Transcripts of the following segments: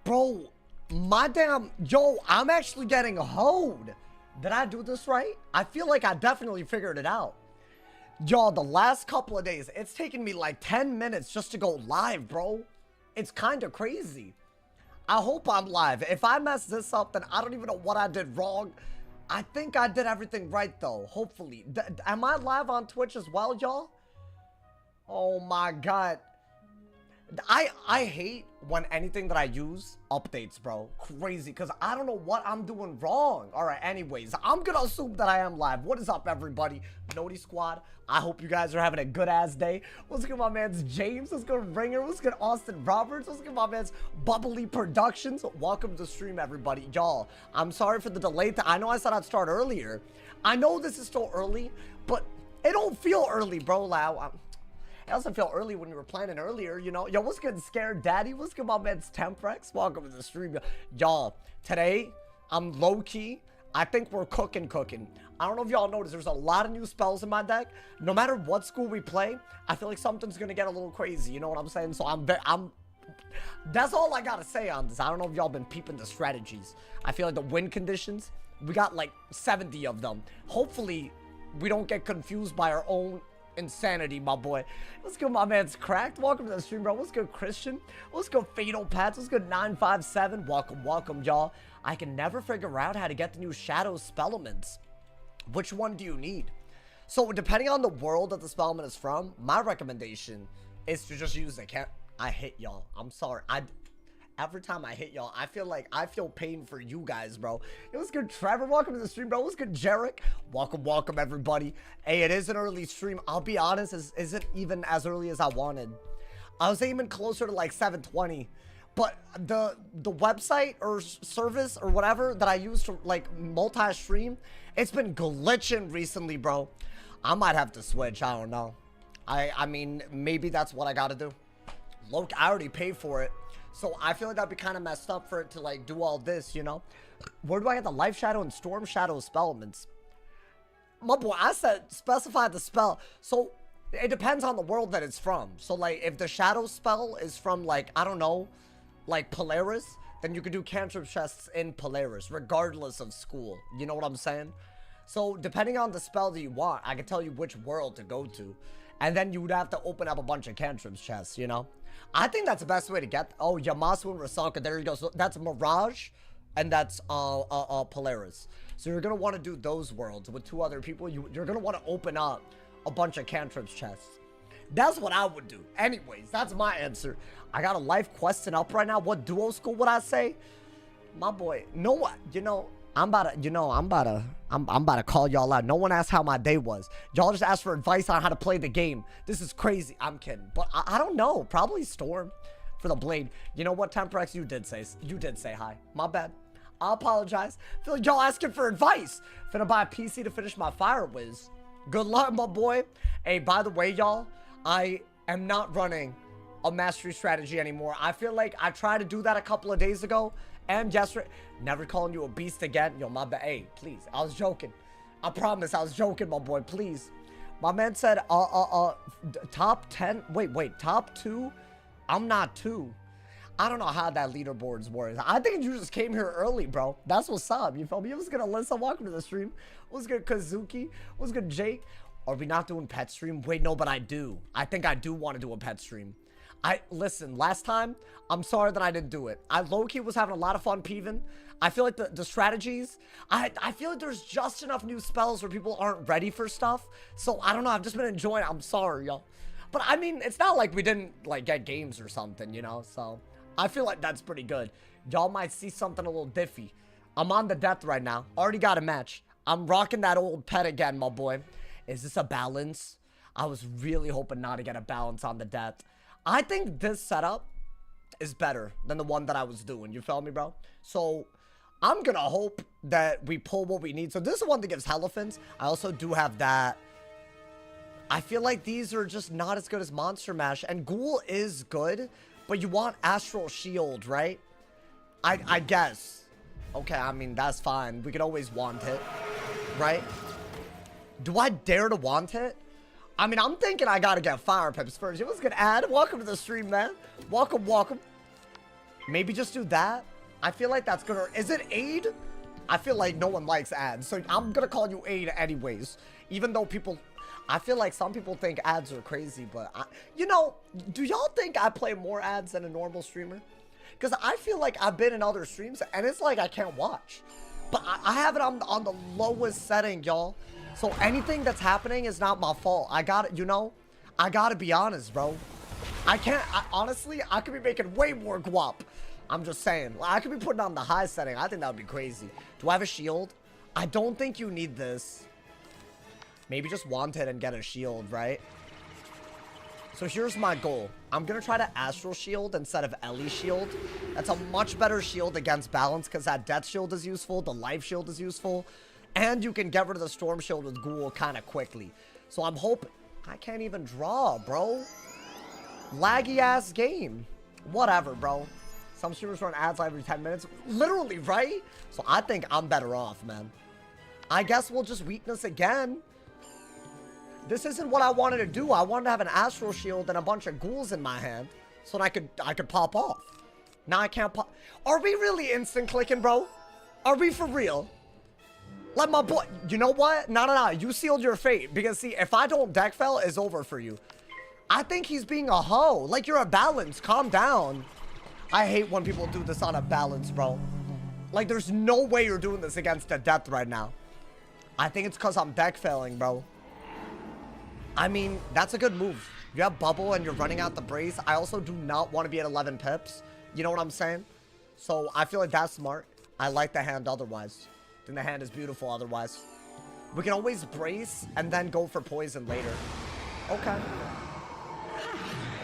Bro, my damn... Yo, I'm actually getting hoed. Did I do this right? I feel like I definitely figured it out. Y'all, the last couple of days, it's taken me like 10 minutes just to go live, bro. It's kind of crazy. I hope I'm live. If I mess this up, then I don't even know what I did wrong. I think I did everything right, though. Hopefully. Am I live on Twitch as well, y'all? Oh, my God. I hate when anything that I use updates, bro. Crazy, because I don't know what I'm doing wrong. All right, anyways, I'm going to assume that I am live. What is up, everybody? Noti Squad, I hope you guys are having a good-ass day. What's good, my man's James? What's good, Ringer? What's good, Austin Roberts? What's good, my man's Bubbly Productions? Welcome to the stream, everybody. Y'all, I'm sorry for the delay. I know I said I'd start earlier. I know this is still early, but it don't feel early, bro. It doesn't feel early when you were planning earlier, you know? Yo, what's good, Scared Daddy? What's good, my man's Temprex? Welcome to the stream. Y'all, today, I'm low-key. I think we're cooking. I don't know if y'all noticed, there's a lot of new spells in my deck. No matter what school we play, I feel like something's gonna get a little crazy, you know what I'm saying? So that's all I gotta say on this. I don't know if y'all been peeping the strategies. I feel like the win conditions, we got like 70 of them. Hopefully, we don't get confused by our own insanity, my boy. What's good, my man's Cracked? Welcome to the stream, bro. What's good, Christian? What's good, Fatal Pats? What's good, 957? Welcome, y'all. I can never figure out how to get the new Shadow Spellements. Which one do you need? So, depending on the world that the Spellman is from, my recommendation is to just use the I hit y'all. I'm sorry. Every time I hit y'all, I feel pain for you guys, bro. It was good, Trevor. Welcome to the stream, bro. It was good, Jarek. Welcome, everybody. Hey, it is an early stream. I'll be honest, isn't even as early as I wanted. I was aiming closer to like 7:20, but the website or service or whatever that I use to like multi-stream, it's been glitching recently, bro. I might have to switch. I don't know. I mean, maybe that's what I gotta do. Look, I already paid for it. So I feel like that'd be kind of messed up for it to like do all this, you know? Where do I get the Life Shadow and Storm Shadow Spellements? My boy, I said specify the spell. So it depends on the world that it's from. So like if the Shadow spell is from like, I don't know, like Polaris, then you could do cantrip chests in Polaris, regardless of school. You know what I'm saying? So depending on the spell that you want, I can tell you which world to go to. And then you would have to open up a bunch of cantrips chests, you know? I think that's the best way to get... Oh, Yamasu and Rasalka, there you go. So that's Mirage, and that's Polaris. So you're going to want to do those worlds with 2 other people. You're going to want to open up a bunch of cantrips chests. That's what I would do. Anyways, that's my answer. I got a life question up right now. What duo school would I say? My boy, no one, you know... I'm about to call y'all out. No one asked how my day was. Y'all just asked for advice on how to play the game. This is crazy. I'm kidding. But I don't know. Probably Storm for the Blade. You know what, Temprex? You did say hi. My bad. I apologize. I feel like y'all asking for advice. Finna buy a PC to finish my Fire Wiz. Good luck, my boy. Hey, by the way, y'all, I am not running a mastery strategy anymore. I feel like I tried to do that a couple of days ago. And yesterday, never calling you a beast again. Yo, my bad. Hey, please. I was joking. I promise I was joking, my boy. Please. My man said, top 10. Wait, top 2? I'm not 2. I don't know how that leaderboards works. I think you just came here early, bro. That's what's up. You feel me? What's good, Alyssa? Welcome to the stream. What's good, Kazuki? What's good, Jake? Are we not doing pet stream? Wait, no, but I do. I think I do want to do a pet stream. Listen, last time, I'm sorry that I didn't do it. I low-key was having a lot of fun peeving. I feel like the strategies, I feel like there's just enough new spells where people aren't ready for stuff. So, I don't know, I've just been enjoying it. I'm sorry, y'all. But, I mean, it's not like we didn't, like, get games or something, you know? So, I feel like that's pretty good. Y'all might see something a little diffy. I'm on the death right now. Already got a match. I'm rocking that old pet again, my boy. Is this a balance? I was really hoping not to get a balance on the death. I think this setup is better than the one that I was doing. You feel me, bro? So, I'm gonna hope that we pull what we need. So, this is one that gives Elephants. I also do have that. I feel like these are just not as good as Monster Mash. And Ghoul is good, but you want Astral Shield, right? I guess. Okay, I mean, that's fine. We could always want it, right? Do I dare to want it? I mean, I'm thinking I gotta get Fire Pips first. It was good, Ad. Welcome to the stream, man. Welcome. Maybe just do that. I feel like that's gonna... Is it aid? I feel like no one likes ads. So I'm gonna call you aid anyways. Even though people... I feel like some people think ads are crazy, but... you know, do y'all think I play more ads than a normal streamer? Because I feel like I've been in other streams and it's like I can't watch. But I have it on the lowest setting, y'all. So anything that's happening is not my fault. I got it, you know? I gotta be honest, bro. Honestly, I could be making way more guap. I'm just saying. I could be putting on the high setting. I think that would be crazy. Do I have a shield? I don't think you need this. Maybe just want it and get a shield, right? So here's my goal. I'm going to try to Astral Shield instead of Ellie Shield. That's a much better shield against balance because that Death Shield is useful. The Life Shield is useful. And you can get rid of the Storm Shield with Ghoul kind of quickly. So I'm hoping... I can't even draw, bro. Laggy ass game. Whatever, bro. Some streamers run ads every 10 minutes. Literally, right? So I think I'm better off, man. I guess we'll just weakness again. This isn't what I wanted to do. I wanted to have an Astral Shield and a bunch of ghouls in my hand so that I could pop off. Now I can't pop. Are we really instant clicking, bro? Are we for real? Let my boy... You know what? No. You sealed your fate. Because, see, if I don't deck fell, it's over for you. I think he's being a hoe. Like, you're a balance. Calm down. I hate when people do this on a balance, bro. Like, there's no way you're doing this against a death right now. I think it's because I'm deck failing, bro. I mean, that's a good move. You have bubble and you're running out the brace. I also do not want to be at 11 pips. You know what I'm saying? So I feel like that's smart. I like the hand otherwise. I think the hand is beautiful otherwise. We can always brace and then go for poison later. Okay.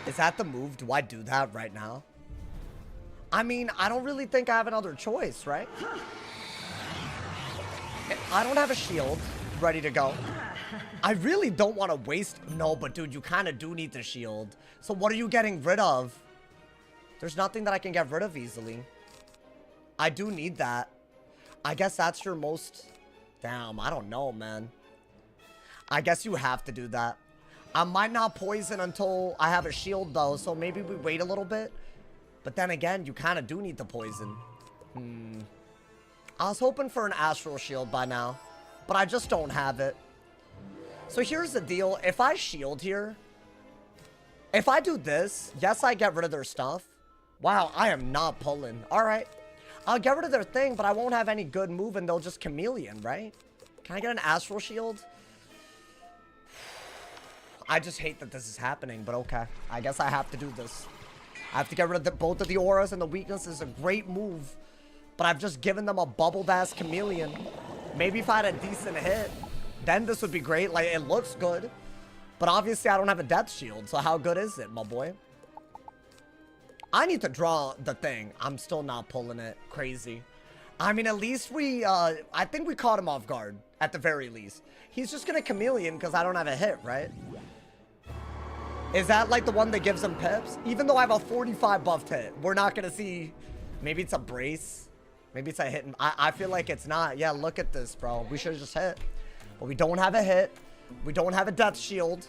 Is that the move? Do I do that right now? I mean, I don't really think I have another choice, right? I don't have a shield ready to go. I really don't want to waste... No, but dude, you kind of do need the shield. So what are you getting rid of? There's nothing that I can get rid of easily. I do need that. I guess that's your most... Damn, I don't know, man. I guess you have to do that. I might not poison until I have a shield, though. So maybe we wait a little bit. But then again, you kind of do need the poison. I was hoping for an Astral Shield by now. But I just don't have it. So here's the deal. If I shield here, if I do this, yes, I get rid of their stuff. Wow, I am not pulling. All right. I'll get rid of their thing, but I won't have any good move and they'll just chameleon, right? Can I get an Astral Shield? I just hate that this is happening, but okay. I guess I have to do this. I have to get rid of both of the auras and the weakness is a great move. But I've just given them a bubbled-ass chameleon. Maybe if I had a decent hit, then this would be great. Like, it looks good. But obviously, I don't have a death shield. So how good is it, my boy? I need to draw the thing. I'm still not pulling it. Crazy. I mean, at least we... I think we caught him off guard. At the very least. He's just going to chameleon because I don't have a hit, right? Is that like the one that gives him pips? Even though I have a 45 buffed hit. We're not going to see... Maybe it's a brace. Maybe it's a hit. I feel like it's not. Yeah, look at this, bro. We should have just hit. But we don't have a hit. We don't have a death shield.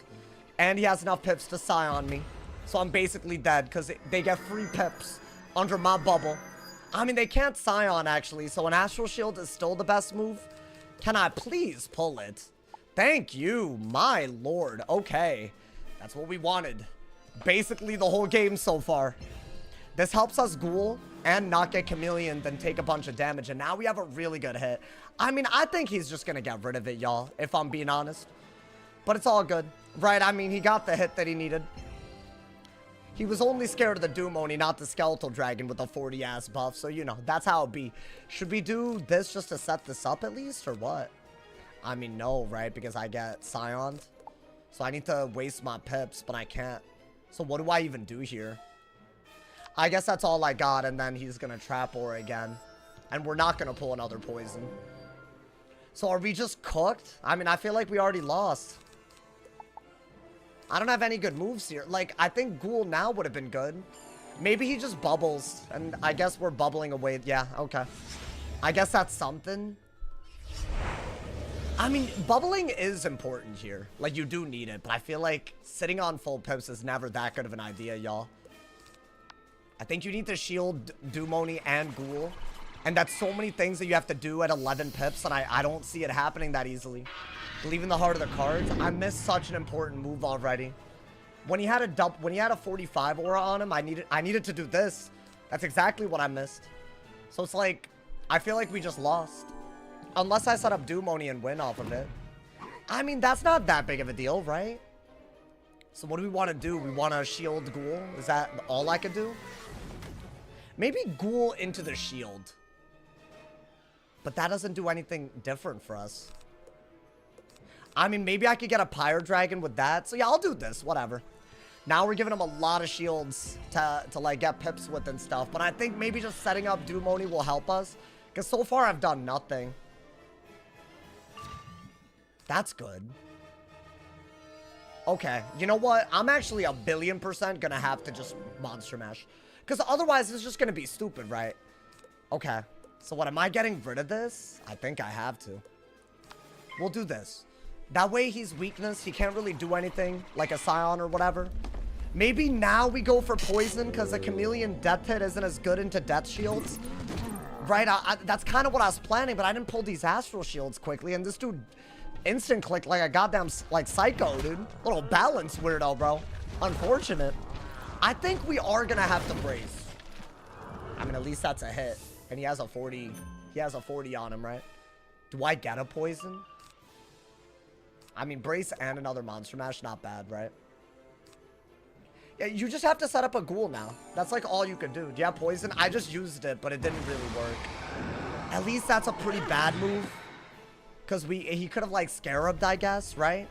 And he has enough pips to sigh on me. So I'm basically dead because they get free pips under my bubble. I mean, they can't Scion, actually. So an Astral Shield is still the best move. Can I please pull it? Thank you, my lord. Okay. That's what we wanted. Basically the whole game so far. This helps us ghoul and not get chameleon, then take a bunch of damage. And now we have a really good hit. I mean, I think he's just going to get rid of it, y'all, if I'm being honest. But it's all good. Right, I mean, he got the hit that he needed. He was only scared of the Doom Oni, not the Skeletal Dragon with a 40-ass buff. So, you know, that's how it be. Should we do this just to set this up at least, or what? I mean, no, right? Because I get Scioned. So I need to waste my pips, but I can't. So what do I even do here? I guess that's all I got, and then he's going to Trap Aura again. And we're not going to pull another poison. So are we just cooked? I mean, I feel like we already lost. I don't have any good moves here. Like, I think Ghoul now would have been good. Maybe he just bubbles. And I guess we're bubbling away. Yeah, okay. I guess that's something. I mean, bubbling is important here. Like, you do need it. But I feel like sitting on full pips is never that good of an idea, y'all. I think you need to shield Dumoni and Ghoul. And that's so many things that you have to do at 11 pips, and I don't see it happening that easily. Believe in the heart of the cards. I missed such an important move already. When he had a 45 aura on him, I needed to do this. That's exactly what I missed. So it's like, I feel like we just lost. Unless I set up Dumoni and win off of it. I mean, that's not that big of a deal, right? So what do we want to do? We want to shield Ghoul? Is that all I could do? Maybe Ghoul into the shield. But that doesn't do anything different for us. I mean, maybe I could get a Pyre Dragon with that. So yeah, I'll do this. Whatever. Now we're giving him a lot of shields to like get pips with and stuff. But I think maybe just setting up Dumoni will help us. Because so far I've done nothing. That's good. Okay, you know what? I'm actually 1,000,000,000% gonna have to just Monster Mash. Because otherwise it's just gonna be stupid, right? Okay. So what, am I getting rid of this? I think I have to. We'll do this. That way he's weakness. He can't really do anything like a Scion or whatever. Maybe now we go for poison because the Chameleon Death Hit isn't as good into Death Shields. Right? That's kind of what I was planning, but I didn't pull these Astral Shields quickly. And this dude instant clicked like a goddamn like psycho, dude. Little balance weirdo, bro. Unfortunate. I think we are going to have to brace. I mean, at least that's a hit. And he has a 40. He has a 40 on him, right? Do I get a poison? I mean, brace and another Monster Mash, not bad, right? Yeah, you just have to set up a Ghoul now. That's like all you could do. Do you have poison? I just used it, but it didn't really work. At least that's a pretty bad move. Because he could have like Scarabed, I guess, right?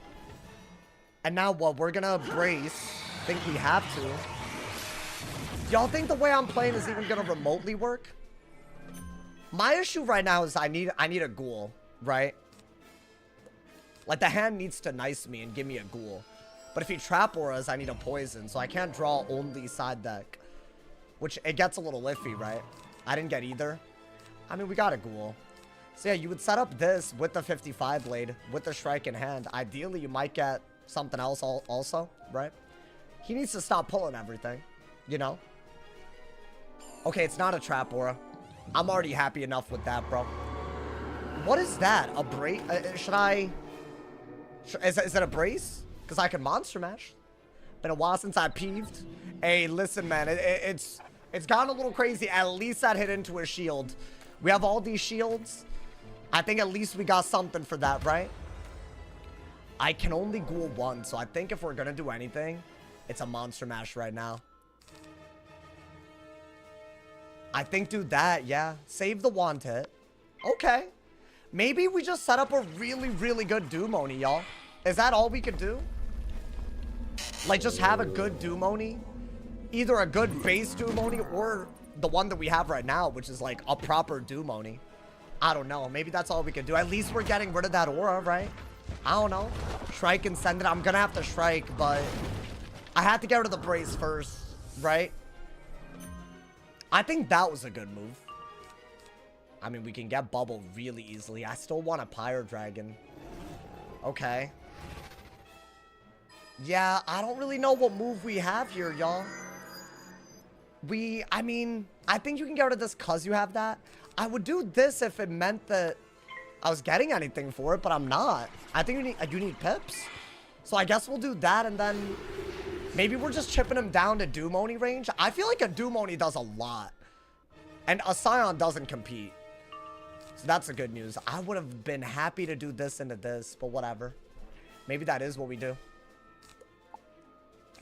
And now what? We're gonna brace. I think we have to. Y'all think the way I'm playing is even gonna remotely work? My issue right now is I need a Ghoul, right? Like the hand needs to nice me and give me a Ghoul. But if he trap auras, I need a poison, so I can't draw only side deck. Which it gets a little iffy, right? I didn't get either. I mean, we got a Ghoul. So yeah, you would set up this with the 55 blade, with the Shrike in hand. Ideally, you might get something else also, right? He needs to stop pulling everything, you know? Okay, it's not a trap aura. I'm already happy enough with that, bro. What is that? A brace? Should I... Is it a brace? Because I can Monster Mash. Been a while since I peeved. Hey, listen, man. It's gotten a little crazy. At least that hit into a shield. We have all these shields. I think at least we got something for that, right? I can only Ghoul one, so I think if we're going to do anything, it's a Monster Mash right now. I think do that, yeah. Save the wand hit. Okay. Maybe we just set up a really, really good Dumoni, y'all. Is that all we could do? Like, just have a good Dumoni? Either a good base Dumoni or the one that we have right now, which is like a proper Dumoni. I don't know. Maybe that's all we could do. At least we're getting rid of that aura, right? I don't know. Shrike and send it. I'm going to have to Shrike, but I had to get rid of the brace first, right? I think that was a good move. I mean, we can get Bubble really easily. I still want a Pyre Dragon. Okay. Yeah, I don't really know what move we have here, y'all. I mean, I think you can get rid of this because you have that. I would do this if it meant that I was getting anything for it, but I'm not. I think you need pips. So I guess we'll do that, and then maybe we're just chipping him down to Dumoni range. I feel like a Dumoni does a lot. And a Scion doesn't compete. So that's the good news. I would have been happy to do this into this, but whatever. Maybe that is what we do.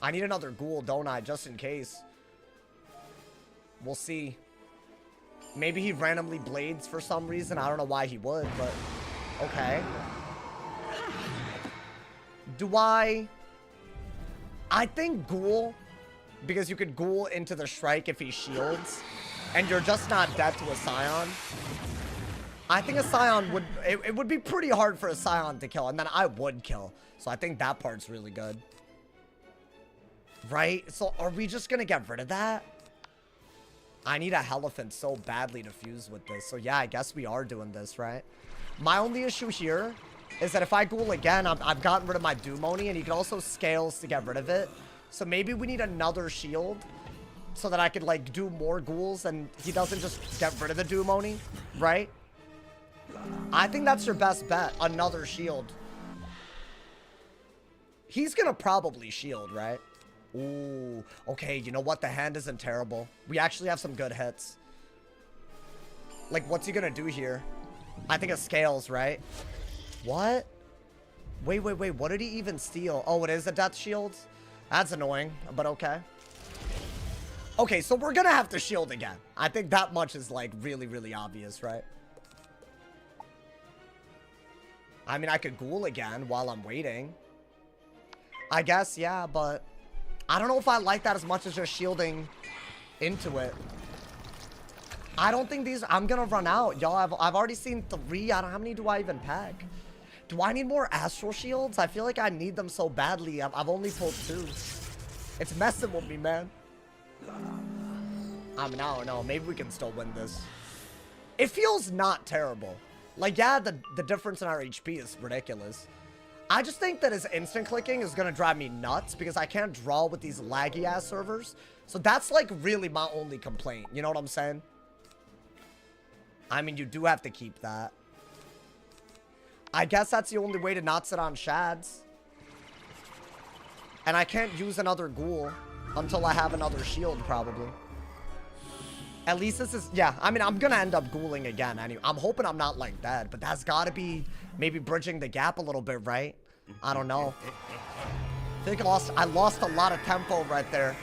I need another Ghoul, don't I? Just in case. We'll see. Maybe he randomly blades for some reason. I don't know why he would, but okay. Do I think Ghoul, because you could Ghoul into the Shrike if he shields, and you're just not dead to a Scion. I think a Scion would, it would be pretty hard for a Scion to kill, and then I would kill. So I think that part's really good. Right? So are we just gonna get rid of that? I need a Elephant so badly to fuse with this. So yeah, I guess we are doing this, right? My only issue here is that if I Ghoul again, I've gotten rid of my Dumoni, and he can also scales to get rid of it. So maybe we need another shield. so that I could, like, do more ghouls and he doesn't just get rid of the Doom Oni, right? I think that's your best bet. Another shield. He's gonna probably shield, right? Ooh, okay, you know what? The hand isn't terrible. We actually have some good hits. Like, what's he gonna do here? I think it scales, right? What? Wait, what did he even steal? Oh, it is a death shield? That's annoying, but okay. Okay, so we're gonna have to shield again. I think that much is, like, really, really obvious, right? I mean, I could ghoul again while I'm waiting. I guess, yeah, but I don't know if I like that as much as just shielding into it. I don't think these... I'm gonna run out, y'all. I've already seen 3. I don't... How many do I even pack? Do I need more astral shields? I feel like I need them so badly. I've only pulled 2. It's messing with me, man. I mean, I don't know. Maybe we can still win this. It feels not terrible. Like, yeah, the difference in our HP is ridiculous. I just think that his instant clicking is gonna drive me nuts because I can't draw with these laggy ass servers. So that's, like, really my only complaint. You know what I'm saying? I mean, you do have to keep that. I guess that's the only way to not sit on shads. And I can't use another ghoul until I have another shield, probably. At least this is... Yeah, I mean, I'm gonna end up ghouling again anyway. I'm hoping I'm not, like, dead. But that's gotta be maybe bridging the gap a little bit, right? I don't know. I think I lost a lot of tempo right there.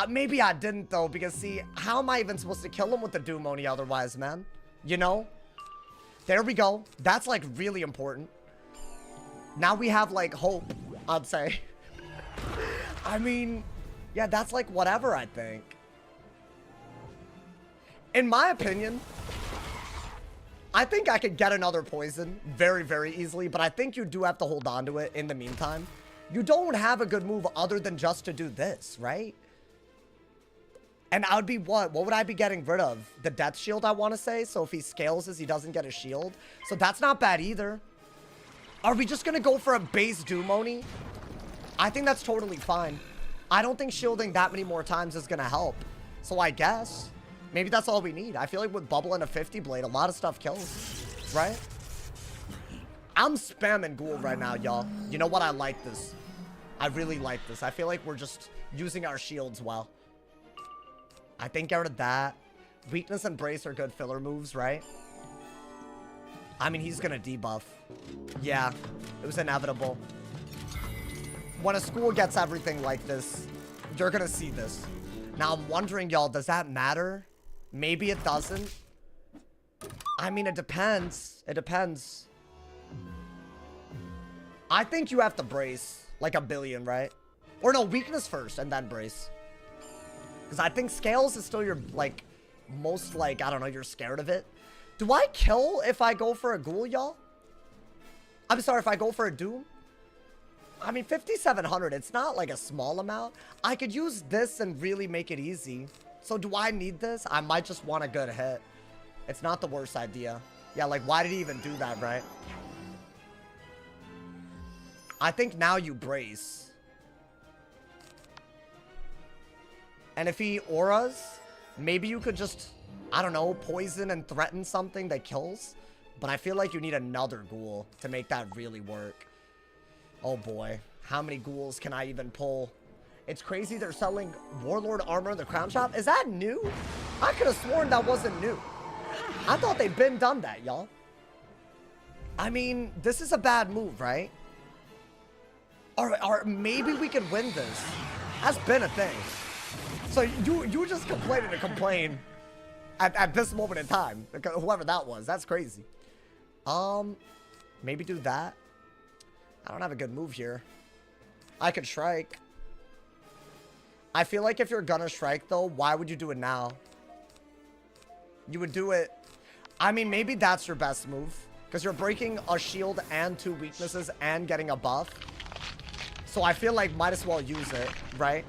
Maybe I didn't, though, because, see, how am I even supposed to kill him with the Doom Oni otherwise, man? You know? There we go. That's, like, really important. Now we have, like, hope, I'd say. I mean, yeah, that's, like, whatever, I think. In my opinion, I think I could get another poison very, very easily, but I think you do have to hold on to it in the meantime. You don't have a good move other than just to do this, right? And I would be what? What would I be getting rid of? The death shield, I want to say. So if he scales this, he doesn't get a shield. So that's not bad either. Are we just going to go for a base Doom Oni? I think that's totally fine. I don't think shielding that many more times is going to help. So I guess maybe that's all we need. I feel like with Bubble and a 50 Blade, a lot of stuff kills, right? I'm spamming Ghoul right now, y'all. You know what? I like this. I really like this. I feel like we're just using our shields well. I think get rid of that. Weakness and Brace are good filler moves, right? I mean, he's gonna debuff. Yeah, it was inevitable. When a school gets everything like this, you're gonna see this. Now, I'm wondering, y'all, does that matter? Maybe it doesn't. I mean, it depends. It depends. I think you have to Brace like a billion, right? Or no, weakness first and then Brace. Because I think Scales is still your, like, most, like, I don't know, you're scared of it. Do I kill if I go for a Ghoul, y'all? I'm sorry, if I go for a Doom? I mean, 5,700, it's not, like, a small amount. I could use this and really make it easy. So do I need this? I might just want a good hit. It's not the worst idea. Yeah, like, why did he even do that, right? I think now you Brace. And if he auras, maybe you could just, I don't know, poison and threaten something that kills. But I feel like you need another Ghoul to make that really work. Oh boy, how many Ghouls can I even pull? It's crazy they're selling Warlord armor in the Crown Shop. Is that new? I could have sworn that wasn't new. I thought they'd been done that, y'all. I mean, this is a bad move, right? Or maybe we can win this. That's been a thing. So you just complaining to complain at this moment in time. Whoever that was. That's crazy. Maybe do that. I don't have a good move here. I could Shrike. I feel like if you're gonna Shrike, though, why would you do it now? You would do it... I mean, maybe that's your best move. Because you're breaking a shield and 2 weaknesses and getting a buff. So I feel like might as well use it, right?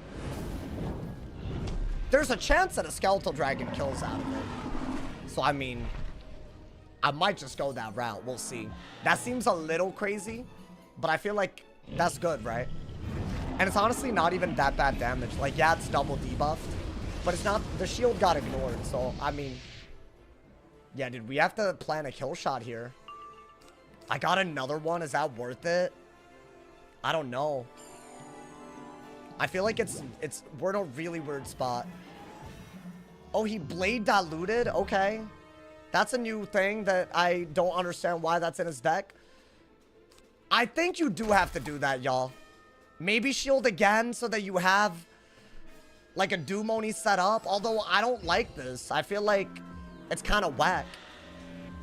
There's a chance that a Skeletal Dragon kills out of it. So, I mean, I might just go that route. We'll see. That seems a little crazy, but I feel like that's good, right? And it's honestly not even that bad damage. Like, yeah, it's double debuffed, but it's not, the shield got ignored. So, I mean, yeah, dude, we have to plan a kill shot here. I got another one. Is that worth it? I don't know. I feel like we're in a really weird spot. Oh, he blade diluted? Okay. That's a new thing that I don't understand why that's in his deck. I think you do have to do that, y'all. Maybe shield again so that you have like a Doomoni set up. Although I don't like this. I feel like it's kind of whack.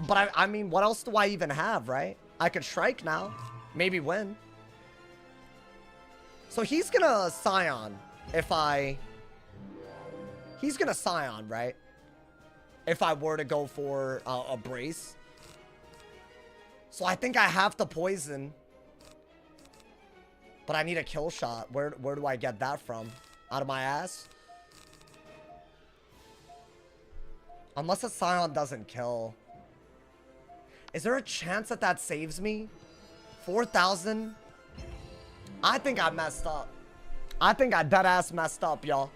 But I mean, what else do I even have, right? I could strike now. Maybe win. So he's gonna Scion if I... He's gonna Scion, right? If I were to go for a brace. So I think I have to poison. But I need a kill shot. Where do I get that from? Out of my ass? Unless a Scion doesn't kill. Is there a chance that that saves me? 4,000? I think I messed up. I think I deadass messed up, y'all.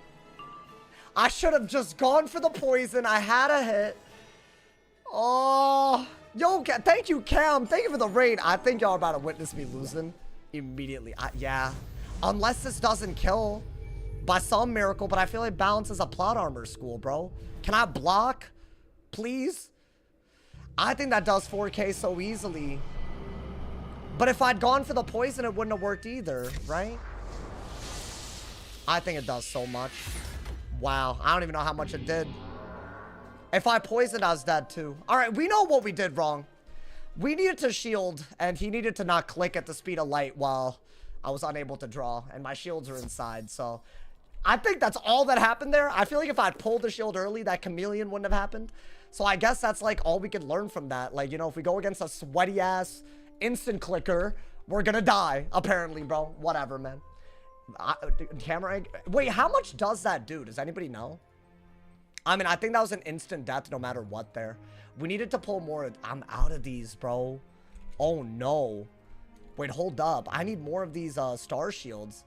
I should have just gone for the poison. I had a hit. Oh. Yo, thank you, Cam. Thank you for the raid. I think y'all are about to witness me losing immediately. Yeah. Unless this doesn't kill by some miracle, but I feel like balance is a plot armor school, bro. Can I block? Please? I think that does 4K so easily. But if I'd gone for the poison, it wouldn't have worked either, right? I think it does so much. Wow, I don't even know how much it did. If I poisoned, I was dead too. All right, we know what we did wrong. We needed to shield, and he needed to not click at the speed of light while I was unable to draw, and my shields are inside, so... I think that's all that happened there. I feel like if I'd pulled the shield early, that chameleon wouldn't have happened. So I guess that's like all we could learn from that. Like, you know, if we go against a sweaty ass instant clicker, we're gonna die, apparently, bro. Whatever, man. Camera... Wait, how much does that do? Does anybody know? I mean, I think that was an instant death no matter what there. We needed to pull more... I'm out of these, bro. Oh, no. Wait, hold up. I need more of these star shields.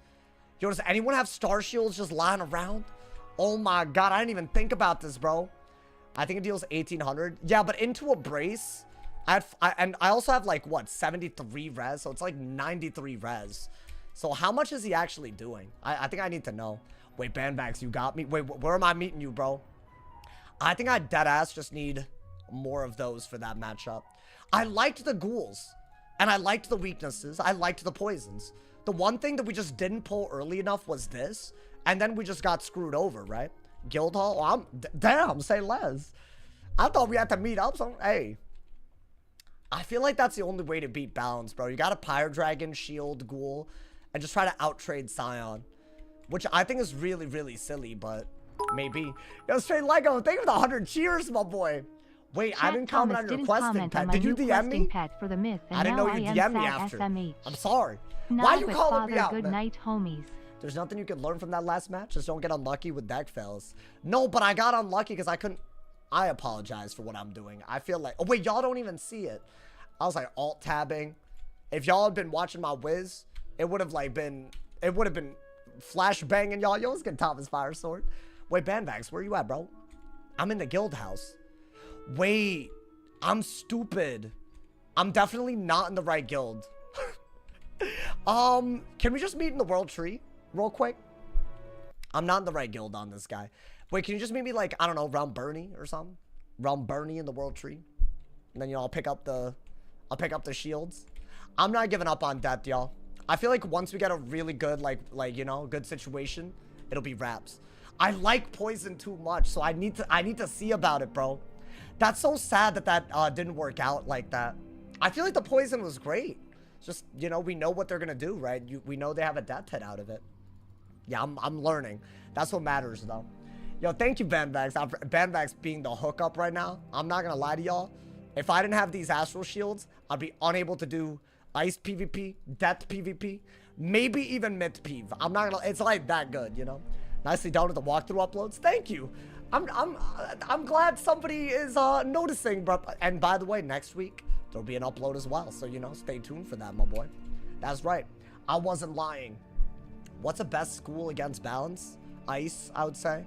Yo, does anyone have star shields just lying around? Oh my god, I didn't even think about this, bro. I think it deals 1,800. Yeah, but into a brace... and I also have, like, what, 73 res? So it's like 93 res. So how much is he actually doing? I think I need to know. Wait, Bandbags, you got me? Wait, where am I meeting you, bro? I think I deadass just need more of those for that matchup. I liked the ghouls. And I liked the weaknesses. I liked the poisons. The one thing that we just didn't pull early enough was this. And then we just got screwed over, right? Guildhall? Oh, damn, say less. I thought we had to meet up. So, hey. I feel like that's the only way to beat balance, bro. You got a Pyre Dragon, Shield, Ghoul, and just try to outtrade Scion. Which I think is really, really silly, but maybe. Yo, Straight Lego, thank you for the 100 cheers, my boy. Wait, I didn't comment on your questing, Pet. Did you DM me? Pet for the myth, and I didn't know you DM'd me after. I'm sorry. Why are you calling me out, good man? night, homies. There's nothing you can learn from that last match. Just don't get unlucky with deck fails. No, but I got unlucky because I couldn't... I apologize for what I'm doing. I feel like... Oh, wait, y'all don't even see it. I was like alt-tabbing. If y'all had been watching my Wiz, it would have like been... It would have been flash banging y'all. Yo, let's get Thomas Fire Sword. Wait, Bandbags, where you at, bro? I'm in the guild house. Wait, I'm stupid. I'm definitely not in the right guild. Can we just meet in the World Tree real quick? I'm not in the right guild on this guy. Wait, can you just meet me like, I don't know, around Bernie or something? Around Bernie in the World Tree? And then, you know, I'll pick up the shields. I'm not giving up on death, y'all. I feel like once we get a really good, like, you know, good situation, it'll be wraps. I like poison too much, so I need to see about it, bro. That's so sad that didn't work out like that. I feel like the poison was great. It's just, you know, we know what they're gonna do, right? We know they have a death hit out of it. Yeah, I'm learning. That's what matters, though. Yo, thank you, Bandbags. Bandbags being the hookup right now. I'm not gonna lie to y'all. If I didn't have these Astral Shields, I'd be unable to do Ice PvP, Death PvP, maybe even Myth PvP. I'm not gonna... It's like that good, you know? Nicely done with the walkthrough uploads. Thank you. I'm glad somebody is noticing, bro. And by the way, next week there'll be an upload as well. So, you know, stay tuned for that, my boy. That's right. I wasn't lying. What's the best school against balance? Ice, I would say.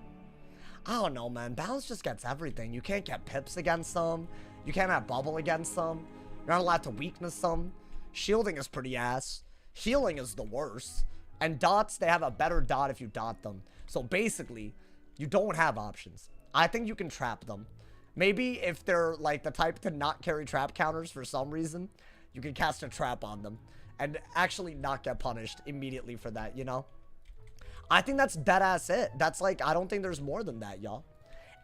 I don't know, man. Balance just gets everything. You can't get pips against them. You can't have bubble against them. You're not allowed to weakness them. Shielding is pretty ass. Healing is the worst. And dots, they have a better dot if you dot them. So basically, you don't have options. I think you can trap them. Maybe if they're like the type to not carry trap counters for some reason, you can cast a trap on them and actually not get punished immediately for that, you know? I think that's dead ass it. That's like, I don't think there's more than that, y'all.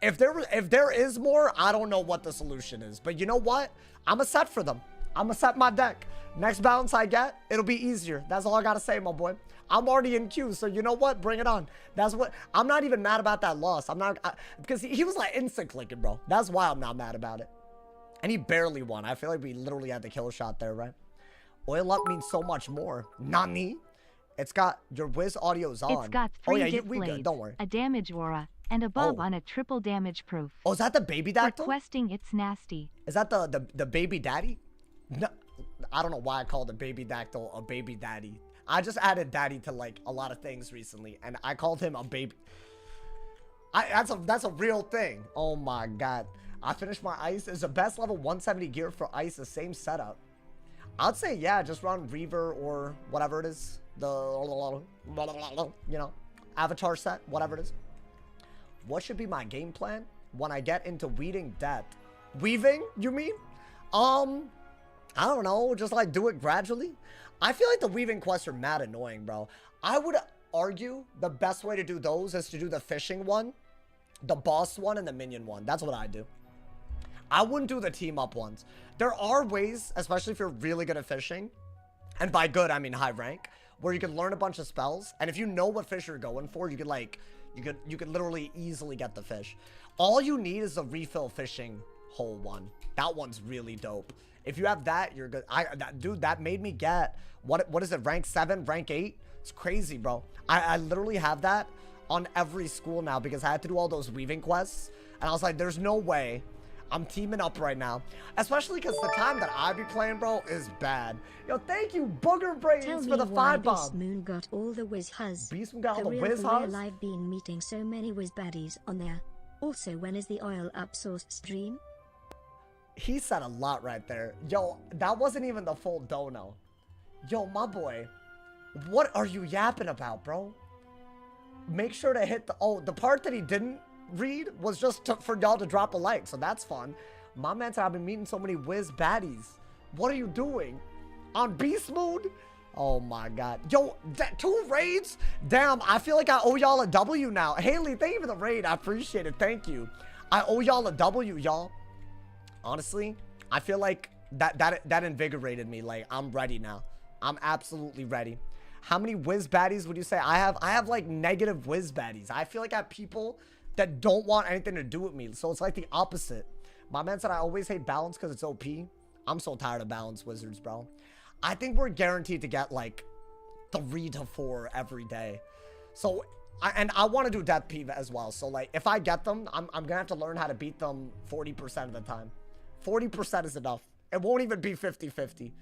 If there is more, I don't know what the solution is. But you know what? I'm a set for them. I'm gonna set my deck. Next balance I get, it'll be easier. That's all I gotta say, my boy. I'm already in queue, so you know what? Bring it on. That's what. I'm not even mad about that loss. I'm not, because he was like instant clicking, bro. That's why I'm not mad about it. And he barely won. I feel like we literally had the kill shot there, right? Oil up means so much more. Nani? It's got your Wiz audio's on. It's got 3 dip we blades, good. Don't worry. a damage aura, and a buff on a triple damage proof. Oh, is that the baby dactyl? Requesting it's nasty. Is that the baby daddy? No, I don't know why I called a baby dactyl a baby daddy. I just added daddy to like a lot of things recently, and I called him a baby. That's a real thing. Oh my god. I finished my ice. Is the best level 170 gear for ice the same setup? I'd say yeah, just run Reaver or whatever it is. The, you know, avatar set, whatever it is. What should be my game plan when I get into weeding depth? Weaving, you mean? I don't know, just like do it gradually. I feel like the weaving quests are mad annoying, bro. I would argue the best way to do those is to do the fishing one, the boss one, and the minion one. That's what I do. I wouldn't do the team up ones. There are ways, especially if you're really good at fishing, and by good I mean high rank, where you can learn a bunch of spells, and if you know what fish you're going for, you could like you could literally easily get the fish. All you need is a refill fishing hole one. That one's really dope. If you have that, you're good. Dude, that made me get what is it, rank 7, rank 8? It's crazy, bro. I literally have that on every school now because I had to do all those weaving quests, and I was like, there's no way I'm teaming up right now, especially because the time that I be playing, bro, is bad. Yo, thank you, Booger Brains, for the 5 bomb. Beast Moon got all the Wiz Huzz. Beast Moon got all the Wiz Wiz Huzz? I've been meeting so many Wiz baddies on there. Also, when is the oil up source stream? He said a lot right there. Yo, that wasn't even the full dono. Yo, my boy, what are you yapping about, bro? Make sure to hit the part that he didn't read was just for y'all to drop a like, so that's fun. My man said I've been meeting so many Wiz baddies. What are you doing? On beast mode? Oh my god. Yo, 2 raids? Damn, I feel like I owe y'all a W now. Haley, thank you for the raid. I appreciate it. Thank you. I owe y'all a W, y'all. Honestly, I feel like that invigorated me. Like, I'm ready now. I'm absolutely ready. How many Wiz baddies would you say I have? I have like negative Wiz baddies. I feel like I have people that don't want anything to do with me. So it's like the opposite. My man said I always hate balance because it's OP. I'm so tired of balance wizards, bro. I think we're guaranteed to get like 3 to 4 every day. So, I want to do death peeve as well. So like, if I get them, I'm going to have to learn how to beat them 40% of the time. 40% is enough. It won't even be 50-50.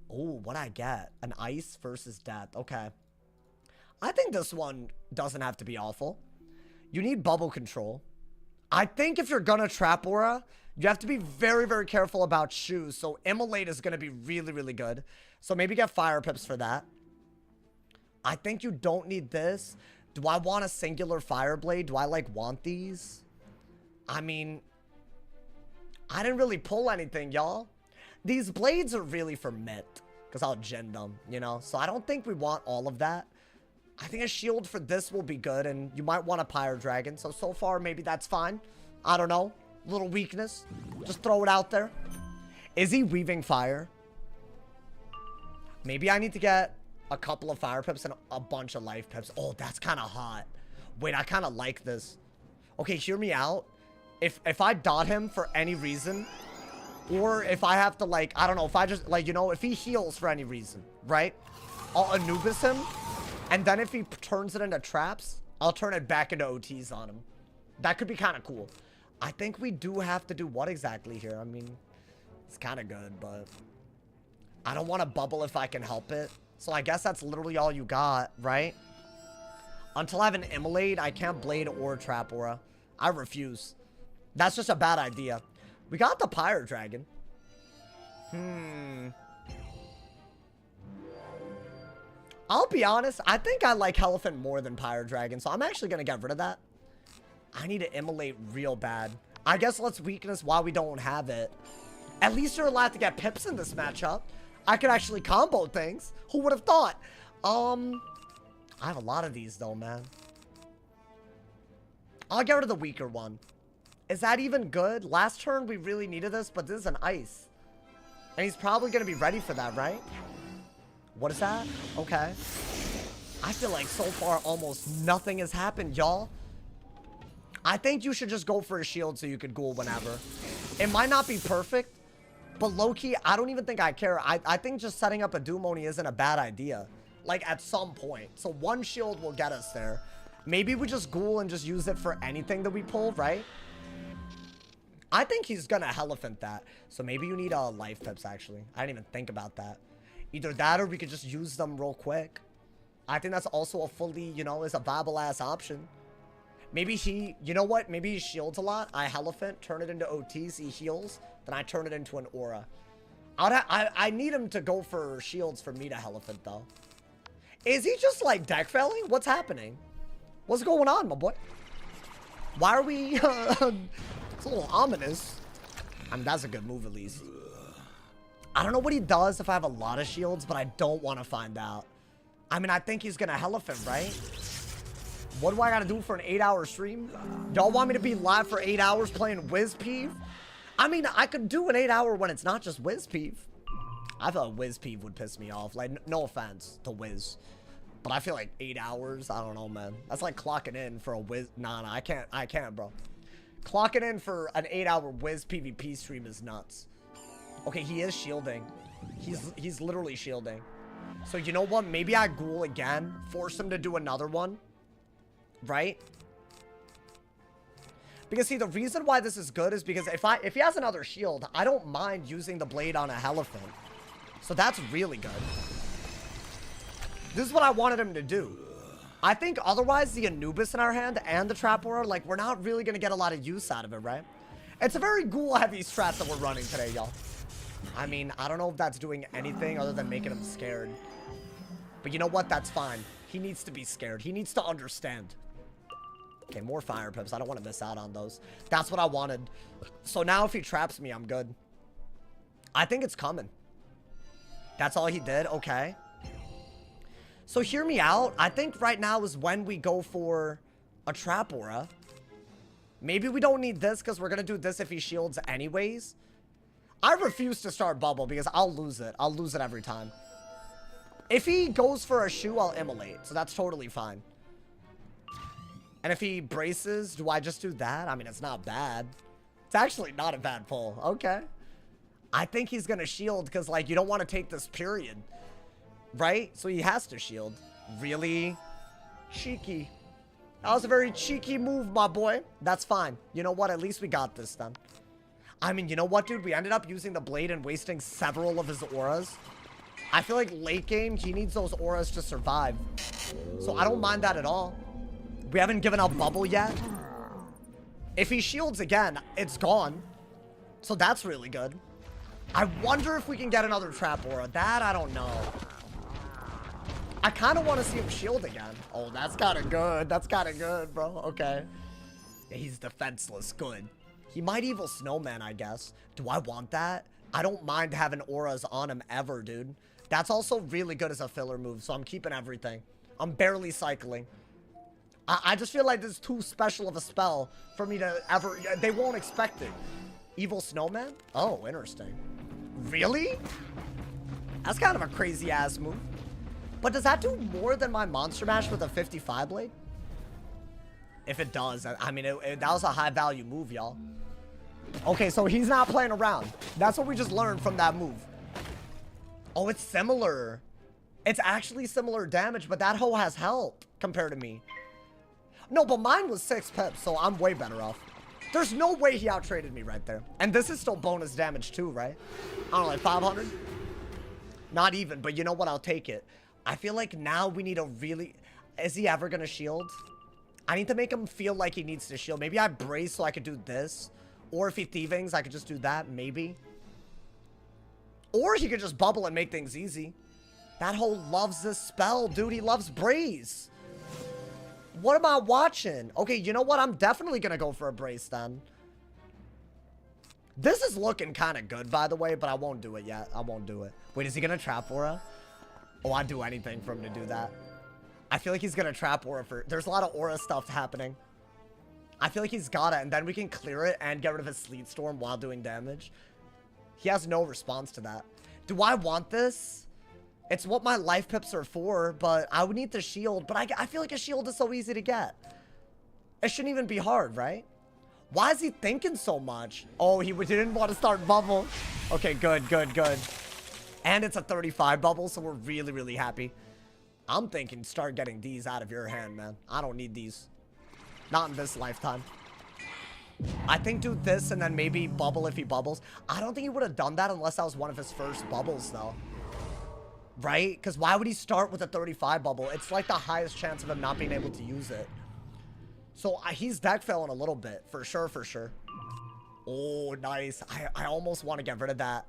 Oh, what I get? An ice versus death. Okay. I think this one doesn't have to be awful. You need bubble control. I think if you're gonna trap aura, you have to be very, very careful about shoes. So immolate is gonna be really, really good. So maybe get fire pips for that. I think you don't need this. Do I want a singular fire blade? Do I like want these? I mean, I didn't really pull anything, y'all. These blades are really for Mitt, because I'll gen them, you know? So I don't think we want all of that. I think a shield for this will be good, and you might want a Pyre Dragon. So far, maybe that's fine. I don't know. Little weakness. Just throw it out there. Is he weaving fire? Maybe I need to get a couple of fire pips and a bunch of life pips. Oh, that's kind of hot. Wait, I kind of like this. Okay, hear me out. If I dot him for any reason, or if I have to, like, I don't know, if I just, like, you know, if he heals for any reason, right? I'll Anubis him. And then if he turns it into traps, I'll turn it back into OTs on him. That could be kind of cool. I think we do have to do what exactly here? I mean, it's kind of good, but I don't want to bubble if I can help it. So I guess that's literally all you got, right? Until I have an Immolate, I can't Blade or Trap Aura. I refuse. That's just a bad idea. We got the Pyre Dragon. I'll be honest, I think I like Elephant more than Pyre Dragon, so I'm actually going to get rid of that. I need to Immolate real bad. I guess let's weakness while we don't have it. At least you're allowed to get pips in this matchup. I could actually combo things. Who would have thought? I have a lot of these though, man. I'll get rid of the weaker one. Is that even good? Last turn we really needed this, but this is an ice. And he's probably going to be ready for that, right? What is that? Okay. I feel like so far almost nothing has happened, y'all. I think you should just go for a shield so you could ghoul whenever. It might not be perfect, but low-key, I don't even think I care. I think just setting up a Doom Oni isn't a bad idea. Like, at some point. So one shield will get us there. Maybe we just ghoul and just use it for anything that we pull, right? I think he's gonna Elephant that. So maybe you need life pips, actually. I didn't even think about that. Either that or we could just use them real quick. I think that's also a fully, you know, is a viable-ass option. Maybe he, you know what? Maybe he shields a lot. I Elephant, turn it into OTs, he heals. Then I turn it into an aura. I need him to go for shields for me to Elephant, though. Is he just, like, deck failing? What's happening? What's going on, my boy? Why are we... it's a little ominous. I mean, that's a good move, at least. I don't know what he does if I have a lot of shields, but I don't want to find out. I mean, I think he's going to Elephant, right? What do I got to do for an 8-hour stream? Y'all want me to be live for 8 hours playing WizPeeve? I mean, I could do an 8-hour when it's not just WizPeeve. I feel like WizPeeve would piss me off. Like, no offense to Wiz. But I feel like 8 hours, I don't know, man. That's like clocking in for a Wiz. Nah, I can't, bro. Clocking in for an 8-hour Wiz PvP stream is nuts. Okay, he is shielding. He's literally shielding. So you know what? Maybe I ghoul again. Force him to do another one. Right? Because see, the reason why this is good is because if he has another shield, I don't mind using the blade on a Elephant. So that's really good. This is what I wanted him to do. I think otherwise the Anubis in our hand and the Trap Aura, like, we're not really going to get a lot of use out of it, right? It's a very ghoul-heavy strat that we're running today, y'all. I mean, I don't know if that's doing anything other than making him scared. But you know what? That's fine. He needs to be scared. He needs to understand. Okay, more fire pips. I don't want to miss out on those. That's what I wanted. So now if he traps me, I'm good. I think it's coming. That's all he did? Okay. So hear me out. I think right now is when we go for a Trap Aura. Maybe we don't need this because we're going to do this if he shields anyways. I refuse to start Bubble because I'll lose it. I'll lose it every time. If he goes for a shoe, I'll Immolate. So that's totally fine. And if he braces, do I just do that? I mean, it's not bad. It's actually not a bad pull. Okay. I think he's going to shield because, like, you don't want to take this period. Right? So he has to shield. Really? Cheeky. That was a very cheeky move, my boy. That's fine. You know what? At least we got this then. I mean, you know what, dude? We ended up using the blade and wasting several of his auras. I feel like late game, he needs those auras to survive. So I don't mind that at all. We haven't given up Bubble yet. If he shields again, it's gone. So that's really good. I wonder if we can get another Trap Aura. That, I don't know. I kind of want to see him shield again. Oh, that's kind of good. That's kind of good, bro. Okay. Yeah, he's defenseless. Good. He might Evil Snowman, I guess. Do I want that? I don't mind having auras on him ever, dude. That's also really good as a filler move, so I'm keeping everything. I'm barely cycling. I just feel like this is too special of a spell for me to ever... They won't expect it. Evil Snowman? Oh, interesting. Really? That's kind of a crazy-ass move. But does that do more than my Monster Mash with a 55 blade? If it does, I mean, that was a high-value move, y'all. Okay, so he's not playing around. That's what we just learned from that move. Oh, it's similar. It's actually similar damage, but that hoe has health compared to me. No, but mine was 6 pips, so I'm way better off. There's no way he out-traded me right there. And this is still bonus damage too, right? I don't know, like 500? Not even, but you know what? I'll take it. I feel like now we need a really... Is he ever gonna shield? I need to make him feel like he needs to shield. Maybe I brace so I could do this. Or if he thievings, I could just do that. Maybe. Or he could just bubble and make things easy. That hole loves this spell, dude. He loves brace. What am I watching? Okay, you know what? I'm definitely gonna go for a brace then. This is looking kind of good, by the way, but I won't do it yet. I won't do it. Wait, is he gonna trap aura? Oh, I'd do anything for him to do that. I feel like he's gonna trap aura for... There's a lot of aura stuff happening. I feel like he's got it, and then we can clear it and get rid of his Sleet Storm while doing damage. He has no response to that. Do I want this? It's what my life pips are for, but I would need the shield. But I feel like a shield is so easy to get. It shouldn't even be hard, right? Why is he thinking so much? Oh, he didn't want to start bubble. Okay, good, good, good. And it's a 35 bubble, so we're really, really happy. I'm thinking start getting these out of your hand, man. I don't need these. Not in this lifetime. I think do this and then maybe bubble if he bubbles. I don't think he would have done that unless that was one of his first bubbles, though. Right? Because why would he start with a 35 bubble? It's like the highest chance of him not being able to use it. So he's deck failing a little bit. For sure, for sure. Oh, nice. I almost want to get rid of that.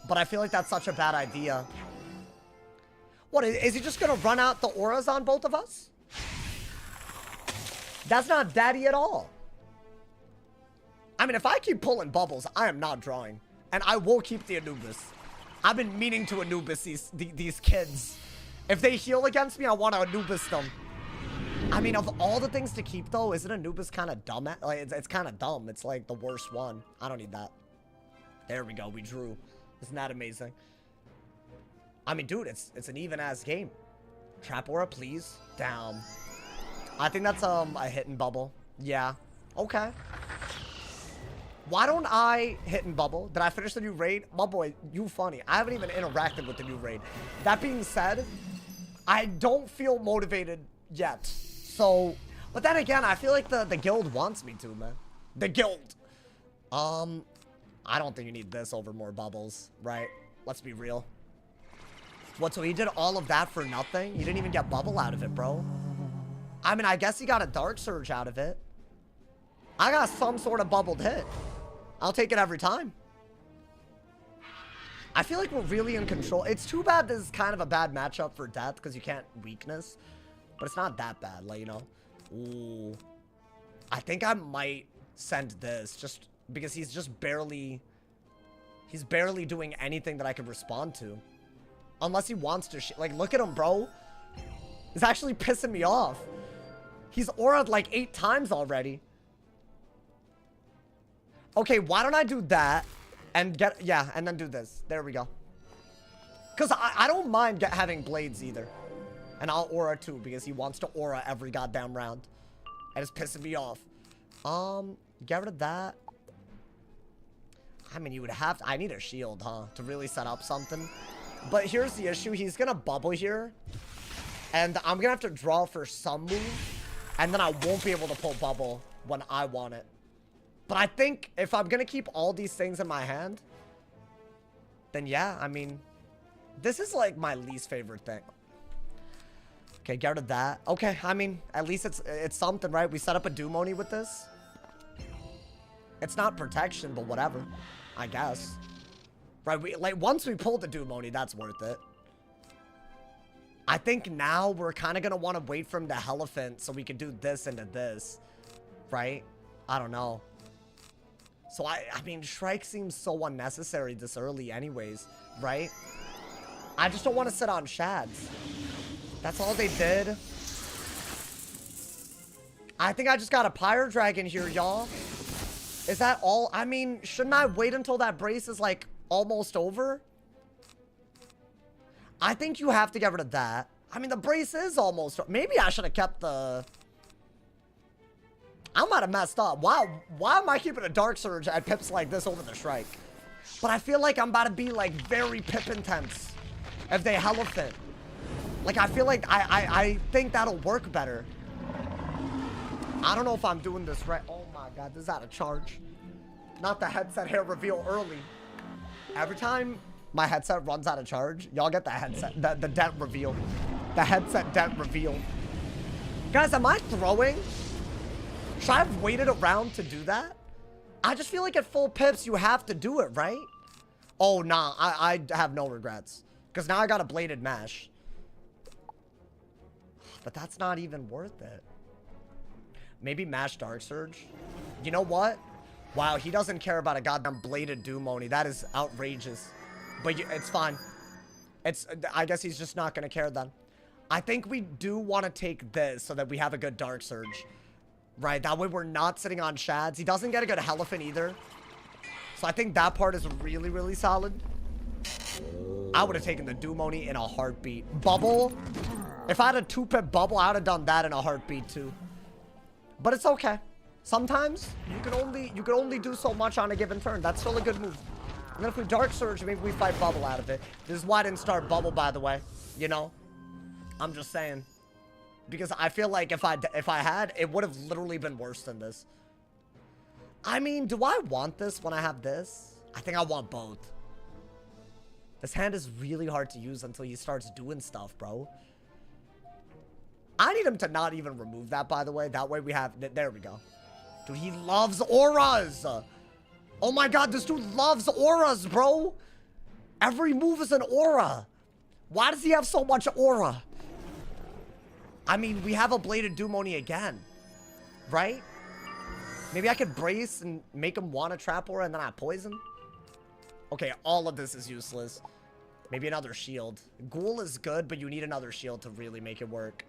But I feel like that's such a bad idea. What, is he just going to run out the auras on both of us? That's not daddy at all. I mean, if I keep pulling bubbles, I am not drawing. And I will keep the Anubis. I've been meaning to Anubis these kids. If they heal against me, I want to Anubis them. I mean, of all the things to keep, though, isn't Anubis kind of dumb? Like, it's kind of dumb. It's like the worst one. I don't need that. There we go. We drew. Isn't that amazing? I mean, dude, it's an even-ass game. Trap aura, please. Down. I think that's a hit and bubble. Yeah. Okay. Why don't I hit and bubble? Did I finish the new raid? My boy, you funny. I haven't even interacted with the new raid. That being said, I don't feel motivated yet. So, but then again, I feel like the guild wants me to, man. The guild. I don't think you need this over more bubbles, right? Let's be real. What, so he did all of that for nothing? He didn't even get bubble out of it, bro. I mean, I guess he got a Dark Surge out of it. I got some sort of bubbled hit. I'll take it every time. I feel like we're really in control. It's too bad this is kind of a bad matchup for death because you can't weakness. But it's not that bad, like, you know. Ooh. I think I might send this just because he's just barely... He's barely doing anything that I could respond to. Unless he wants to... Like, look at him, bro. He's actually pissing me off. He's aura'd like 8 times already. Okay, why don't I do that and get... Yeah, and then do this. There we go. Because I don't mind having blades either. And I'll aura too because he wants to aura every goddamn round. And it's pissing me off. Get rid of that. I mean, you would have to... I need a shield, huh? To really set up something. But here's the issue. He's going to bubble here. And I'm going to have to draw for some move. And then I won't be able to pull bubble when I want it. But I think if I'm going to keep all these things in my hand, then yeah, I mean, this is like my least favorite thing. Okay, get rid of that. Okay, I mean, at least it's something, right? We set up a Doomoni with this. It's not protection, but whatever, I guess. Right, like once we pull the Doomoni, that's worth it. I think now we're kind of going to want to wait for him to Elephant so we can do this into this, right? I don't know. So, I mean, Shrike seems so unnecessary this early anyways, right? I just don't want to sit on Shads. That's all they did. I think I just got a Pyre Dragon here, y'all. Is that all? I mean, shouldn't I wait until that brace is, like, almost over? I think you have to get rid of that. I mean, the brace is almost... Maybe I should have kept the... I might have messed up. Wow, why am I keeping a Dark Surge at pips like this over the Shrike? But I feel like I'm about to be, like, very pip intense if they Elephant. Like, I feel like I think that'll work better. I don't know if I'm doing this right. Oh, my God, this is out of charge. Not the headset hair reveal early. Every time my headset runs out of charge, y'all get the headset, the dent reveal. The headset dent reveal. Guys, am I throwing? Should I have waited around to do that? I just feel like at full pips, you have to do it, right? Oh, nah. I have no regrets. Because now I got a bladed mash. But that's not even worth it. Maybe mash Dark Surge. You know what? Wow, he doesn't care about a goddamn bladed Doomoni. That is outrageous. But it's fine. I guess he's just not going to care then. I think we do want to take this so that we have a good Dark Surge. Right, that way we're not sitting on shads. He doesn't get a good elephant either. So I think that part is really, really solid. I would have taken the Doomoni in a heartbeat. Bubble. If I had a 2-pip bubble, I would have done that in a heartbeat too. But it's okay. Sometimes you can only do so much on a given turn. That's still a good move. And then if we Dark Surge, maybe we fight Bubble out of it. This is why I didn't start Bubble, by the way. You know? I'm just saying. Because I feel like if I had, it would have literally been worse than this. I mean, do I want this when I have this? I think I want both. This hand is really hard to use until he starts doing stuff, bro. I need him to not even remove that, by the way. That way we have... There we go. Dude, he loves auras. Oh my god, this dude loves auras, bro. Every move is an aura. Why does he have so much aura? I mean, we have a bladed Doomoni again. Right? Maybe I could brace and make him want a trap aura and then I poison. Okay, all of this is useless. Maybe another shield. Ghoul is good, but you need another shield to really make it work.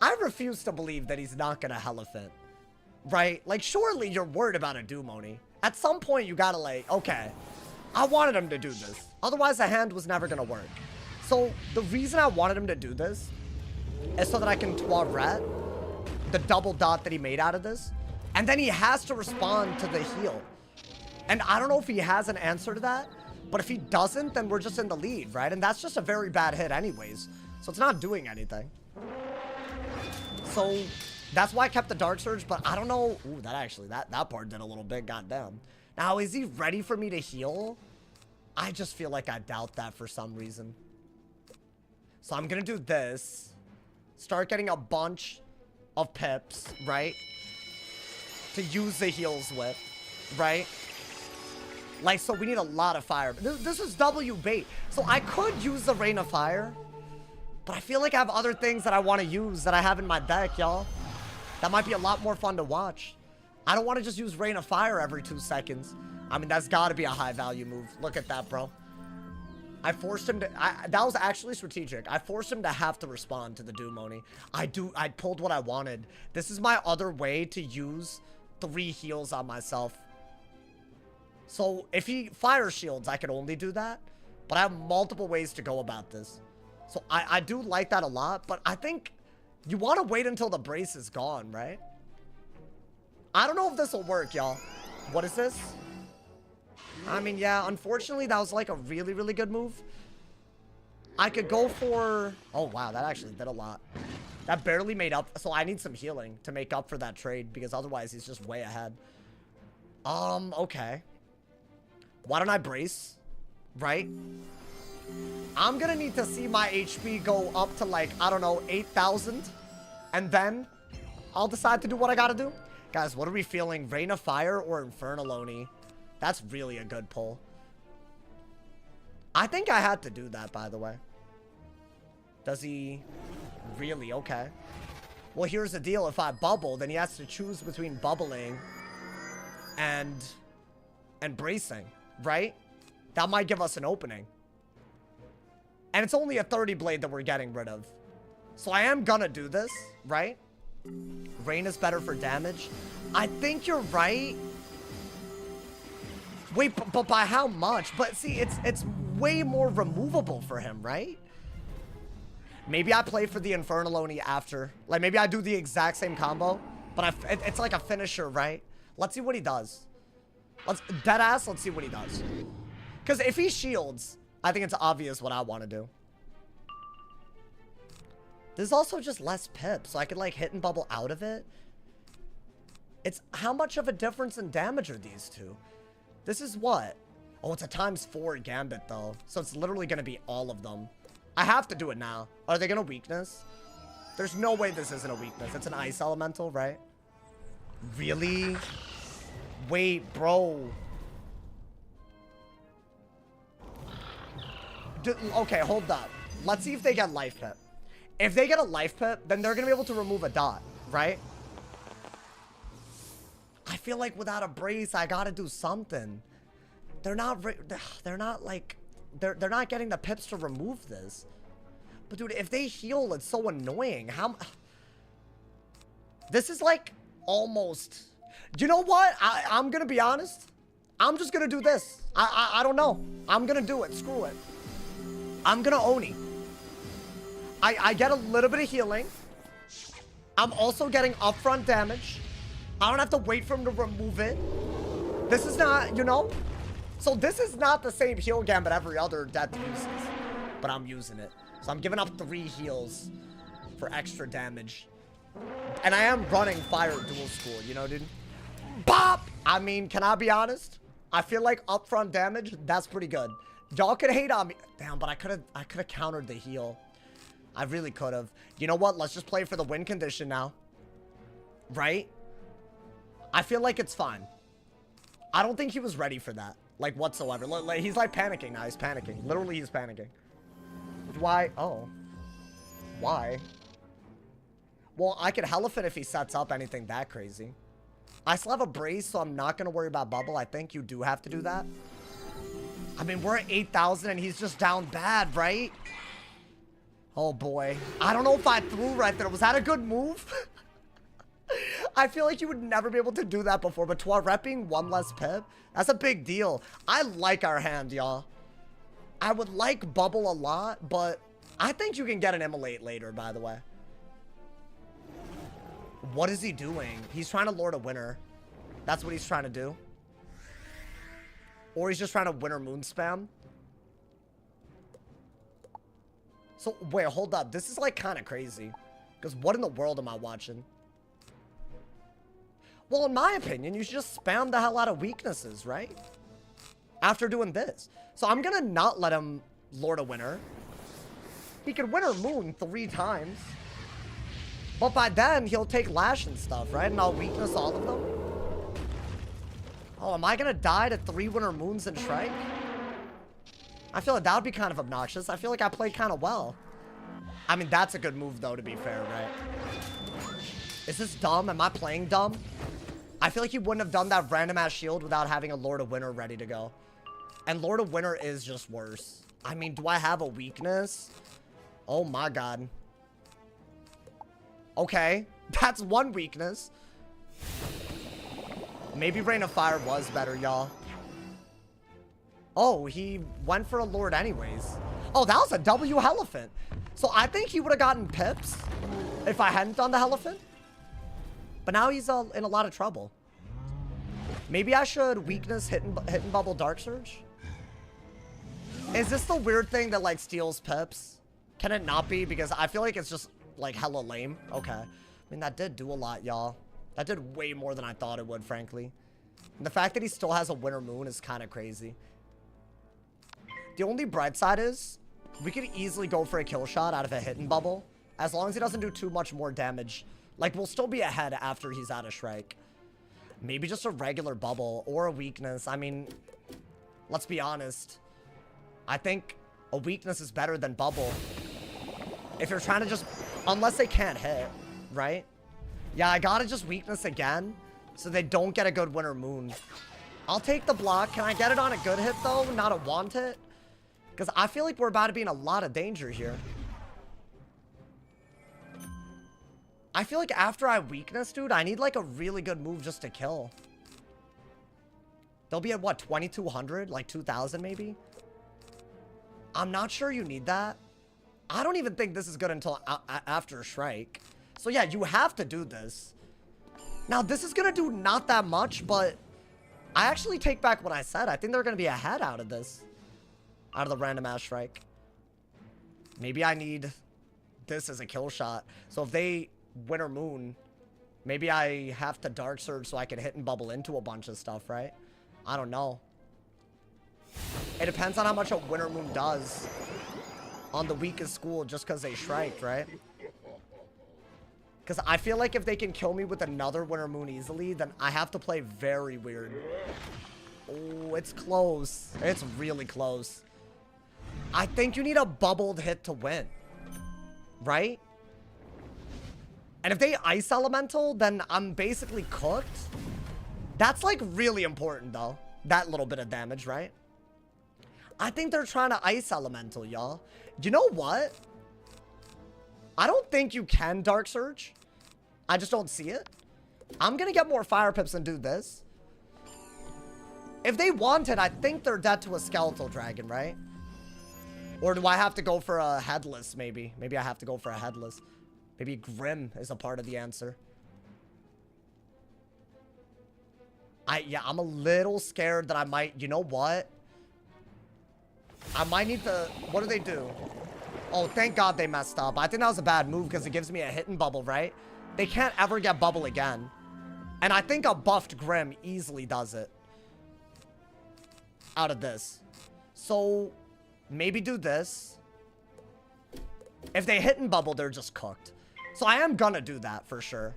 I refuse to believe that he's not gonna Elephant. Right? Like, surely you're worried about a Doomoni. At some point, you gotta like, okay, I wanted him to do this. Otherwise, the hand was never gonna work. So, the reason I wanted him to do this is so that I can Toiret the double dot that he made out of this. And then he has to respond to the heal. And I don't know if he has an answer to that. But if he doesn't, then we're just in the lead, right? And that's just a very bad hit anyways. So it's not doing anything. So that's why I kept the Dark Surge, but I don't know. Ooh, that part did a little bit, goddamn. Now, is he ready for me to heal? I just feel like I doubt that for some reason. So I'm gonna do this. Start getting a bunch of pips, right? To use the heals with, right? Like, so we need a lot of fire. This is W bait. So I could use the Rain of Fire. But I feel like I have other things that I want to use that I have in my deck, y'all. That might be a lot more fun to watch. I don't want to just use Rain of Fire every 2 seconds. I mean, that's got to be a high value move. Look at that, bro. I forced him to... that was actually strategic. I forced him to have to respond to the Doomoni. I pulled what I wanted. This is my other way to use 3 heals on myself. So if he fire shields, I could only do that. But I have multiple ways to go about this. So I do like that a lot. But I think you want to wait until the brace is gone, right? I don't know if this will work, y'all. What is this? I mean, yeah, unfortunately, that was like a really, really good move. I could go for... Oh, wow, that actually did a lot. That barely made up. So I need some healing to make up for that trade. Because otherwise, he's just way ahead. Okay. Why don't I brace? Right? I'm gonna need to see my HP go up to like, I don't know, 8,000. And then I'll decide to do what I gotta do. Guys, what are we feeling? Rain of Fire or Infernal Oni? That's really a good pull. I think I had to do that, by the way. Does he really? Okay. Well, here's the deal. If I bubble, then he has to choose between bubbling and bracing, right? That might give us an opening. And it's only a 30 blade that we're getting rid of. So I am gonna do this, right? Rain is better for damage. I think you're right. Wait, but by how much? But see, it's way more removable for him, right? Maybe I play for the Infernal Oni after. Like, maybe I do the exact same combo. But it's like a finisher, right? Let's see what he does. Deadass, let's see what he does. Because if he shields, I think it's obvious what I want to do. There's also just less pip, so I could like hit and bubble out of it. It's how much of a difference in damage are these two? This is what? Oh, it's a ×4 gambit though. So it's literally going to be all of them. I have to do it now. Are they going to weakness? There's no way this isn't a weakness. It's an ice elemental, right? Really? Wait, bro. Okay, hold up. Let's see if they get life pip. If they get a life pip, then they're going to be able to remove a dot, right? I feel like without a brace, I got to do something. They're not like, they're not getting the pips to remove this. But dude, if they heal, it's so annoying. This is like almost, you know what? I'm going to be honest. I'm just going to do this. I don't know. I'm going to do it. Screw it. I'm going to Oni. I get a little bit of healing. I'm also getting upfront damage. I don't have to wait for him to remove it. This is not, you know? So this is not the same heal gambit every other death uses. But I'm using it. So I'm giving up 3 heals for extra damage. And I am running fire dual school, you know, dude? Bop! I mean, can I be honest? I feel like upfront damage, that's pretty good. Y'all could hate on me. Damn, but I could have countered the heal. I really could have. You know what? Let's just play for the win condition now. Right? I feel like it's fine. I don't think he was ready for that. Like, whatsoever. He's like panicking now. He's panicking. Literally, he's panicking. Why? Oh. Why? Well, I could Elephant if he sets up anything that crazy. I still have a brace, so I'm not going to worry about bubble. I think you do have to do that. I mean, we're at 8,000 and he's just down bad, right? Oh, boy. I don't know if I threw right there. Was that a good move? I feel like you would never be able to do that before, but repping 1 less pip, that's a big deal. I like our hand, y'all. I would like bubble a lot, but I think you can get an immolate later, by the way. What is he doing? He's trying to lord a winner. That's what he's trying to do. Or he's just trying to winner moon spam. So, wait, hold up. This is like kind of crazy. Because what in the world am I watching? Well, in my opinion, you should just spam the hell out of weaknesses, right? After doing this. So I'm going to not let him lord a winner. He could winner moon 3 times. But by then, he'll take lash and stuff, right? And I'll weakness all of them. Oh, am I going to die to 3 winner moons and Shrike? I feel like that would be kind of obnoxious. I feel like I played kind of well. I mean, that's a good move, though, to be fair, right? Is this dumb? Am I playing dumb? I feel like he wouldn't have done that random-ass shield without having a Lord of Winter ready to go. And Lord of Winter is just worse. I mean, do I have a weakness? Oh, my God. Okay. That's 1 weakness. Maybe Rain of Fire was better, y'all. Oh, he went for a Lord anyways. Oh, that was a W Elephant. So I think he would have gotten pips if I hadn't done the Elephant. But now he's in a lot of trouble. Maybe I should weakness hit and bubble Dark Surge. Is this the weird thing that like steals pips? Can it not be? Because I feel like it's just like hella lame. Okay. I mean, that did do a lot, y'all. That did way more than I thought it would, frankly. And the fact that he still has a winter moon is kind of crazy. The only bright side is we could easily go for a kill shot out of a hidden bubble. As long as he doesn't do too much more damage. Like, we'll still be ahead after he's out of Shrike. Maybe just a regular bubble or a weakness. I mean, let's be honest. I think a weakness is better than bubble. If you're trying to just... Unless they can't hit, right? Yeah, I gotta just weakness again so they don't get a good winter moon. I'll take the block. Can I get it on a good hit, though? Not a want hit? Because I feel like we're about to be in a lot of danger here. I feel like after I weakness, dude, I need like a really good move just to kill. They'll be at what, 2,200? Like 2,000 maybe? I'm not sure you need that. I don't even think this is good until after Shrike. So yeah, you have to do this. Now, this is going to do not that much, but I actually take back what I said. I think they're going to be ahead out of this. Out of the random ass Shrike. Maybe I need this as a kill shot. So if they winter moon, maybe I have to Dark Surge so I can hit and bubble into a bunch of stuff, right? I don't know. It depends on how much a winter moon does on the weakest school just because they Shrike, right? Because I feel like if they can kill me with another Winter Moon easily, then I have to play very weird. Oh, it's close. It's really close. I think you need a bubbled hit to win. Right? And if they Ice Elemental, then I'm basically cooked. That's like really important though. That little bit of damage, right? I think they're trying to Ice Elemental, y'all. You know what? I don't think you can Dark Surge. I just don't see it. I'm gonna get more Fire Pips and do this. If they want it, I think they're dead to a Skeletal Dragon, right? Or do I have to go for a Headless, maybe? Maybe I have to go for a Headless. Maybe Grim is a part of the answer. Yeah, I'm a little scared that I might... You know what? I might need to... What do they do? Oh, thank God they messed up. I think that was a bad move because it gives me a hit and bubble, right? They can't ever get bubble again. And I think a buffed Grim easily does it. Out of this. So, maybe do this. If they hit and bubble, they're just cooked. So I am gonna do that for sure.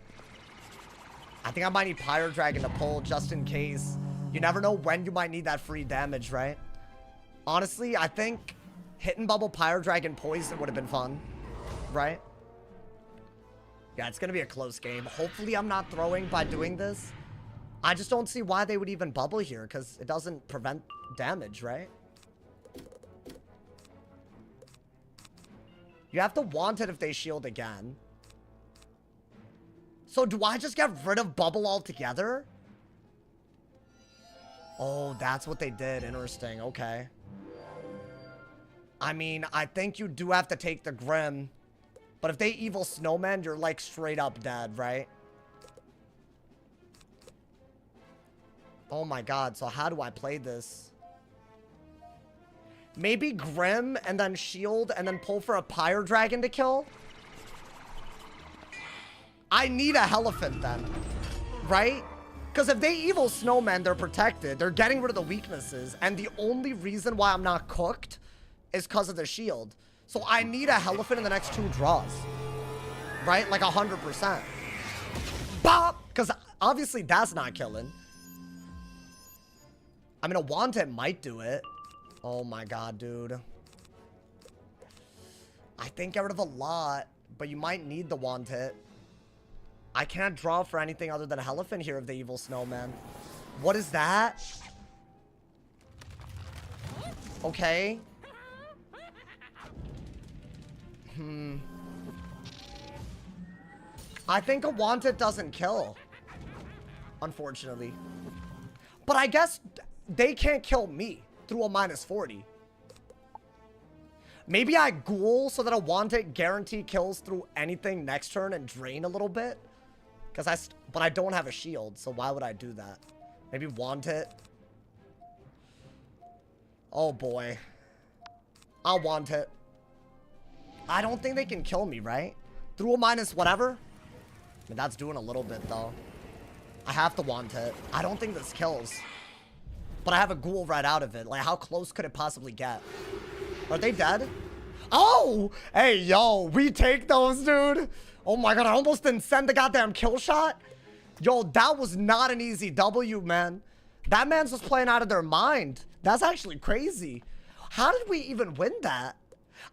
I think I might need Pyro Dragon to pull just in case. You never know when you might need that free damage, right? Honestly, I think hit and bubble Pyro Dragon Poison would have been fun. Right? Yeah, it's gonna be a close game. Hopefully I'm not throwing by doing this. I just don't see why they would even bubble here because it doesn't prevent damage, right? You have to want it if they shield again. So do I just get rid of bubble altogether? Oh, that's what they did. Interesting. Okay. I mean, I think you do have to take the Grim. But if they evil snowman, you're like straight up dead, right? Oh my God. So how do I play this? Maybe Grim and then shield and then pull for a Pyro Dragon to kill? I need a Elephant then, right? Because if they evil snowman, they're protected. They're getting rid of the weaknesses. And the only reason why I'm not cooked is because of the shield. So I need a Elephant in the next 2 draws. Right? Like 100%. Bop! Because obviously that's not killing. I mean, a Wanted might do it. Oh my God, dude. I think get rid of a lot, but you might need the Wanted. I can't draw for anything other than a Elephant here of the evil snowman. What is that? Okay. I think a Wanted doesn't kill. Unfortunately. But I guess they can't kill me through a -40. Maybe I Ghoul so that a Wanted guarantee kills through anything next turn and drain a little bit. But I don't have a shield, so why would I do that? Maybe Wanted. Oh boy. I'll Wanted. I don't think they can kill me, right? Through a -whatever? I mean, that's doing a little bit, though. I have to Wanted. I don't think this kills. But I have a Ghoul right out of it. Like, how close could it possibly get? Are they dead? Oh! Hey, yo, we take those, dude. Oh my God, I almost didn't send the goddamn kill shot. Yo, that was not an easy W, man. That man's just playing out of their mind. That's actually crazy. How did we even win that?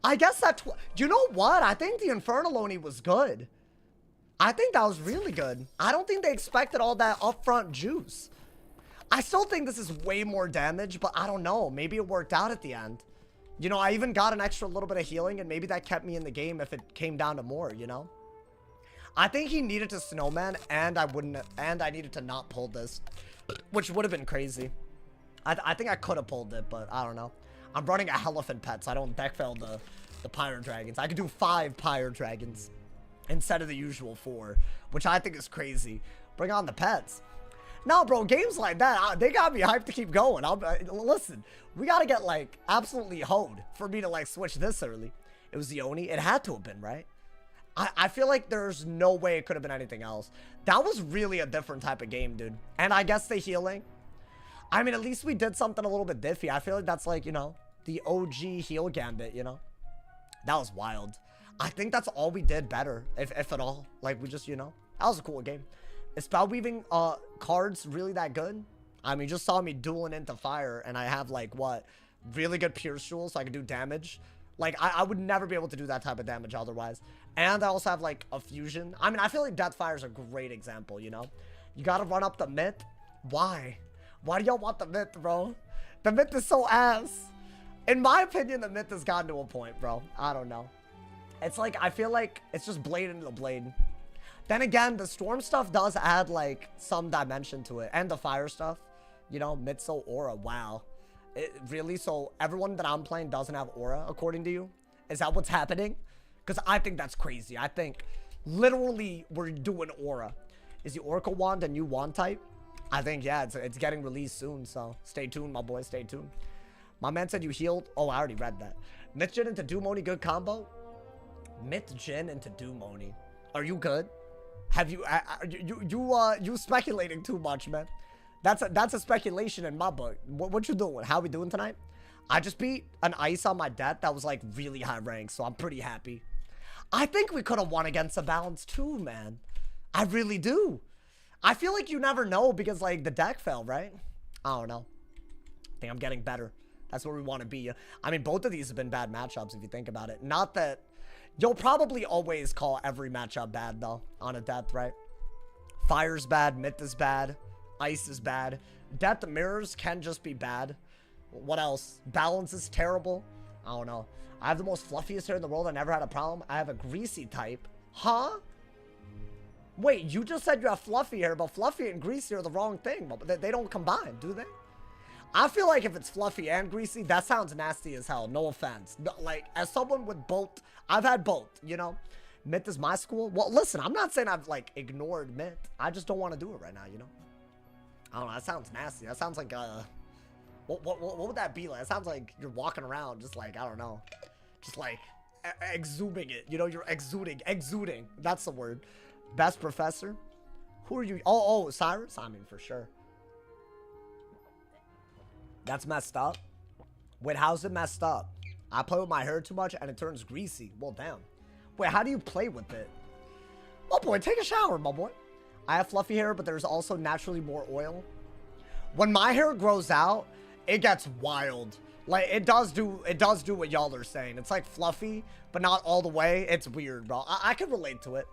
I guess that... You know what? I think the Infernal Oni was good. I think that was really good. I don't think they expected all that upfront juice. I still think this is way more damage, but I don't know. Maybe it worked out at the end. You know, I even got an extra little bit of healing, and maybe that kept me in the game if it came down to more, you know? I think he needed to snowman, and I needed to not pull this, which would have been crazy. I think I could have pulled it, but I don't know. I'm running a Elephant pet, so I don't deck fail the Pyro Dragons. I could do 5 Pyro Dragons instead of the usual 4, which I think is crazy. Bring on the pets. No, bro, games like that, they got me hyped to keep going. Listen, we got to get, like, absolutely hoed for me to, like, switch this early. It was the Oni. It had to have been, right? I feel like there's no way it could have been anything else. That was really a different type of game, dude. And I guess the healing. I mean, at least we did something a little bit diffy. I feel like that's like, you know, the OG heal gambit, you know? That was wild. I think that's all we did better, if at all. Like, we just, you know, that was a cool game. Is spell weaving cards really that good? I mean, you just saw me dueling into fire, and I have, like, what? Really good pierce jewels, so I can do damage. Like, I would never be able to do that type of damage otherwise. And I also have, like, a fusion. I mean, I feel like Deathfire is a great example, you know? You gotta run up the myth. Why? Why do y'all want the myth, bro? The myth is so ass. In my opinion, the myth has gotten to a point, bro. I don't know. It's like, I feel like it's just blade into the blade. Then again, the storm stuff does add, like, some dimension to it. And the fire stuff. You know, Mitso aura. Wow. It, really? So everyone that I'm playing doesn't have aura, according to you? Is that what's happening? Because I think that's crazy. I think literally we're doing aura. Is the Oracle Wand a new wand type? I think, yeah, it's getting released soon. So stay tuned, my boy. Stay tuned. My man said you healed. Oh, I already read that. Myth Jin into Dumoni, good combo? Myth Jin into Dumoni. Are you good? Have you, you speculating too much, man. That's a speculation in my book. What you doing? How we doing tonight? I just beat an ice on my death that was like really high rank, so I'm pretty happy. I think we could have won against a balance too, man. I really do. I feel like you never know because like the deck fell, right? I don't know. I think I'm getting better. That's where we want to be. I mean, both of these have been bad matchups if you think about it. Not that you'll probably always call every matchup bad though on a death, right? Fire's bad, myth is bad, ice is bad. Death mirrors can just be bad. What else? Balance is terrible. I don't know. I have the most fluffiest hair in the world. I never had a problem. I have a greasy type. Huh? Wait, you just said you have fluffy hair, but fluffy and greasy are the wrong thing. They don't combine, do they? I feel like if it's fluffy and greasy, that sounds nasty as hell. No offense. No, like, as someone with both, I've had both, you know? Myth is my school. Well, listen, I'm not saying I've, like, ignored Myth. I just don't want to do it right now, you know? I don't know. That sounds nasty. That sounds like, what would that be like? It sounds like you're walking around just like, I don't know. Just like, exhuming it. You know, you're exuding. That's the word. Best professor? Who are you? Oh, Cyrus? I mean, for sure. That's messed up. Wait, how's it messed up? I play with my hair too much and it turns greasy. Well, damn. Wait, how do you play with it? My boy, take a shower, my boy. I have fluffy hair, but there's also naturally more oil. When my hair grows out, it gets wild. Like, it does do what y'all are saying. It's like fluffy, but not all the way. It's weird, bro. I can relate to it.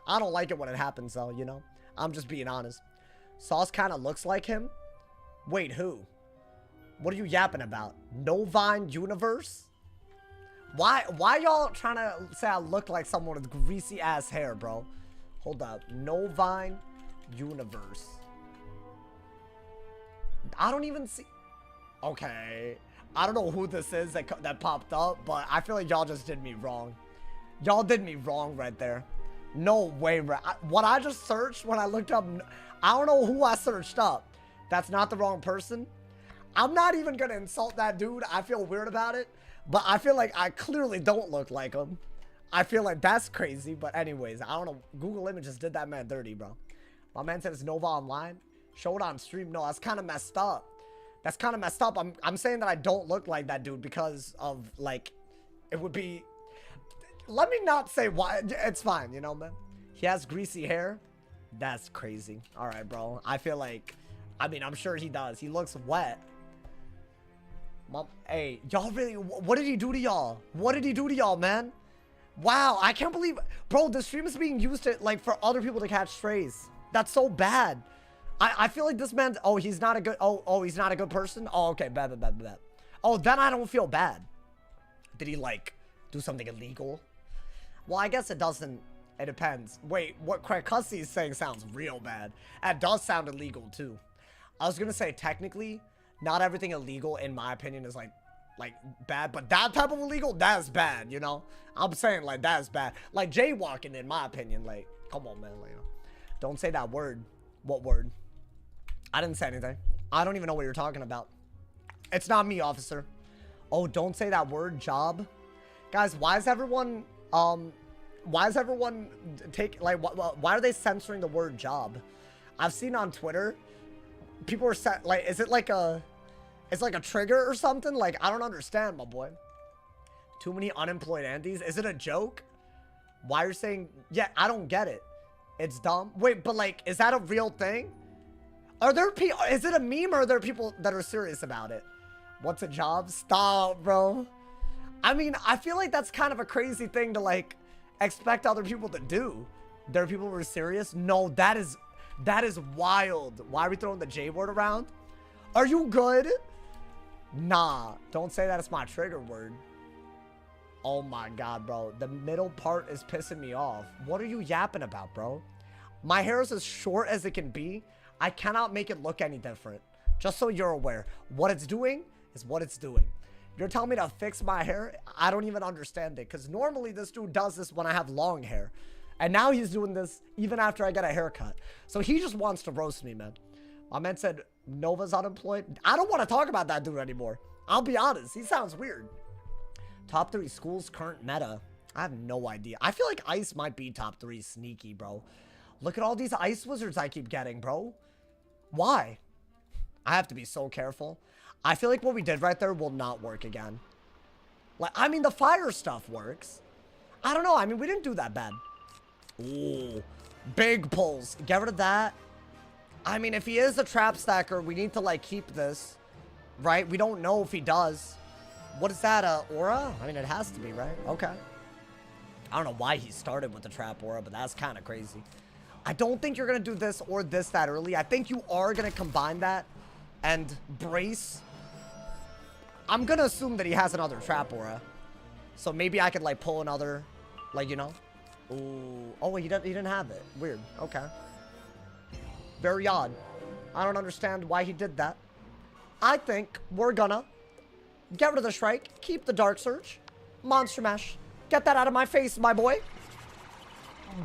I don't like it when it happens, though, you know? I'm just being honest. Sauce kind of looks like him. Wait, who? What are you yapping about? Novine Universe? Why y'all trying to say I look like someone with greasy ass hair, bro? Hold up. Novine Universe. I don't even see. Okay. I don't know who this is that popped up, but I feel like y'all just did me wrong. Y'all did me wrong right there. No way, bro. What I just searched when I looked up, I don't know who I searched up. That's not the wrong person. I'm not even gonna insult that dude. I feel weird about it, but I feel like I clearly don't look like him. I feel like that's crazy, but anyways, I don't know. Google Images did that man dirty, bro. My man said it's Nova Online. Show it on stream. No, that's kind of messed up. That's kind of messed up. I'm saying that I don't look like that dude because of, like, it would be... Let me not say why. It's fine, you know, man. He has greasy hair. That's crazy. All right, bro. I feel like... I mean, I'm sure he does. He looks wet. Mom, hey, y'all really... What did he do to y'all? What did he do to y'all, man? Wow, I can't believe... Bro, the stream is being used to, like, for other people to catch strays. That's so bad. I feel like this man... Oh, he's not a good... Oh, he's not a good person? Oh, okay. Bad. Oh, then I don't feel bad. Did he, like, do something illegal? Well, I guess it doesn't... It depends. Wait, what Cussy is saying sounds real bad. That does sound illegal, too. I was gonna say, technically, not everything illegal, in my opinion, is, like bad. But that type of illegal, that's bad, you know? I'm saying, like, that's bad. Like, jaywalking, in my opinion, like... Come on, man. Like, don't say that word. What word? I didn't say anything. I don't even know what you're talking about. It's not me, officer. Oh, don't say that word, job. Guys, why is everyone take, like, why are they censoring the word job? I've seen on Twitter, people are set, like, is it like a, it's like a trigger or something? Like, I don't understand, my boy. Too many unemployed Andes. Is it a joke? Why you're saying, yeah, I don't get it. It's dumb. Wait, but like, is that a real thing? Are there people, is it a meme or are there people that are serious about it? What's a job? Stop, bro. I mean, I feel like that's kind of a crazy thing to like expect other people to do. There are people who are serious. No, that is wild. Why are we throwing the J word around? Are you good? Nah, don't say that. It's my trigger word. Oh my God, bro. The middle part is pissing me off. What are you yapping about, bro? My hair is as short as it can be. I cannot make it look any different. Just so you're aware. What it's doing is what it's doing. You're telling me to fix my hair? I don't even understand it. Because normally this dude does this when I have long hair. And now he's doing this even after I get a haircut. So he just wants to roast me, man. My man said Nova's unemployed. I don't want to talk about that dude anymore. I'll be honest. He sounds weird. Top 3 schools current meta. I have no idea. I feel like Ice might be top 3 sneaky, bro. Look at all these Ice Wizards I keep getting, bro. Why? I have to be so careful. I feel like what we did right there will not work again. Like, I mean, the fire stuff works. I don't know. I mean, we didn't do that bad. Ooh. Big pulls. Get rid of that. I mean, if he is a trap stacker, we need to, like, keep this. Right? We don't know if he does. What is that, aura? I mean, it has to be, right? Okay. I don't know why he started with the trap aura, but that's kind of crazy. I don't think you're going to do this or this that early. I think you are going to combine that and brace. I'm going to assume that he has another trap aura. So maybe I could, like, pull another, like, you know. Ooh. Oh, he didn't have it. Weird. Okay. Very odd. I don't understand why he did that. I think we're gonna get rid of the Shrike, keep the Dark Surge, Monster Mash. Get that out of my face, my boy.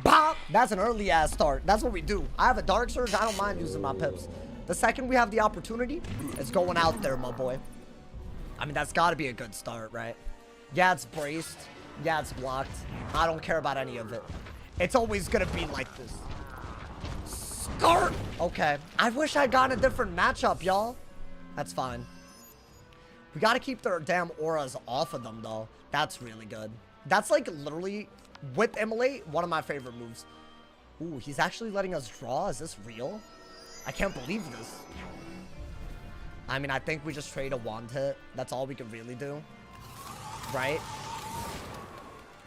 Bop! That's an early ass start. That's what we do. I have a Dark Surge. I don't mind using my pips. The second we have the opportunity, it's going out there, my boy. I mean, that's got to be a good start, right? Yeah, it's braced. Yeah, it's blocked. I don't care about any of it. It's always going to be like this. Start! Okay. I wish I'd gotten a different matchup, y'all. That's fine. We got to keep their damn auras off of them, though. That's really good. That's, like, literally, with Immolate, one of my favorite moves. Ooh, he's actually letting us draw? Is this real? I can't believe this. I mean, I think we just trade a wand hit. That's all we can really do. Right?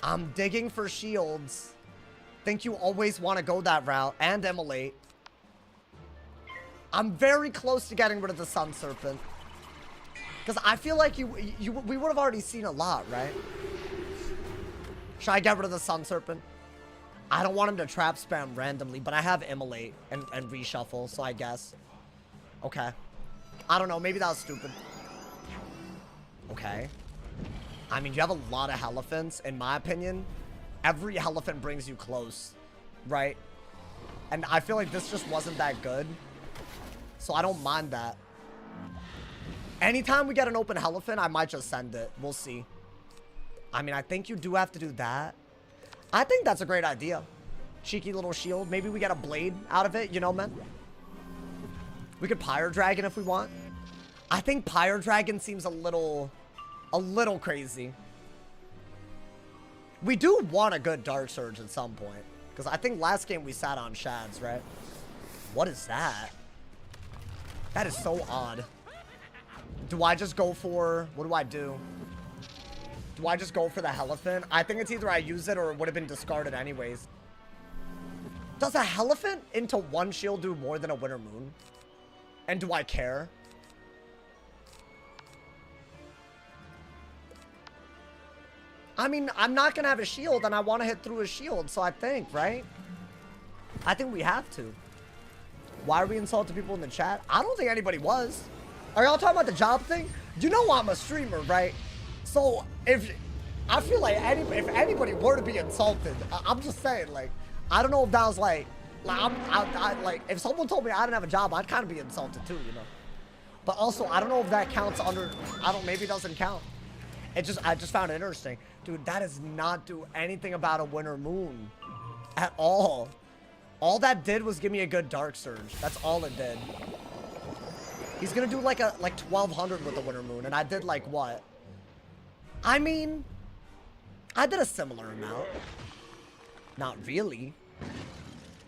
I'm digging for shields. Think you always want to go that route. And Immolate. I'm very close to getting rid of the Sun Serpent. Because I feel like we would have already seen a lot, right? Should I get rid of the Sun Serpent? I don't want him to trap spam randomly, but I have Immolate and reshuffle, so I guess. Okay. I don't know, maybe that was stupid. Okay. I mean, you have a lot of Elephants, in my opinion. Every Elephant brings you close, right? And I feel like this just wasn't that good. So I don't mind that. Anytime we get an open Elephant, I might just send it. We'll see. I mean, I think you do have to do that. I think that's a great idea. Cheeky little shield. Maybe we get a blade out of it, you know, man? We could Pyre Dragon if we want. I think Pyre Dragon seems a little crazy. We do want a good Dark Surge at some point. Because I think last game we sat on Shads, right? What is that? That is so odd. Do I just go for... What do I do? Do I just go for the Elephant? I think it's either I use it or it would have been discarded anyways. Does a Elephant into one shield do more than a Winter Moon? And do I care? I mean, I'm not going to have a shield and I want to hit through a shield, so I think, right? I think we have to. Why are we insulting people in the chat? I don't think anybody was. Are y'all talking about the job thing? You know I'm a streamer, right? So, if... I feel like if anybody were to be insulted, I'm just saying, like... I don't know if that was like... Like, if someone told me I didn't have a job, I'd kind of be insulted too, you know? But also, I don't know if that counts under... maybe it doesn't count. I just found it interesting. Dude, that does not do anything about a Winter Moon. At all. All that did was give me a good Dark Surge. That's all it did. He's gonna do like 1200 with the Winter Moon, and I did like what? I mean, I did a similar amount. Not really.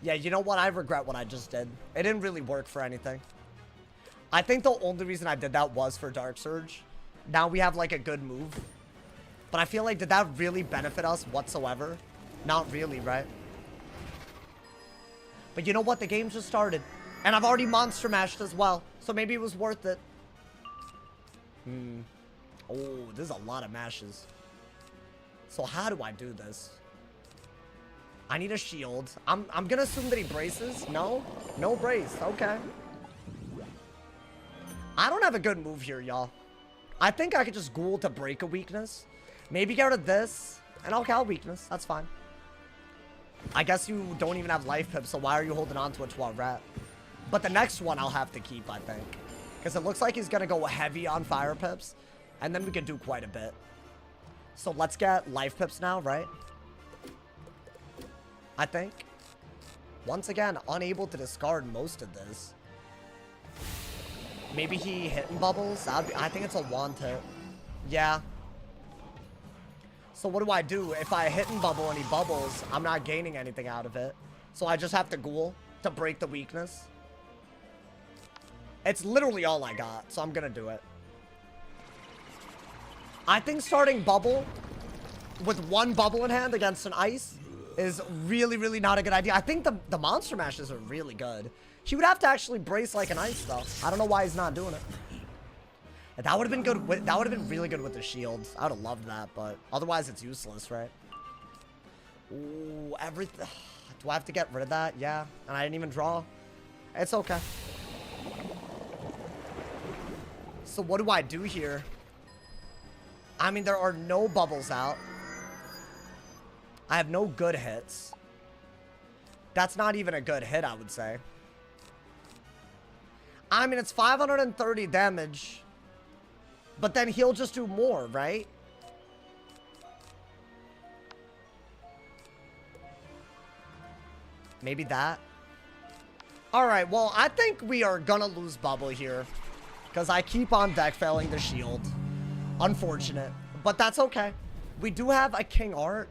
Yeah, you know what? I regret what I just did. It didn't really work for anything. I think the only reason I did that was for Dark Surge. Now we have, like, a good move. But I feel like, did that really benefit us whatsoever? Not really, right? But you know what? The game just started. And I've already monster mashed as well. So maybe it was worth it. Oh, there's a lot of mashes. So how do I do this? I need a shield. I'm gonna assume that he braces. No? No brace. Okay. I don't have a good move here, y'all. I think I could just ghoul to break a weakness. Maybe get rid of this. And I'll cow weakness. That's fine. I guess you don't even have life pip, so why are you holding on to a 12 rat? But the next one I'll have to keep, I think. Because it looks like he's gonna go heavy on fire pips. And then we can do quite a bit. So let's get life pips now, right? I think. Once again, unable to discard most of this. Maybe he hitting bubbles? I think it's a wand hit. Yeah. So what do I do? If I hit and bubble and he bubbles, I'm not gaining anything out of it. So I just have to ghoul to break the weakness. It's literally all I got, so I'm gonna do it. I think starting bubble with one bubble in hand against an ice is really, really not a good idea. I think the monster mashes are really good. He would have to actually brace like an ice, though. I don't know why he's not doing it. That would have been good. That would have been really good with the shields. I would have loved that, but otherwise it's useless, right? Ooh, everything. Do I have to get rid of that? Yeah, and I didn't even draw. It's okay. So what do I do here? I mean, there are no bubbles out. I have no good hits. That's not even a good hit, I would say. I mean, it's 530 damage. But then he'll just do more, right? Maybe that. Alright, well, I think we are gonna lose bubble here. Because I keep on deck failing the shield. Unfortunate. But that's okay. We do have a King Art.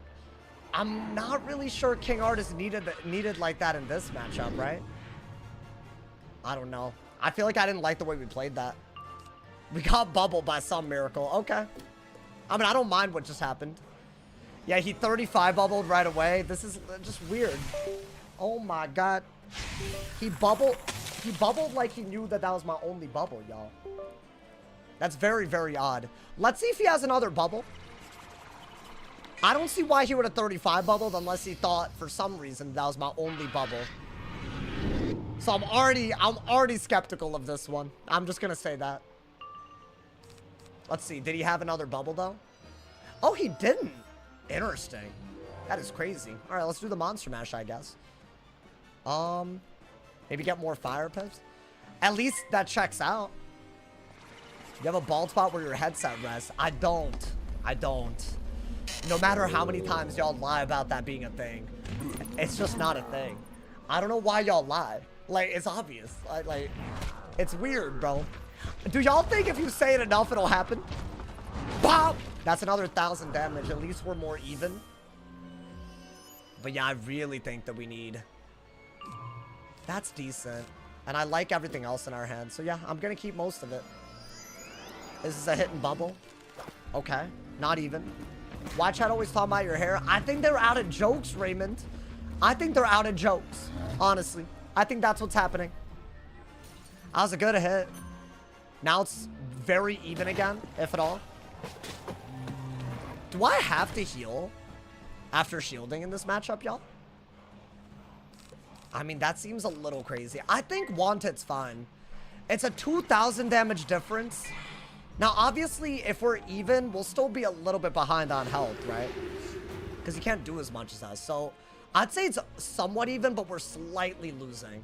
I'm not really sure King Art is needed like that in this matchup, right? I don't know. I feel like I didn't like the way we played that. We got bubbled by some miracle. Okay. I mean, I don't mind what just happened. Yeah, he 35 bubbled right away. This is just weird. Oh my god. He bubbled like he knew that was my only bubble, y'all. That's very, very odd. Let's see if he has another bubble. I don't see why he would have 35 bubbled unless he thought for some reason that was my only bubble. So I'm already skeptical of this one. I'm just gonna say that. Let's see. Did he have another bubble though? Oh, he didn't. Interesting. That is crazy. All right, let's do the monster mash, I guess. Maybe get more fire pips. At least that checks out. You have a bald spot where your headset rests. I don't. No matter how many times y'all lie about that being a thing, it's just not a thing. I don't know why y'all lie. Like, it's obvious. Like, it's weird, bro. Do y'all think if you say it enough, it'll happen? Bop! That's another 1,000 damage. At least we're more even. But yeah, I really think that we need... That's decent. And I like everything else in our hand. So yeah, I'm gonna keep most of it. This is a hit and bubble. Okay. Not even. Why chat always talking about your hair? I think they're out of jokes, Raymond. I think they're out of jokes. Honestly. I think that's what's happening. That was a good hit. Now it's very even again, if at all. Do I have to heal after shielding in this matchup, y'all? I mean, that seems a little crazy. I think Wanted's fine. It's a 2,000 damage difference. Now, obviously, if we're even, we'll still be a little bit behind on health, right? Because he can't do as much as us. So, I'd say it's somewhat even, but we're slightly losing.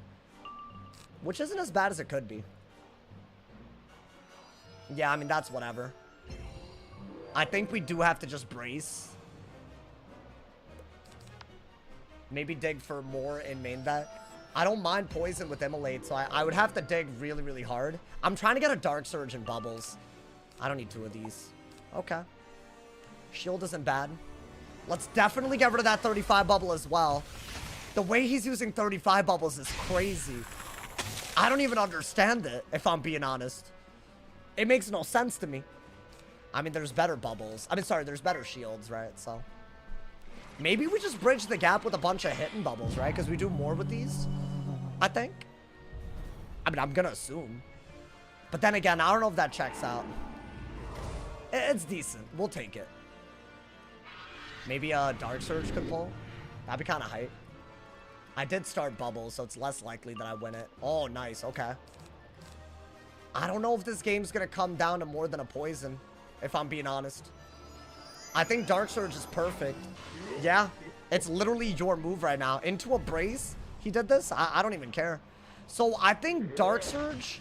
Which isn't as bad as it could be. Yeah, I mean, that's whatever. I think we do have to just brace. Maybe dig for more in main deck. I don't mind poison with immolate, so I would have to dig really, really hard. I'm trying to get a Dark Surge and bubbles. I don't need two of these. Okay. Shield isn't bad. Let's definitely get rid of that 35 bubble as well. The way he's using 35 bubbles is crazy. I don't even understand it, if I'm being honest. It makes no sense to me. I mean, there's better bubbles. I mean, sorry, there's better shields, right? So maybe we just bridge the gap with a bunch of hitting bubbles, right? Because we do more with these, I think. I mean, I'm going to assume. But then again, I don't know if that checks out. It's decent. We'll take it. Maybe a Dark Surge could pull. That'd be kind of hype. I did start bubbles, so it's less likely that I win it. Oh, nice. Okay. I don't know if this game's going to come down to more than a poison, if I'm being honest. I think Dark Surge is perfect. Yeah. It's literally your move right now. Into a brace, he did this? I don't even care. So I think Dark Surge,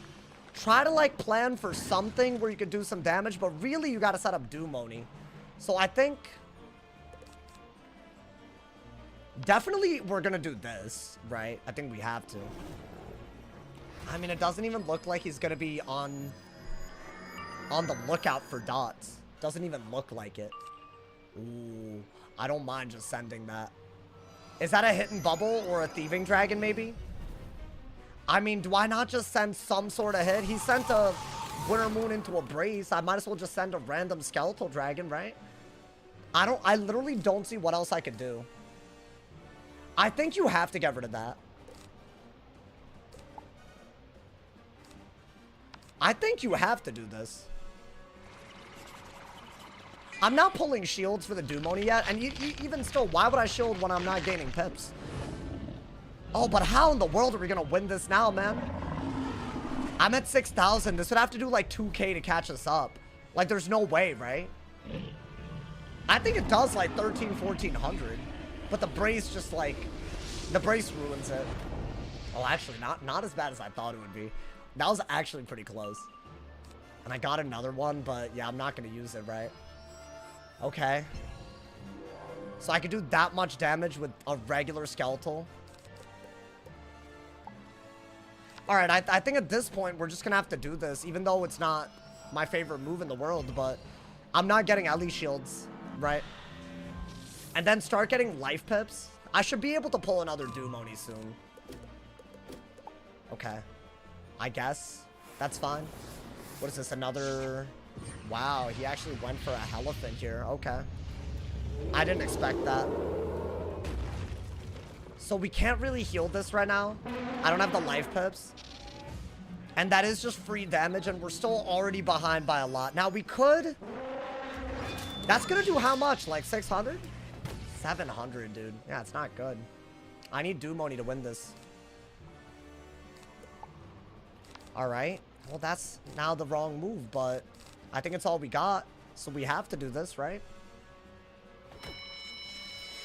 try to like plan for something where you could do some damage, but really you got to set up Doom Oni. So I think definitely we're going to do this, right? I think we have to. I mean, it doesn't even look like he's going to be on the lookout for dots. Doesn't even look like it. Ooh, I don't mind just sending that. Is that a hidden bubble or a thieving dragon maybe? I mean, do I not just send some sort of hit? He sent a Winter Moon into a brace. I might as well just send a random skeletal dragon, right? I literally don't see what else I could do. I think you have to get rid of that. I think you have to do this. I'm not pulling shields for the Doom Oni yet, and even still, why would I shield when I'm not gaining pips? Oh, but how in the world are we gonna win this now, man? I'm at 6,000. This would have to do like 2K to catch us up. Like, there's no way, right? I think it does like 1,400. But the brace just like, the brace ruins it. Oh, actually, not as bad as I thought it would be. That was actually pretty close. And I got another one, but yeah, I'm not gonna use it, right? Okay. So I could do that much damage with a regular skeletal. Alright, I think at this point, we're just gonna have to do this, even though it's not my favorite move in the world, but I'm not getting Ellie shields, right? And then start getting life pips. I should be able to pull another Doom Oni soon. Okay. I guess. That's fine. What is this? Another... Wow, he actually went for a elephant here. Okay. I didn't expect that. So we can't really heal this right now. I don't have the life pips. And that is just free damage, and we're still already behind by a lot. Now, we could... That's gonna do how much? Like 600? 700, dude. Yeah, it's not good. I need Doom Oni to win this. Alright. Well, that's now the wrong move, but I think it's all we got. So we have to do this, right?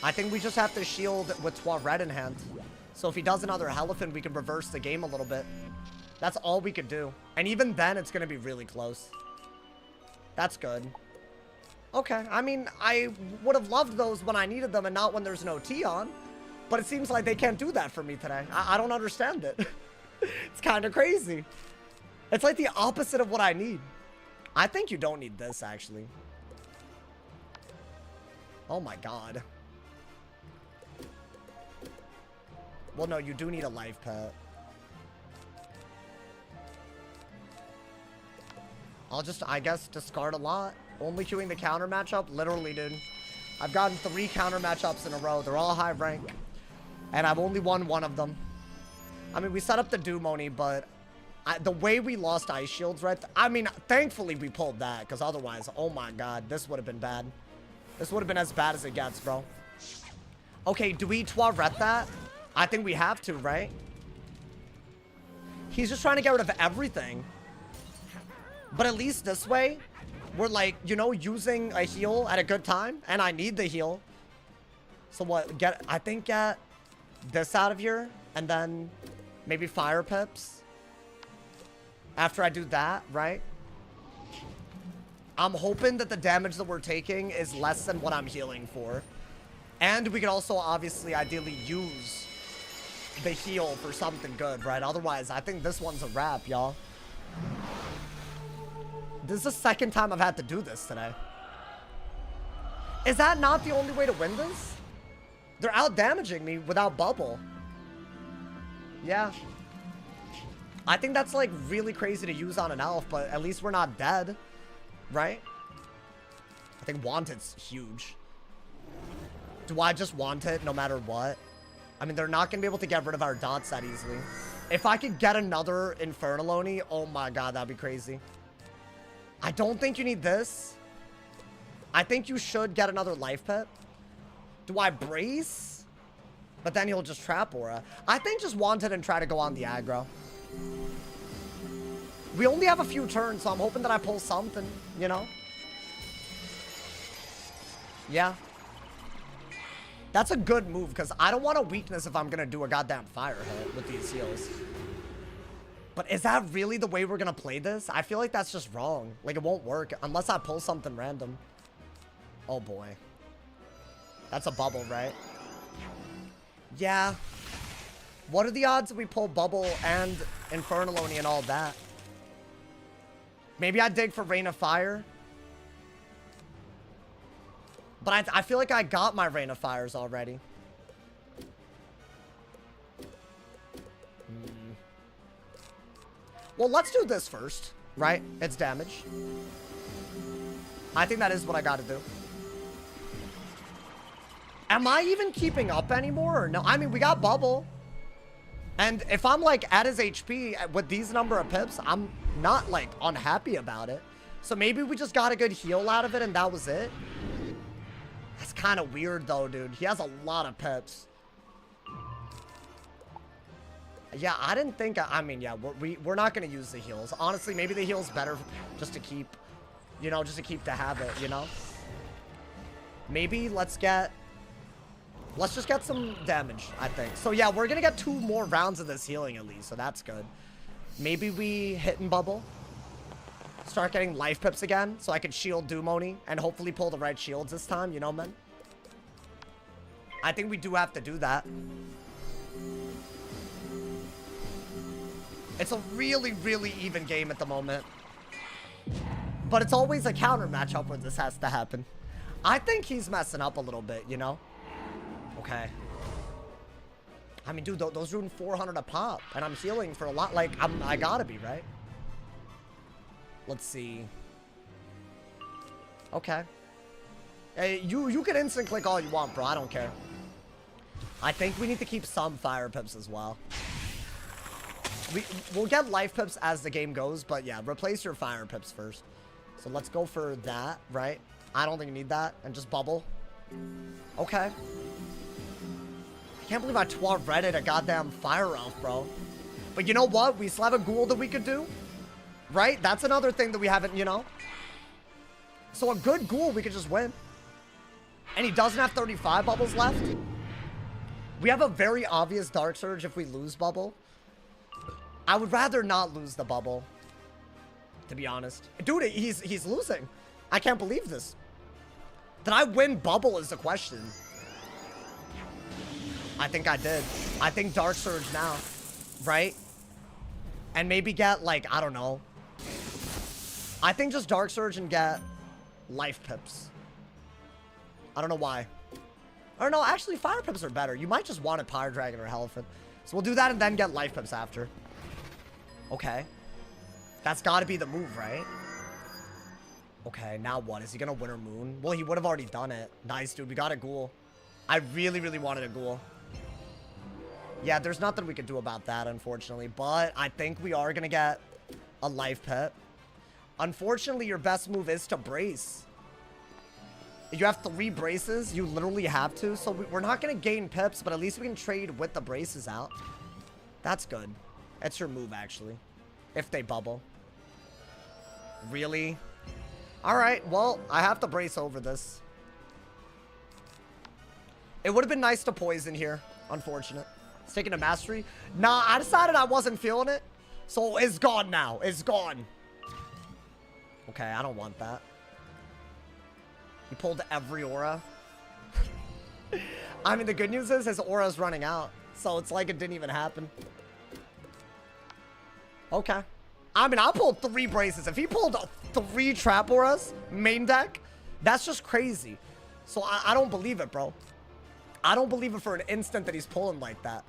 I think we just have to shield with Toilet in hand. So if he does another elephant, we can reverse the game a little bit. That's all we could do. And even then, it's going to be really close. That's good. Okay. I mean, I would have loved those when I needed them and not when there's no T on. But it seems like they can't do that for me today. I don't understand it. It's kind of crazy. It's like the opposite of what I need. I think you don't need this, actually. Oh my god. Well, no, you do need a life pet. I'll just, I guess, discard a lot. Only queuing the counter matchup? Literally, dude. I've gotten 3 counter matchups in a row. They're all high rank. And I've only won 1 of them. I mean, we set up the Doom Oni, but the way we lost Ice Shields, right? I mean, thankfully we pulled that, because otherwise, oh my god, this would have been bad. This would have been as bad as it gets, bro. Okay, do we Toilet that? I think we have to, right? He's just trying to get rid of everything. But at least this way, we're like, you know, using a heal at a good time. And I need the heal. So what, I think get this out of here. And then maybe Fire Pips. After I do that, right? I'm hoping that the damage that we're taking is less than what I'm healing for. And we could also obviously ideally use the heal for something good, right? Otherwise, I think this one's a wrap, y'all. This is the second time I've had to do this today. Is that not the only way to win this? They're out damaging me without bubble. Yeah. I think that's like really crazy to use on an elf, but at least we're not dead. Right? I think Wanted's huge. Do I just want it no matter what? I mean, they're not going to be able to get rid of our dots that easily. If I could get another Infernaloni, oh my god, that'd be crazy. I don't think you need this. I think you should get another life pet. Do I brace? But then he'll just trap aura. I think just want it and try to go on the aggro. We only have a few turns, so I'm hoping that I pull something, you know? Yeah. That's a good move, because I don't want a weakness if I'm going to do a goddamn fire hit with these heals. But is that really the way we're going to play this? I feel like that's just wrong. Like, it won't work unless I pull something random. Oh, boy. That's a bubble, right? Yeah. What are the odds that we pull bubble and Infernaloni and all that? Maybe I dig for Rain of Fire. But I feel like I got my Rain of Fires already. Well, let's do this first, right? It's damage. I think that is what I got to do. Am I even keeping up anymore or no? I mean, we got bubble. And if I'm like at his HP with these number of pips, I'm not like unhappy about it. So maybe we just got a good heal out of it and that was it. That's kind of weird though, dude. He has a lot of pips. Yeah, I didn't think, I mean, yeah, we're not going to use the heals. Honestly, maybe the heal's better just to keep, you know, just to keep the habit, you know? Maybe let's just get some damage, I think. So yeah, we're going to get 2 more rounds of this healing at least, so that's good. Maybe we hit and bubble. Start getting life pips again, so I can shield Dumoni and hopefully pull the right shields this time, you know, man? I think we do have to do that. It's a really, really even game at the moment. But it's always a counter matchup where this has to happen. I think he's messing up a little bit, you know? Okay. I mean, dude, those ruin 400 a pop. And I'm healing for a lot. Like, I gotta be, right? Let's see. Okay. Hey, you can instant click all you want, bro. I don't care. I think we need to keep some fire pips as well. We'll get life pips as the game goes, but yeah, replace your fire pips first. So let's go for that, right? I don't think you need that. And just bubble. Okay. I can't believe I redded a goddamn fire elf, bro. But you know what? We still have a ghoul that we could do. Right? That's another thing that we haven't, you know? So a good ghoul, we could just win. And he doesn't have 35 bubbles left. We have a very obvious Dark Surge if we lose bubble. I would rather not lose the bubble, to be honest. Dude, he's losing. I can't believe this. Did I win bubble is the question. I think I did. I think Dark Surge now, right? And maybe get, like, I don't know. I think just Dark Surge and get life pips. I don't know why. Or no, actually, fire pips are better. You might just want a Pyre Dragon or Elephant. So we'll do that and then get life pips after. Okay. That's got to be the move, right? Okay, now what? Is he going to Winter Moon? Well, he would have already done it. Nice, dude. We got a ghoul. I really, really wanted a ghoul. Yeah, there's nothing we can do about that, unfortunately. But I think we are going to get a life pet. Unfortunately, your best move is to brace. You have 3 braces. You literally have to. So we're not going to gain pips, but at least we can trade with the braces out. That's good. That's your move, actually. If they bubble. Really? Alright, well, I have to brace over this. It would have been nice to poison here. Unfortunate. It's taking a mastery. Nah, I decided I wasn't feeling it. So it's gone now. It's gone. Okay, I don't want that. He pulled every aura. I mean, the good news is his aura's running out. So it's like it didn't even happen. Okay. I mean, I pulled 3 braces. If he pulled 3 trap auras, main deck, that's just crazy. So I don't believe it, bro. I don't believe it for an instant that he's pulling like that.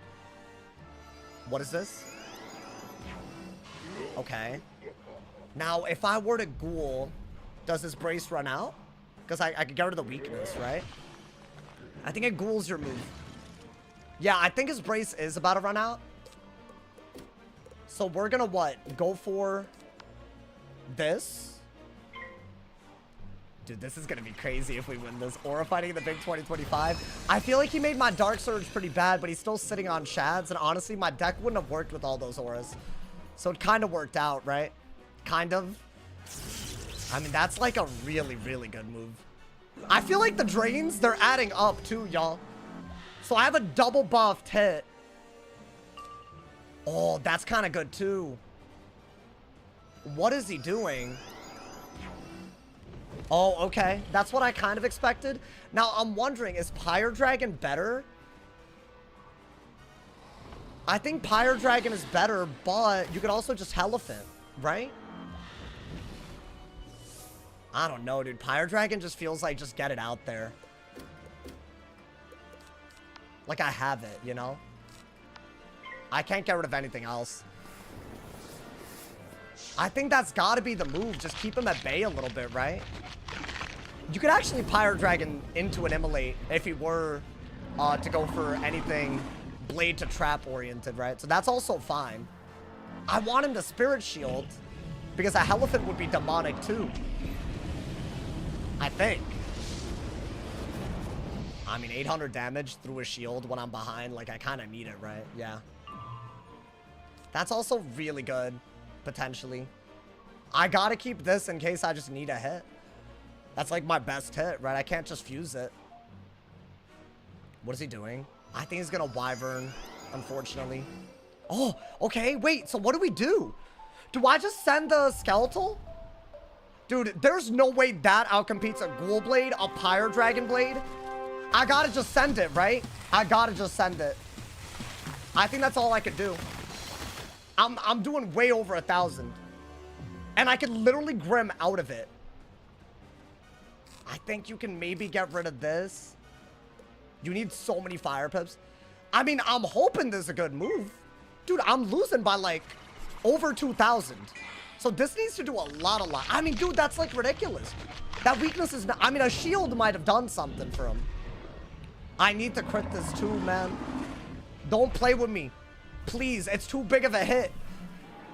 What is this? Okay. Now, if I were to ghoul, does his brace run out? Because I could get rid of the weakness, right? I think it ghouls your move. Yeah, I think his brace is about to run out. So we're gonna what? Go for this? Dude, this is gonna be crazy if we win this. Aura fighting the big 2025. I feel like he made my Dark Surge pretty bad, but he's still sitting on Shads. And honestly, my deck wouldn't have worked with all those auras. So it kind of worked out, right? Kind of. I mean, that's like a really, really good move. I feel like the drains, they're adding up too, y'all. So I have a double buffed hit. Oh, that's kind of good too. What is he doing? Oh, okay. That's what I kind of expected. Now, I'm wondering, is Pyre Dragon better? I think Pyre Dragon is better, but you could also just Elephant, right? I don't know, dude. Pyre Dragon just feels like just get it out there. Like I have it, you know? I can't get rid of anything else. I think that's got to be the move. Just keep him at bay a little bit, right? You could actually Pyre Dragon into an Immolate if he were to go for anything blade to trap oriented, right? So that's also fine. I want him to Spirit Shield because a Elephant would be demonic too. I think. I mean, 800 damage through a shield when I'm behind. Like, I kind of need it, right? Yeah. That's also really good, potentially. I gotta keep this in case I just need a hit. That's like my best hit, right? I can't just fuse it. What is he doing? I think he's gonna Wyvern, unfortunately. Oh, okay. Wait, so what do we do? Do I just send the Skeletal? Dude, there's no way that outcompetes a Ghoul Blade, a Pyre Dragon Blade. I gotta just send it, right? I gotta just send it. I think that's all I could do. I'm doing way over 1,000. And I could literally Grim out of it. I think you can maybe get rid of this. You need so many Fire Pips. I mean, I'm hoping this is a good move. Dude, I'm losing by like over 2,000. So this needs to do a lot. I mean, dude, that's like ridiculous. That weakness is not, I mean, a shield might have done something for him. I need to crit this too, man. Don't play with me. Please, it's too big of a hit.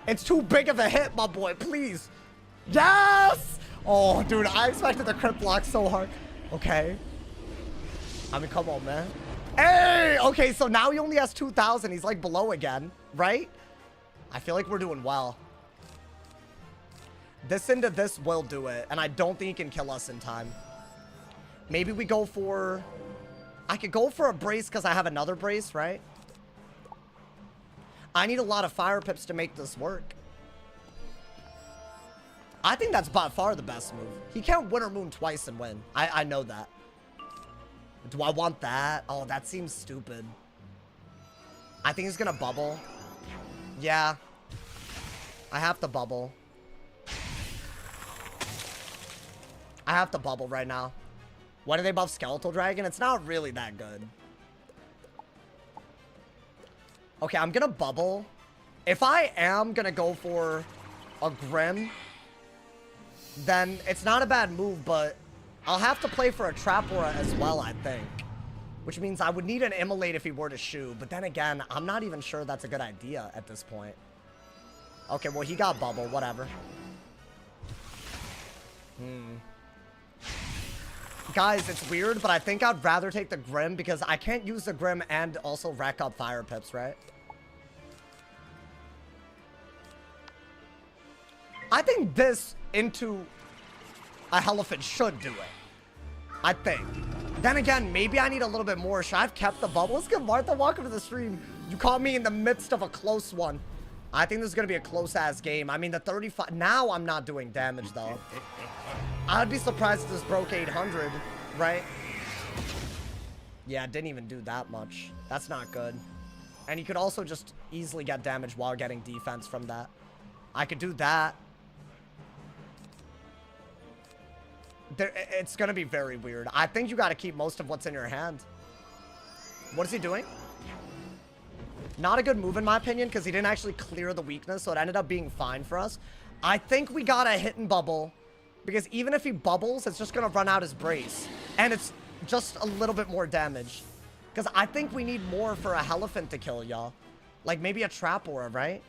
It's too big of a hit, my boy, please. Yes! Oh, dude, I expected the crit block so hard. Okay. I mean, come on, man. Hey! Okay, so now he only has 2,000. He's like below again, right? I feel like we're doing well. This into this will do it, and I don't think he can kill us in time. Maybe we go for... I could go for a brace because I have another brace, right? I need a lot of Fire Pips to make this work. I think that's by far the best move. He can't Winter Moon twice and win. I know that. Do I want that? Oh, that seems stupid. I think he's gonna bubble. Yeah. I have to bubble. I have to bubble right now. Why do they buff Skeletal Dragon? It's not really that good. Okay, I'm gonna bubble. If I am gonna go for a Grim, then it's not a bad move, but I'll have to play for a Trap Aura as well, I think. Which means I would need an Immolate if he were to shoot. But then again, I'm not even sure that's a good idea at this point. Okay, well, he got bubble. Whatever. Guys, it's weird, but I think I'd rather take the Grim because I can't use the Grim and also rack up Fire Pips, right? I think this into a Elephant should do it. I think. Then again, maybe I need a little bit more. Should I have kept the bubble? Let's get Martha. Welcome to the stream. You caught me in the midst of a close one. I think this is going to be a close-ass game. I mean, the 35... Now I'm not doing damage, though. I'd be surprised if this broke 800, right? Yeah, it didn't even do that much. That's not good. And you could also just easily get damage while getting defense from that. I could do that. It's gonna be very weird. I think you gotta keep most of what's in your hand. What is he doing? Not a good move in my opinion, because he didn't actually clear the weakness, so it ended up being fine for us. I think we gotta hit and bubble, because even if he bubbles, it's just gonna run out his brace. And it's just a little bit more damage. Because I think we need more for a Elephant to kill, y'all. Like maybe a Trap Aura, right?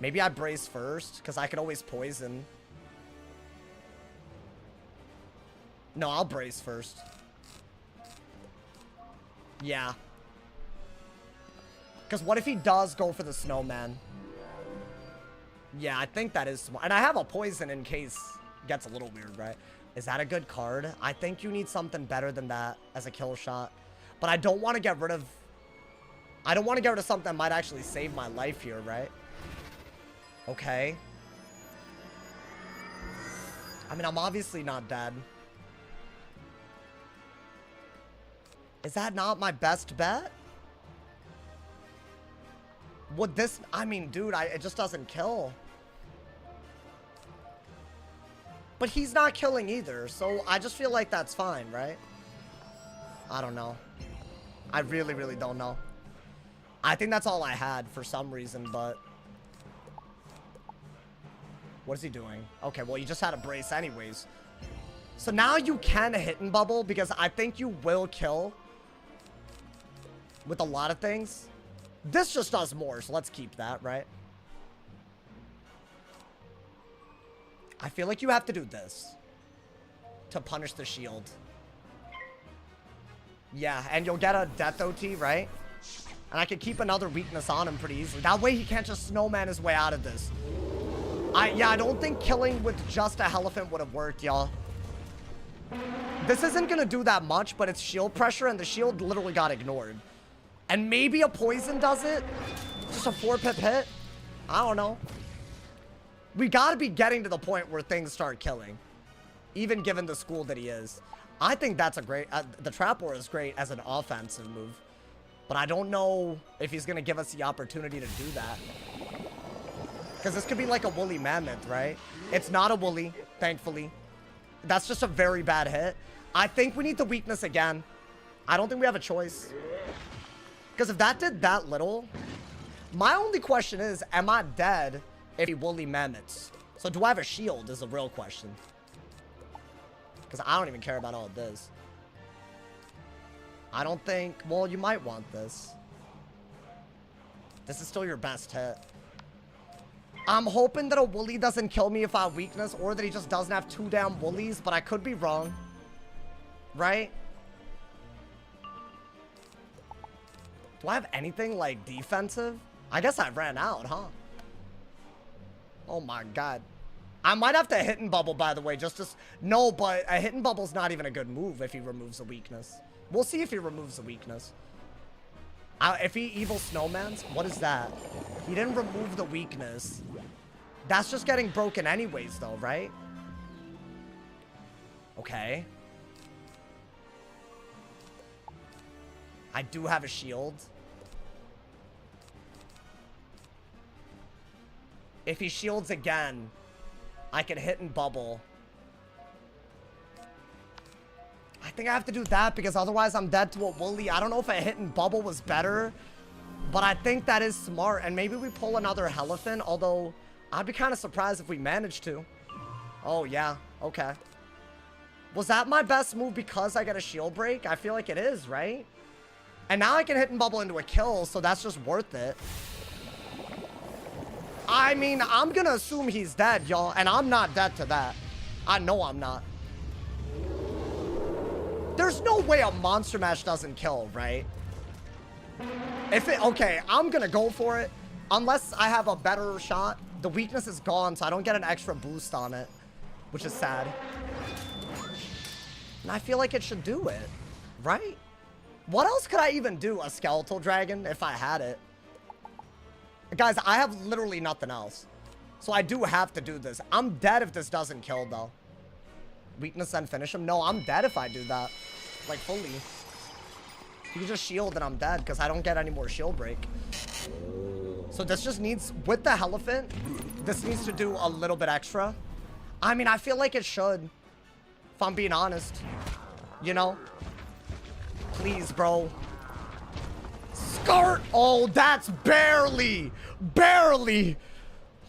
Maybe I brace first, because I could always poison. No, I'll brace first. Yeah. Because what if he does go for the snowman? Yeah, I think that is smart. And I have a poison in case it gets a little weird, right? Is that a good card? I think you need something better than that as a kill shot. But I don't want to get rid of... I don't want to get rid of something that might actually save my life here, right? Okay. I mean, I'm obviously not dead. Is that not my best bet? Would this... I mean, dude, it just doesn't kill. But he's not killing either, so I just feel like that's fine, right? I don't know. I really, really don't know. I think that's all I had for some reason, but... What is he doing? Okay, well, you just had a brace anyways. So now you can hit and bubble, because I think you will kill with a lot of things. This just does more, so let's keep that, right? I feel like you have to do this to punish the shield. Yeah, and you'll get a death OT, right? And I could keep another weakness on him pretty easily. That way he can't just snowman his way out of this. Yeah, I don't think killing with just a Elephant would have worked, y'all. This isn't gonna do that much, but it's shield pressure, and the shield literally got ignored. And maybe a poison does it? Just a 4-pip hit? I don't know. We gotta be getting to the point where things start killing. Even given the school that he is. I think that's a great... the Trap Aura is great as an offensive move. But I don't know if he's gonna give us the opportunity to do that. Because this could be like a woolly mammoth, right? It's not a woolly, thankfully. That's just a very bad hit. I think we need the weakness again. I don't think we have a choice. Because if that did that little... My only question is, am I dead if he woolly mammoths? So do I have a shield is the real question. Because I don't even care about all of this. I don't think... Well, you might want this. This is still your best hit. I'm hoping that a woolly doesn't kill me if I have weakness, or that he just doesn't have 2 damn woolies, but I could be wrong. Right? Do I have anything, like, defensive? I guess I ran out, huh? Oh my god. I might have to hit and bubble, by the way, just to... No, but a hit and bubble's not even a good move if he removes a weakness. We'll see if he removes a weakness. If he evil snowmans, what is that? He didn't remove the weakness. That's just getting broken anyways, though, right? Okay. I do have a shield. If he shields again, I can hit and bubble. I think I have to do that because otherwise I'm dead to a woolly. I don't know if a hit and bubble was better, but I think that is smart. And maybe we pull another Elephant, although I'd be kind of surprised if we managed to. Oh, yeah. Okay. Was that my best move because I get a shield break? I feel like it is, right? And now I can hit and bubble into a kill, so that's just worth it. I mean, I'm gonna assume he's dead, y'all, and I'm not dead to that. I know I'm not. There's no way a Monster Mash doesn't kill, right? Okay, I'm gonna go for it. Unless I have a better shot. The weakness is gone, so I don't get an extra boost on it, which is sad. And I feel like it should do it, right? What else could I even do? A Skeletal Dragon, if I had it. Guys, I have literally nothing else. So I do have to do this. I'm dead if this doesn't kill, though. Weakness and finish him? No, I'm dead if I do that. Like, fully. You can just shield and I'm dead because I don't get any more shield break. So this just needs... With the Elephant, this needs to do a little bit extra. I mean, I feel like it should. If I'm being honest. You know? Please, bro. Skirt! Oh, that's barely. Barely.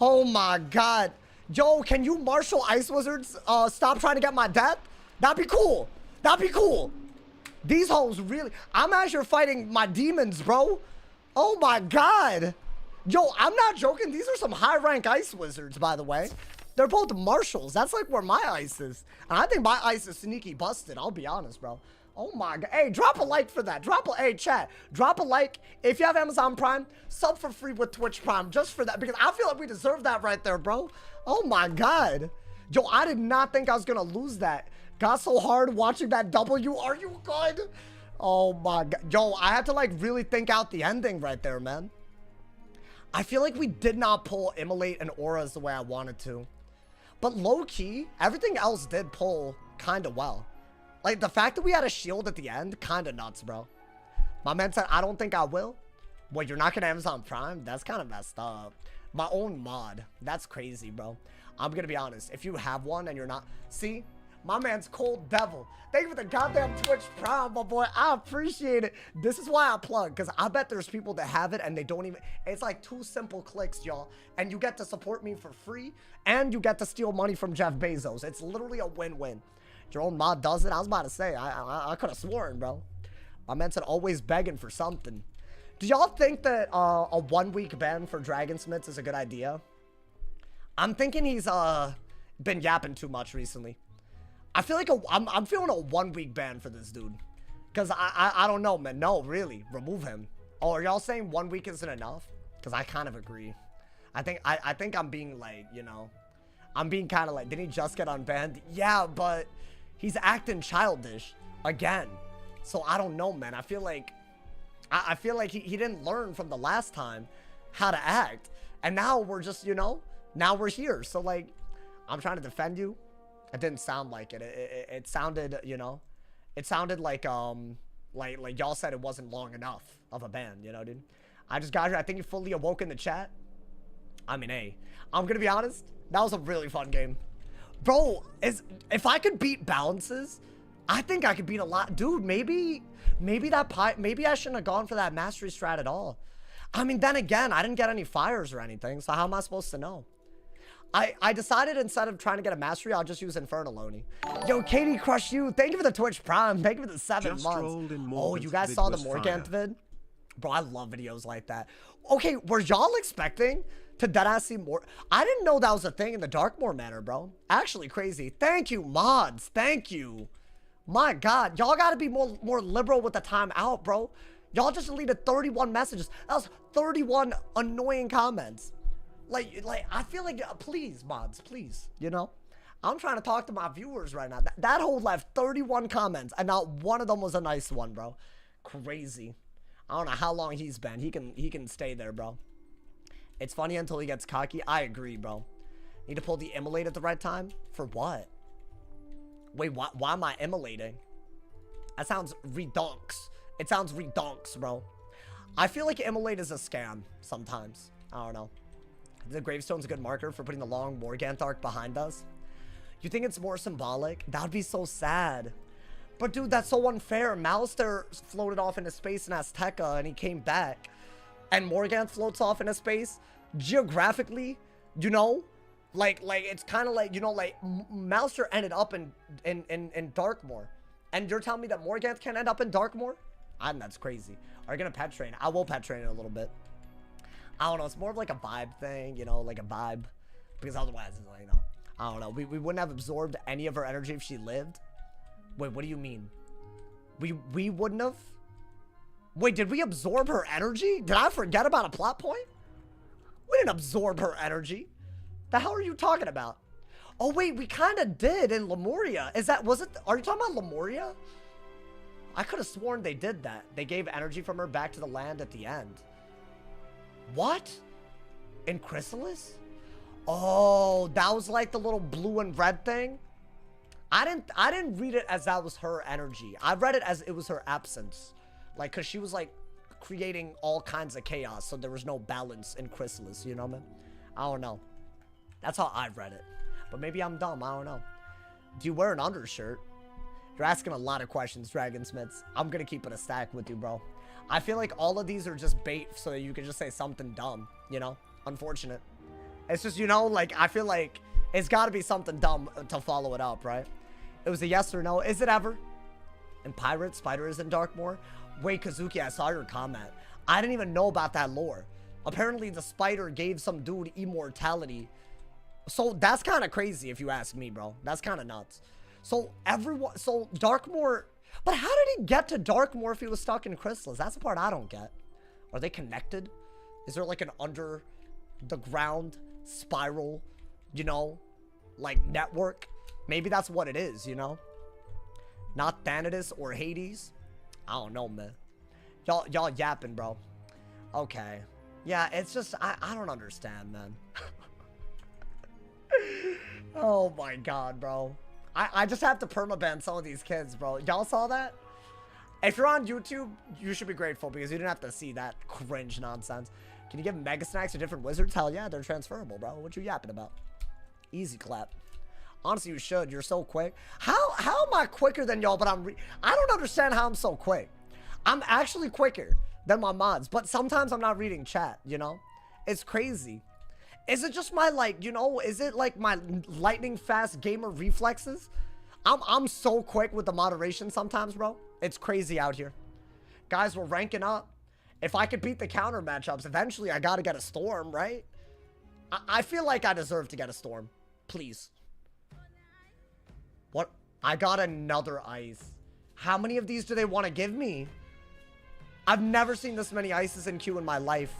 Oh my god. Yo, can you marshal Ice Wizards stop trying to get my death? That'd be cool. That'd be cool. These hoes really... I'm out here fighting my demons, bro. Oh my god. Yo, I'm not joking. These are some high-rank Ice Wizards, by the way. They're both marshals. That's like where my ice is. And I think my ice is sneaky busted. I'll be honest, bro. Oh my god. Hey, drop a like for that. Hey, chat. Drop a like. If you have Amazon Prime, sub for free with Twitch Prime just for that. Because I feel like we deserve that right there, bro. Oh my god. Yo, I did not think I was going to lose that. Got so hard watching that W. Are you good? Oh my god. Yo, I had to like really think out the ending right there, man. I feel like we did not pull Immolate and Auras the way I wanted to. But low-key, everything else did pull kind of well. Like, the fact that we had a shield at the end, kind of nuts, bro. My man said, I don't think I will. What, you're not going to Amazon Prime? That's kind of messed up. My own mod. That's crazy, bro. I'm going to be honest. If you have one and you're not... See? My man's Cold Devil. Thank you for the goddamn Twitch Prime, my boy. I appreciate it. This is why I plug, because I bet there's people that have it and they don't even... It's like 2 simple clicks, y'all. And you get to support me for free, and you get to steal money from Jeff Bezos. It's literally a win-win. Your own mod does it. I was about to say, I could have sworn, bro. My man said always begging for something. Do y'all think that a 1-week ban for Dragonsmiths is a good idea? I'm thinking he's been yapping too much recently. I feel like I'm feeling a 1-week ban for this dude. Because I don't know, man. No, really. Remove him. Oh, are y'all saying 1 week isn't enough? Because I kind of agree. I think I'm being like, you know. I'm being kind of like, did he just get unbanned? Yeah, but he's acting childish again. So I don't know, man. I feel like he didn't learn from the last time how to act. And now we're just, you know, now we're here. So like, I'm trying to defend you. It didn't sound like it. It sounded, you know, it sounded like y'all said it wasn't long enough of a ban, you know, dude. I just got here. I think you fully awoke in the chat. I mean, hey, I'm gonna be honest. That was a really fun game, bro. If I could beat balances, I think I could beat a lot, dude. Maybe I shouldn't have gone for that mastery strat at all. I mean, then again, I didn't get any fires or anything, so how am I supposed to know? I decided instead of trying to get a mastery, I'll just use Infernaloni. Yo, Katie Crush You, thank you for the Twitch Prime. Thank you for the 7 months. Oh, you guys saw the Morgant vid? Bro, I love videos like that. Okay, were y'all expecting to deadass see more? I didn't know that was a thing in the Darkmoor manor, bro. Actually crazy. Thank you, mods. Thank you. My God, y'all gotta be more liberal with the timeout, bro. Y'all just deleted 31 messages. That was 31 annoying comments. Like, I feel like, please, mods, please, you know? I'm trying to talk to my viewers right now. That whole left 31 comments, and not one of them was a nice one, bro. Crazy. I don't know how long he's been. He can stay there, bro. It's funny until he gets cocky. I agree, bro. Need to pull the Immolate at the right time? For what? Wait, why am I immolating? That sounds redonks. It sounds redonks, bro. I feel like Immolate is a scam sometimes. I don't know. The gravestone's a good marker for putting the long Morgant arc behind us. You think it's more symbolic? That would be so sad. But dude, that's so unfair. Malister floated off into space in Azteca and he came back. And Morgant floats off into space. Geographically, you know? Like it's kind of like, you know, like Malister ended up in Darkmoor. And you're telling me that Morgant can't end up in Darkmoor? I think that's crazy. Are you gonna pet train? I will pet train it a little bit. I don't know. It's more of like a vibe thing, you know, like a vibe. Because otherwise, you know, I don't know. We wouldn't have absorbed any of her energy if she lived. Wait, what do you mean? We wouldn't have? Wait, did we absorb her energy? Did I forget about a plot point? We didn't absorb her energy. The hell are you talking about? Oh, wait, we kind of did in Lemuria. Are you talking about Lemuria? I could have sworn they did that. They gave energy from her back to the land at the end. What? In Chrysalis? Oh, that was like the little blue and red thing? I didn't read it as that was her energy. I read it as it was her absence. Like, because she was, like, creating all kinds of chaos, so there was no balance in Chrysalis, you know, man? I don't know. That's how I've read it. But maybe I'm dumb. I don't know. Do you wear an undershirt? You're asking a lot of questions, Dragon Smiths. I'm going to keep it a stack with you, bro. I feel like all of these are just bait so that you can just say something dumb, you know? Unfortunate. It's just, you know, like, I feel like it's got to be something dumb to follow it up, right? It was a yes or no. Is it ever? And Pirate, Spider is in Darkmoor? Wait, Kazuki, I saw your comment. I didn't even know about that lore. Apparently, the spider gave some dude immortality. So, that's kind of crazy if you ask me, bro. That's kind of nuts. So, Darkmoor... But how did he get to Darkmoor if he was stuck in crystals? That's the part I don't get. Are they connected? Is there like an under the ground spiral, you know, like network? Maybe that's what it is, you know? Not Thanatos or Hades? I don't know, man. Y'all yapping, bro. Okay. Yeah, it's just, I don't understand, man. Oh my god, bro. I just have to permaban some of these kids, bro. Y'all saw that? If you're on YouTube, you should be grateful because you didn't have to see that cringe nonsense. Can you give Mega Snacks to different wizards? Hell yeah, they're transferable, bro. What you yapping about? Easy clap. Honestly, you should. You're so quick. How am I quicker than y'all, but I don't understand how I'm so quick. I'm actually quicker than my mods, but sometimes I'm not reading chat, you know? It's crazy. Is it just my, like, you know, is it like my lightning fast gamer reflexes? I'm so quick with the moderation sometimes, bro. It's crazy out here. Guys, we're ranking up. If I could beat the counter matchups, eventually I gotta get a storm, right? I feel like I deserve to get a storm. Please. What? I got another ice. How many of these do they want to give me? I've never seen this many ices in queue in my life.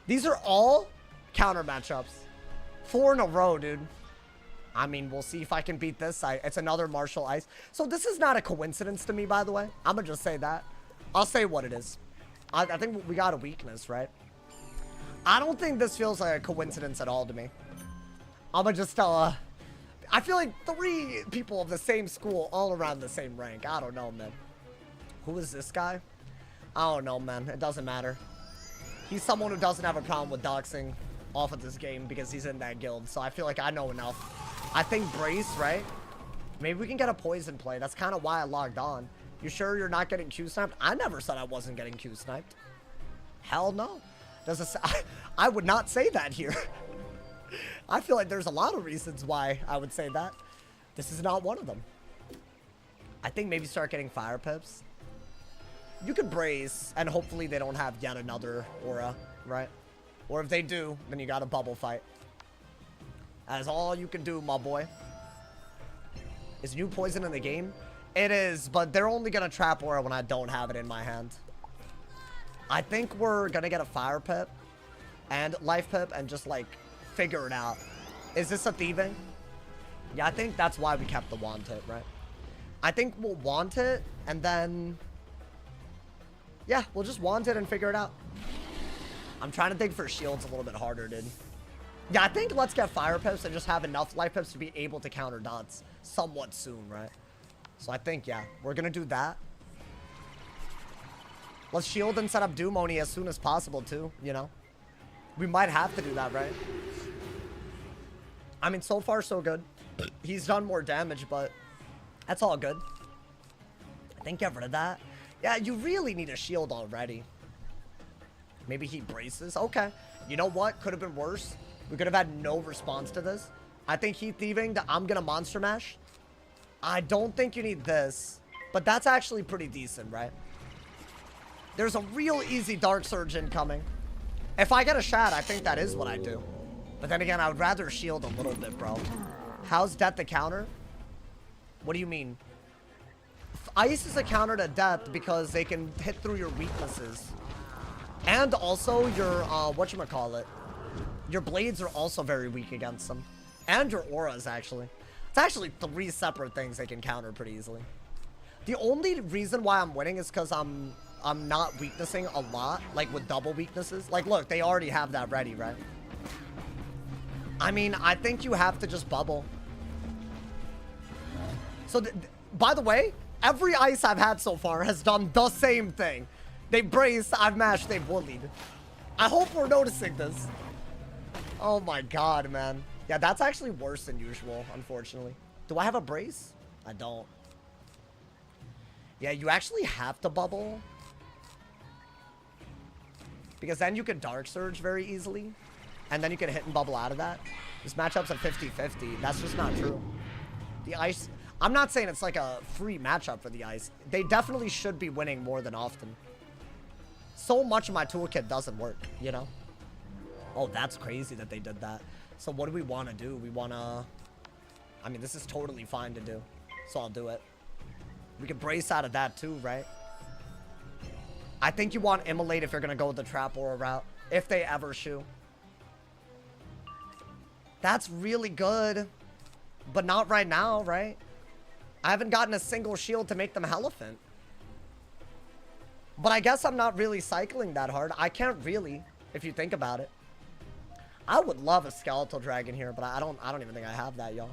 These are all counter matchups. 4 in a row, dude. I mean, we'll see if I can beat this. It's another Martial Ice. So this is not a coincidence to me, by the way. I'm gonna just say that. I'll say what it is. I think we got a weakness, right? I don't think this feels like a coincidence at all to me. I'm gonna just I feel like 3 people of the same school all around the same rank. I don't know, man. Who is this guy? I don't know, man. It doesn't matter. He's someone who doesn't have a problem with doxing off of this game because he's in that guild. So I feel like I know enough. I think Brace, right? Maybe we can get a poison play. That's kind of why I logged on. You sure you're not getting Q sniped? I never said I wasn't getting Q sniped. Hell no. I would not say that here. I feel like there's a lot of reasons why I would say that. This is not one of them. I think maybe start getting fire pips. You could brace, and hopefully they don't have yet another aura, right? Or if they do, then you got a bubble fight. That is all you can do, my boy. Is new poison in the game? It is, but they're only gonna trap aura when I don't have it in my hand. I think we're gonna get a fire pip and life pip and just like figure it out. Is this a thieving? Yeah, I think that's why we kept the want it, right? I think we'll want it and then yeah, we'll just want it and figure it out. I'm trying to think for shields a little bit harder, dude. Yeah, I think let's get fire pips and just have enough life pips to be able to counter dots somewhat soon, right? So I think, yeah, we're gonna do that. Let's shield and set up Doom Oni as soon as possible, too, you know? We might have to do that, right? I mean, so far, so good. He's done more damage, but that's all good. I think get rid of that. Yeah, you really need a shield already. Maybe he braces. Okay. You know what? Could have been worse. We could have had no response to this. I think Heat Thieving, I'm gonna Monster Mash. I don't think you need this, but that's actually pretty decent, right? There's a real easy Dark Surge incoming. If I get a shot, I think that is what I do. But then again, I would rather shield a little bit, bro. How's Death the counter? What do you mean? Ice is a counter to Death because they can hit through your weaknesses. And also your, whatchamacallit. Your blades are also very weak against them. And your auras, actually. It's actually 3 separate things they can counter pretty easily. The only reason why I'm winning is because I'm not weaknessing a lot, like with double weaknesses. Like, look, they already have that ready, right? I mean, I think you have to just bubble. So, by the way, every ice I've had so far has done the same thing. They've braced, I've mashed, they've woolied. I hope we're noticing this. Oh my god, man. Yeah, that's actually worse than usual, unfortunately. Do I have a brace? I don't. Yeah, you actually have to bubble. Because then you can Dark Surge very easily. And then you can hit and bubble out of that. This matchup's a 50-50. That's just not true. The ice... I'm not saying it's like a free matchup for the ice. They definitely should be winning more than often. So much of my toolkit doesn't work, you know? Oh, that's crazy that they did that. So what do we want to do? We want to... I mean, this is totally fine to do. So I'll do it. We can brace out of that too, right? I think you want Immolate if you're going to go with the Trap Aura route. If they ever shoe. That's really good. But not right now, right? I haven't gotten a single shield to make them Elephant. But I guess I'm not really cycling that hard. I can't really, if you think about it. I would love a Skeletal Dragon here, but I don't even think I have that, y'all.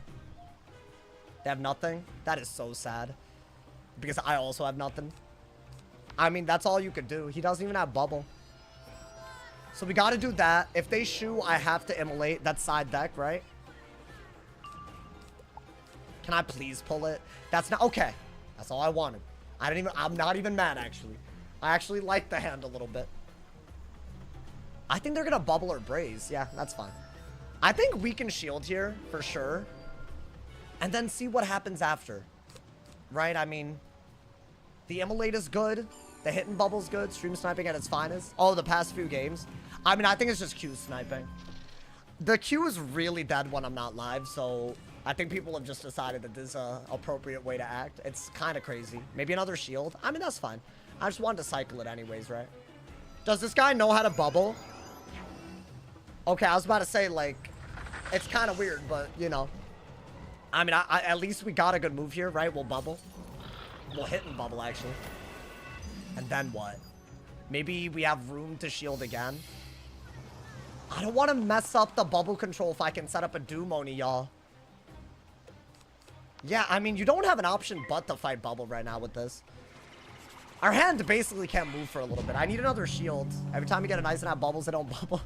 They have nothing? That is so sad. Because I also have nothing. I mean, that's all you could do. He doesn't even have bubble. So we got to do that. If they shoe, I have to Immolate. That's side deck, right? Can I please pull it? That's not... Okay. That's all I wanted. I'm not even mad, actually. I actually like the hand a little bit. I think they're going to bubble or braze. Yeah, that's fine. I think we can shield here, for sure. And then see what happens after. Right? I mean... The Immolate is good. The hit and bubble's good. Stream sniping at its finest. Oh, the past few games. I mean, I think it's just Q sniping. The Q is really dead when I'm not live, so... I think people have just decided that this is an appropriate way to act. It's kind of crazy. Maybe another shield. I mean, that's fine. I just wanted to cycle it anyways, right? Does this guy know how to bubble? Okay, I was about to say, like, it's kind of weird, but, you know. I mean, at least we got a good move here, right? We'll bubble. We'll hit and bubble, actually. And then what? Maybe we have room to shield again. I don't want to mess up the bubble control if I can set up a Doom Oni, y'all. Yeah, I mean, you don't have an option but to fight bubble right now with this. Our hand basically can't move for a little bit. I need another shield. Every time you get an ice and have bubbles, they don't bubble.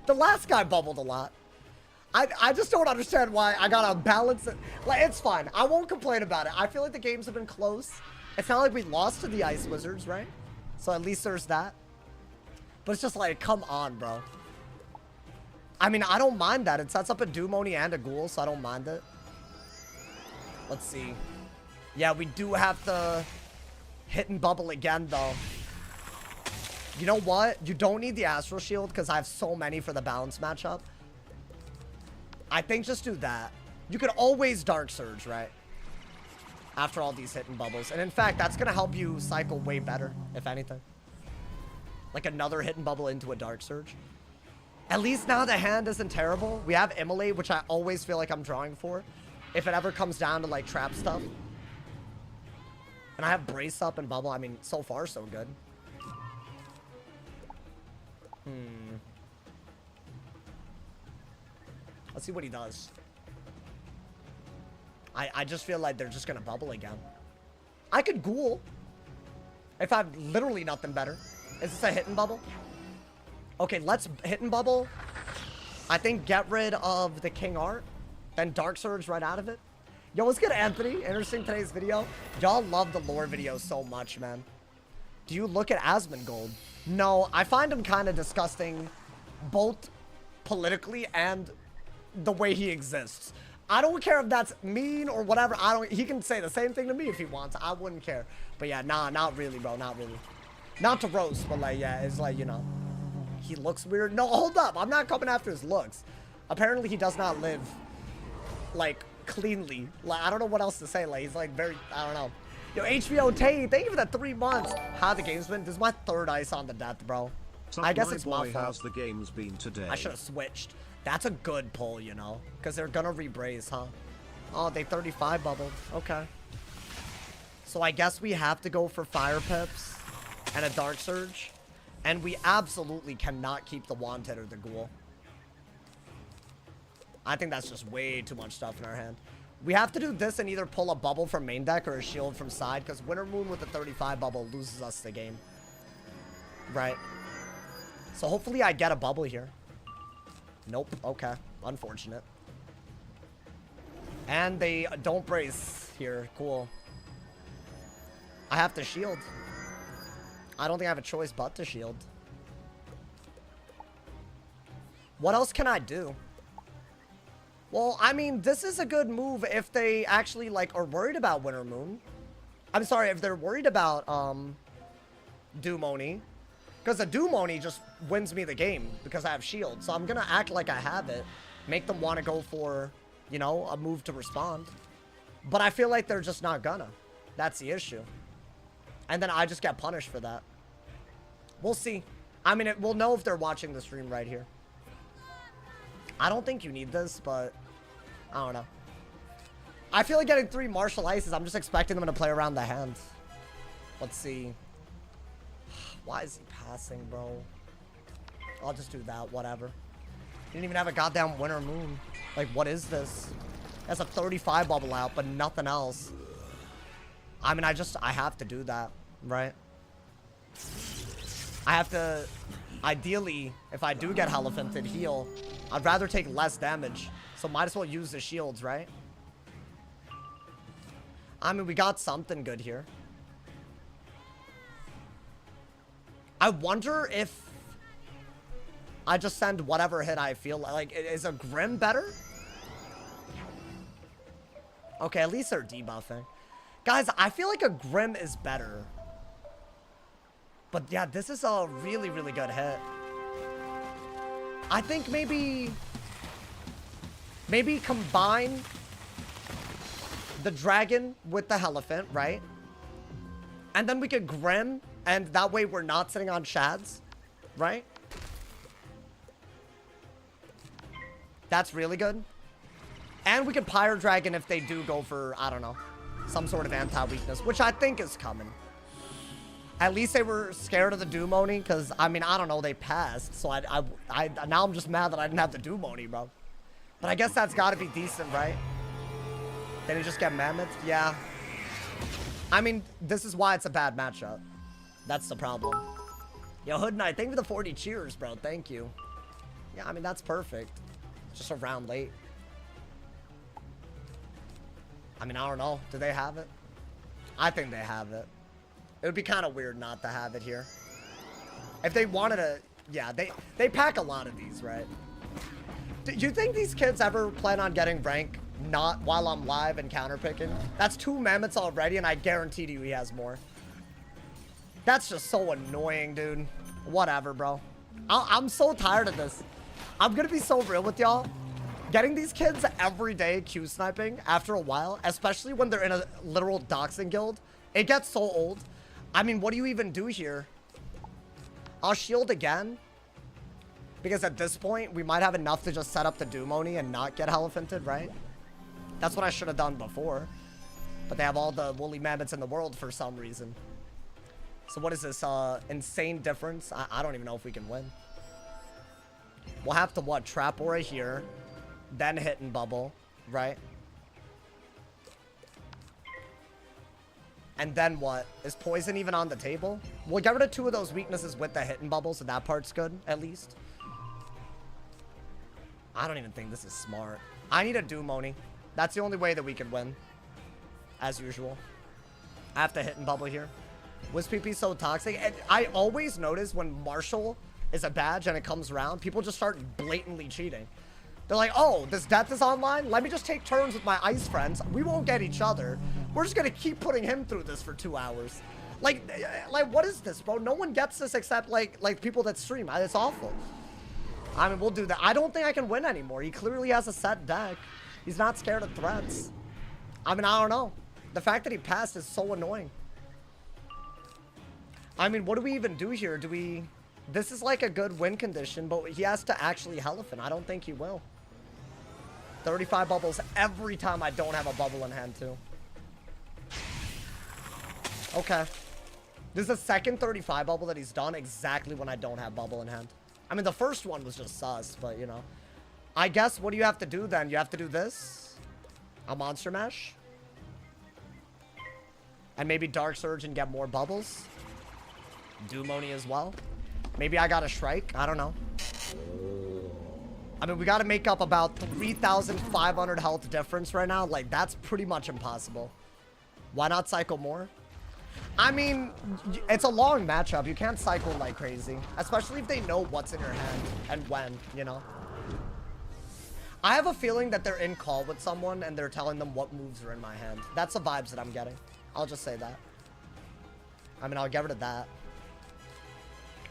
The last guy bubbled a lot. I just don't understand why I gotta balance it. Like, it's fine. I won't complain about it. I feel like the games have been close. It's not like we lost to the Ice Wizards, right? So at least there's that. But it's just like, come on, bro. I mean, I don't mind that. It sets up a Doom Oni and a Ghoul, so I don't mind it. Let's see. Yeah, we do have to hit and bubble again, though. You know what? You don't need the Astral Shield because I have so many for the balance matchup. I think just do that. You could always Dark Surge, right? After all these hit and bubbles. And in fact, that's going to help you cycle way better, if anything. Like another hit and bubble into a Dark Surge. At least now the hand isn't terrible. We have Immolate, which I always feel like I'm drawing for. If it ever comes down to, like, trap stuff. And I have Brace Up and Bubble. I mean, so far, so good. Let's see what he does. I just feel like they're just going to bubble again. I could Ghoul. If I have literally nothing better. Is this a hit and bubble? Okay, let's hit and bubble. I think get rid of the King Art. Then Dark Surge right out of it. Yo, what's good, Anthony? Interesting today's video. Y'all love the lore videos so much, man. Do you look at Asmongold? No, I find him kind of disgusting. Both politically and the way he exists. I don't care if that's mean or whatever. He can say the same thing to me if he wants. I wouldn't care. But yeah, nah, not really, bro. Not really. Not to roast, but like, yeah, it's like, you know. He looks weird. No, hold up. I'm not coming after his looks. Apparently, he does not live... like, cleanly. Like, I don't know what else to say. Like, he's like very, I don't know. Yo, HBO Tate, thank you for that 3 months. How the game's been? This is my 3rd ice on the death, bro. I guess it's my fault. How's the games been today? I should have switched. That's a good pull, you know? Because they're gonna rebraze, huh? Oh, they 35 bubbled. Okay. So I guess we have to go for Fire Pips and a Dark Surge. And we absolutely cannot keep the Wanted or the Ghoul. I think that's just way too much stuff in our hand. We have to do this and either pull a bubble from main deck or a shield from side, because Winter Moon with the 35 bubble loses us the game. Right. So hopefully I get a bubble here. Nope. Okay. Unfortunate. And they don't brace here. Cool. I have to shield. I don't think I have a choice but to shield. What else can I do? Well, I mean, this is a good move if they actually, like, are worried about Winter Moon. I'm sorry, if they're worried about, Doomoni. Because the Doomoni just wins me the game because I have shield. So I'm gonna act like I have it. Make them want to go for, you know, a move to respond. But I feel like they're just not gonna. That's the issue. And then I just get punished for that. We'll see. I mean, we'll know if they're watching the stream right here. I don't think you need this, but I don't know. I feel like getting 3 Martial Ices. I'm just expecting them to play around the hand. Let's see. Why is he passing, bro? I'll just do that, whatever. Didn't even have a goddamn Winter Moon. Like, what is this? That's a 35 bubble out, but nothing else. I mean, I have to do that, right? I have to, ideally, if I do get Hierophanthed, heal. I'd rather take less damage, so might as well use the shields, right? I mean, we got something good here. I wonder if I just send whatever hit I feel like. Is a Grim better? Okay, at least they're debuffing. Guys, I feel like a Grim is better. But yeah, this is a really, really good hit. I think maybe combine the dragon with the Hierophant, right? And then we could Grim, and that way we're not sitting on Shads, right? That's really good. And we could Pyre Dragon if they do go for, I don't know, some sort of anti-weakness, which I think is coming. At least they were scared of the Doomoni, because, I mean, I don't know, they passed. So now I'm just mad that I didn't have the Doomoni, bro. But I guess that's got to be decent, right? Then you just get Mammoth? Yeah. I mean, this is why it's a bad matchup. That's the problem. Yo, Hood Knight, thank you for the 40 cheers, bro. Thank you. Yeah, I mean, that's perfect. Just a round late. I mean, I don't know. Do they have it? I think they have it. It would be kind of weird not to have it here. If they wanted to... Yeah, they pack a lot of these, right? Do you think these kids ever plan on getting rank not while I'm live and counterpicking? That's 2 mammoths already, and I guarantee you he has more. That's just so annoying, dude. Whatever, bro. I'm so tired of this. I'm gonna be so real with y'all. Getting these kids every day Q sniping after a while, especially when they're in a literal doxing guild, it gets so old. I mean, what do you even do here? I'll shield again. Because at this point, we might have enough to just set up the Doomoni and not get Hierophanthed, right? That's what I should have done before. But they have all the woolly mammoths in the world for some reason. So what is this? Insane difference? I don't even know if we can win. We'll have to, what? Trap Aura here. Then hit and bubble, right? And then what? Is poison even on the table? We'll get rid of 2 of those weaknesses with the hit and bubble, so that part's good, at least. I don't even think this is smart. I need a Doomoni. That's the only way that we can win. As usual. I have to hit and bubble here. WizPP so toxic. And I always notice when Marshall is a badge and it comes around, people just start blatantly cheating. They're like, oh, this death is online? Let me just take turns with my ice friends. We won't get each other. We're just gonna keep putting him through this for 2 hours. Like what is this, bro? No one gets this except like people that stream. It's awful. I mean, we'll do that. I don't think I can win anymore. He clearly has a set deck. He's not scared of threats. I mean, I don't know. The fact that he passed is so annoying. I mean, what do we even do here? Do we... This is like a good win condition, but he has to actually Hierophant. I don't think he will. 35 bubbles every time I don't have a bubble in hand, too. Okay. This is the second 35 bubble that he's done exactly when I don't have bubble in hand. I mean, the first one was just sus, but, you know. I guess, what do you have to do, then? You have to do this. A Monster Mash. And maybe Dark Surge and get more bubbles. Doomoni as well. Maybe I got a Shrike. I don't know. I mean, we got to make up about 3,500 health difference right now. Like, that's pretty much impossible. Why not cycle more? I mean, it's a long matchup. You can't cycle like crazy. Especially if they know what's in your hand and when, you know? I have a feeling that they're in call with someone and they're telling them what moves are in my hand. That's the vibes that I'm getting. I'll just say that. I mean, I'll get rid of that.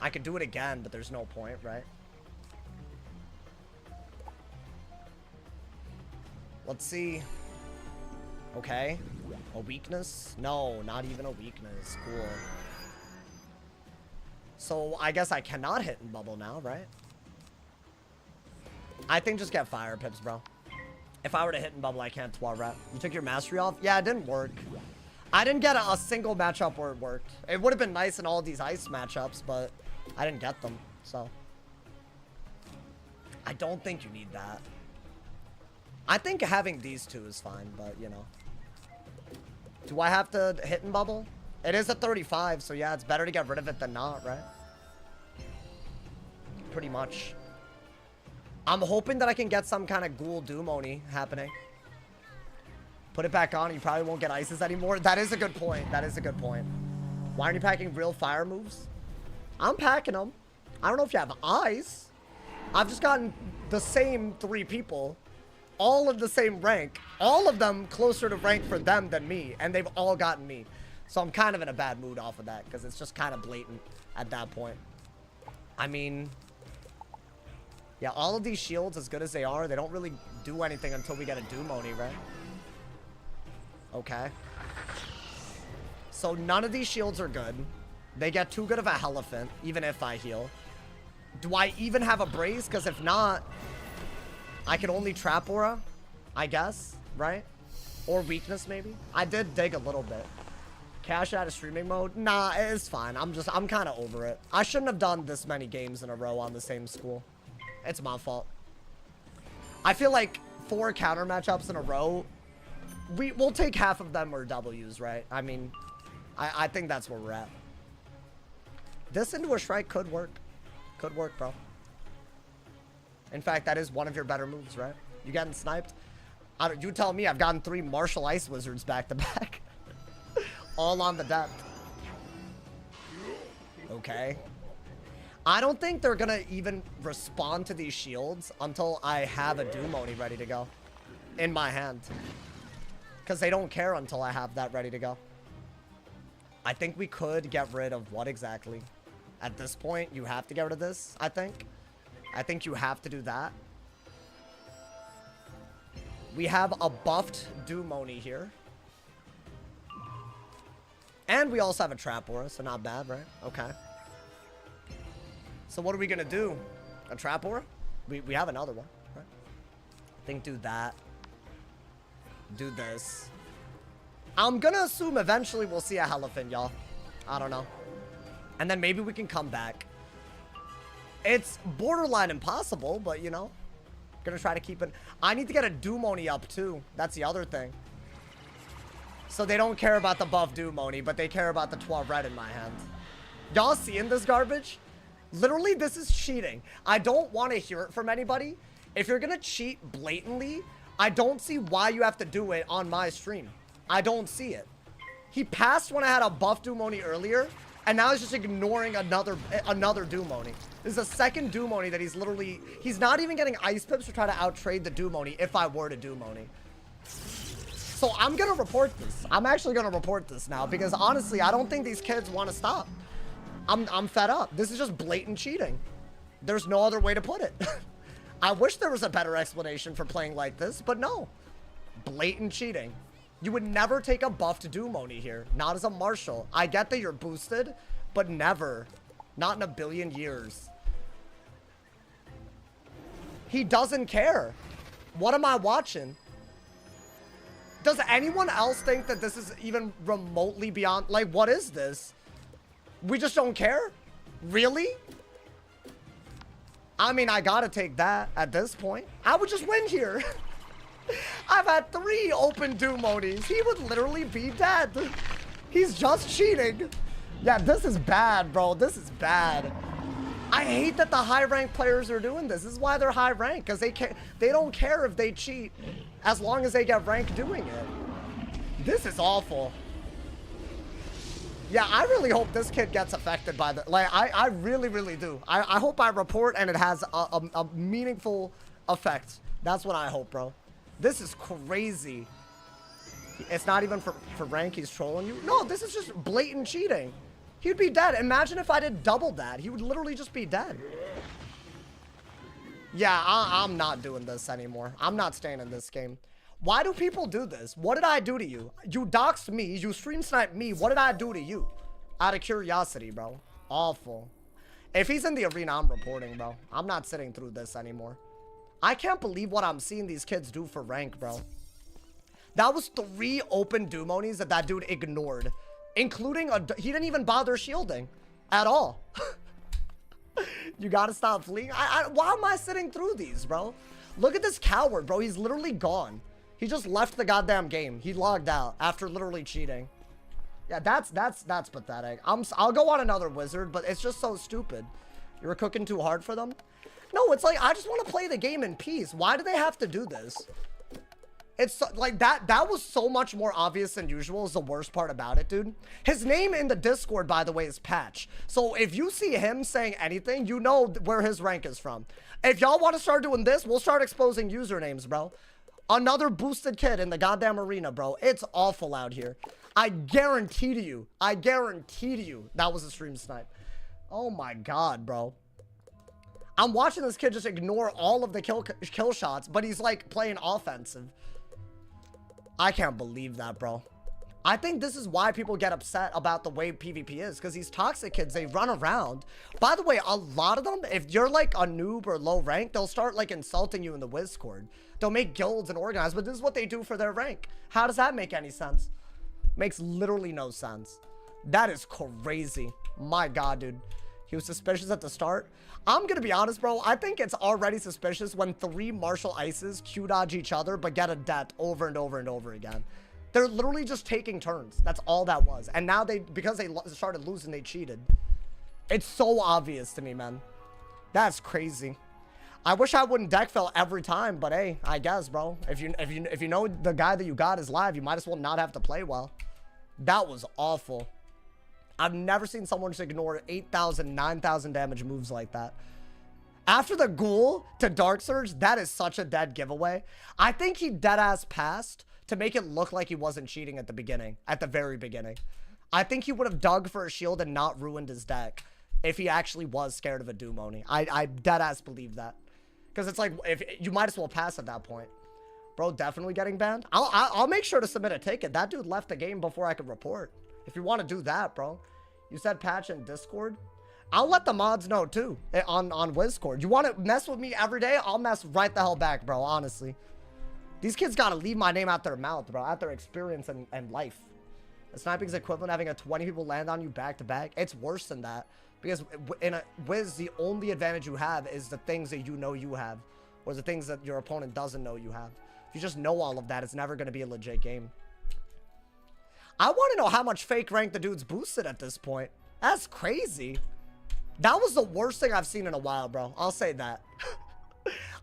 I could do it again, but there's no point, right? Let's see. Okay. A weakness? No, not even a weakness. Cool. So, I guess I cannot hit and bubble now, right? I think just get fire pips, bro. If I were to hit and bubble, I can't Tuareg. You took your mastery off? Yeah, it didn't work. I didn't get a single matchup where it worked. It would have been nice in all these ice matchups, but I didn't get them, so. I don't think you need that. I think having these two is fine, but, you know. Do I have to hit and bubble? It is a 35, so yeah, it's better to get rid of it than not, right? Pretty much. I'm hoping that I can get some kind of ghoul doom oni happening. Put it back on, you probably won't get ices anymore. That is a good point. That is a good point. Why aren't you packing real fire moves? I'm packing them. I don't know if you have eyes. I've just gotten the same 3 people. All of the same rank. All of them closer to rank for them than me. And they've all gotten me. So I'm kind of in a bad mood off of that. Because it's just kind of blatant at that point. I mean... yeah, all of these shields, as good as they are, they don't really do anything until we get a doom oni, right? Okay. So none of these shields are good. They get too good of a elephant, even if I heal. Do I even have a brace? Because if not... I can only trap aura, I guess, right? Or weakness, maybe. I did dig a little bit. Cash out of streaming mode? Nah, it's fine. I'm kind of over it. I shouldn't have done this many games in a row on the same school. It's my fault. I feel like 4 counter matchups in a row, we'll take half of them or W's, right? I mean, I think that's where we're at. This into a strike could work. Could work, bro. In fact, that is one of your better moves, right? You getting sniped? You tell me. I've gotten 3 Martial Ice Wizards back to back. All on the depth. Okay. I don't think they're gonna even respond to these shields until I have a Doom Oni ready to go in my hand. Because they don't care until I have that ready to go. I think we could get rid of what exactly? At this point, you have to get rid of this, I think. I think you have to do that. We have a buffed Doom Oni here. And we also have a Trap Aura, so not bad, right? Okay. So what are we gonna do? A Trap Aura? We have another one, right? I think do that. Do this. I'm gonna assume eventually we'll see a Elephant, y'all. I don't know. And then maybe we can come back. It's borderline impossible, but you know. Gonna try to keep it. I need to get a Doom Oni up too. That's the other thing. So they don't care about the buff Doom Oni, but they care about the 12 red in my hand. Y'all seeing this garbage? Literally, this is cheating. I don't want to hear it from anybody. If you're gonna cheat blatantly, I don't see why you have to do it on my stream. I don't see it. He passed when I had a buff Doom Oni earlier, and now he's just ignoring another Doom Oni. This is the second Doom Oni that he's not even getting Ice Pips to try to out-trade the Doom Oni if I were to Doom Oni. So I'm gonna report this. I'm actually gonna report this now, because honestly, I don't think these kids want to stop. I'm fed up. This is just blatant cheating. There's no other way to put it. I wish there was a better explanation for playing like this, but no. Blatant cheating. You would never take a buffed Doom Oni here. Not as a Marshal. I get that you're boosted, but never. Not in a billion years. He doesn't care. What am I watching? Does anyone else think that this is even remotely beyond... like, what is this? We just don't care? Really? I mean, I gotta take that at this point. I would just win here. I've had 3 open Doom Onis. He would literally be dead. He's just cheating. Yeah, this is bad, bro. This is bad. I hate that the high rank players are doing this. This is why they're high rank, because they don't care if they cheat as long as they get rank doing it. This is awful. Yeah, I really hope this kid gets affected by the, like, I really, really do. I hope I report and it has a meaningful effect. That's what I hope, bro. This is crazy. It's not even for rank, he's trolling you. No, this is just blatant cheating. He'd be dead. Imagine if I did double that. He would literally just be dead. Yeah, I'm not doing this anymore. I'm not staying in this game. Why do people do this? What did I do to you? You doxed me. You stream sniped me. What did I do to you? Out of curiosity, bro. Awful. If he's in the arena, I'm reporting, bro. I'm not sitting through this anymore. I can't believe what I'm seeing these kids do for rank, bro. That was 3 open Dumonies that dude ignored. Including he didn't even bother shielding at all. You gotta stop fleeing. Why am I sitting through these, bro? Look at this coward, bro. He's literally gone. He just left the goddamn game. He logged out after literally cheating. Yeah, that's pathetic. I'll go on another wizard, but it's just so stupid. You were cooking too hard for them? No, it's like, I just want to play the game in peace. Why do they have to do this? It's like that was so much more obvious than usual is the worst part about it, dude. His name in the Discord, by the way, is Patch. So if you see him saying anything, you know where his rank is from. If y'all want to start doing this, we'll start exposing usernames, bro. Another boosted kid in the goddamn arena, bro. It's awful out here. I guarantee to you, that was a stream snipe. Oh my god, bro. I'm watching this kid just ignore all of the kill shots, but he's like playing offensive. I can't believe that, bro. I think this is why people get upset about the way PvP is, because these toxic kids, they run around. By the way, a lot of them, if you're like a noob or low rank, they'll start like insulting you in the Discord. They'll make guilds and organize, but this is what they do for their rank. How does that make any sense? Makes literally no sense. That is crazy. My god, dude. He was suspicious at the start. I'm gonna be honest, bro. I think it's already suspicious when 3 martial ices Q-dodge each other but get a death over and over and over again. They're literally just taking turns. That's all that was. And now because they started losing, they cheated. It's so obvious to me, man. That's crazy. I wish I wouldn't deck fill every time, but hey, I guess, bro. If you know the guy that you got is live, you might as well not have to play well. That was awful. I've never seen someone just ignore 8,000, 9,000 damage moves like that. After the ghoul to Dark Surge, that is such a dead giveaway. I think he deadass passed to make it look like he wasn't cheating at the beginning, at the very beginning. I think he would have dug for a shield and not ruined his deck if he actually was scared of a Dumoni. I deadass believe that. Because it's like, if you might as well pass at that point. Bro, definitely getting banned. I'll make sure to submit a ticket. That dude left the game before I could report. If you want to do that, bro. You said patch in Discord. I'll let the mods know too on Wizcord. You want to mess with me every day? I'll mess right the hell back, bro. Honestly, these kids gotta leave my name out their mouth, bro. Out their experience and life. The sniping's equivalent to having 20 people land on you back to back. It's worse than that because in a Wiz, the only advantage you have is the things that you know you have, or the things that your opponent doesn't know you have. If you just know all of that, it's never gonna be a legit game. I want to know how much fake rank the dude's boosted at this point. That's crazy. That was the worst thing I've seen in a while, bro. I'll say that.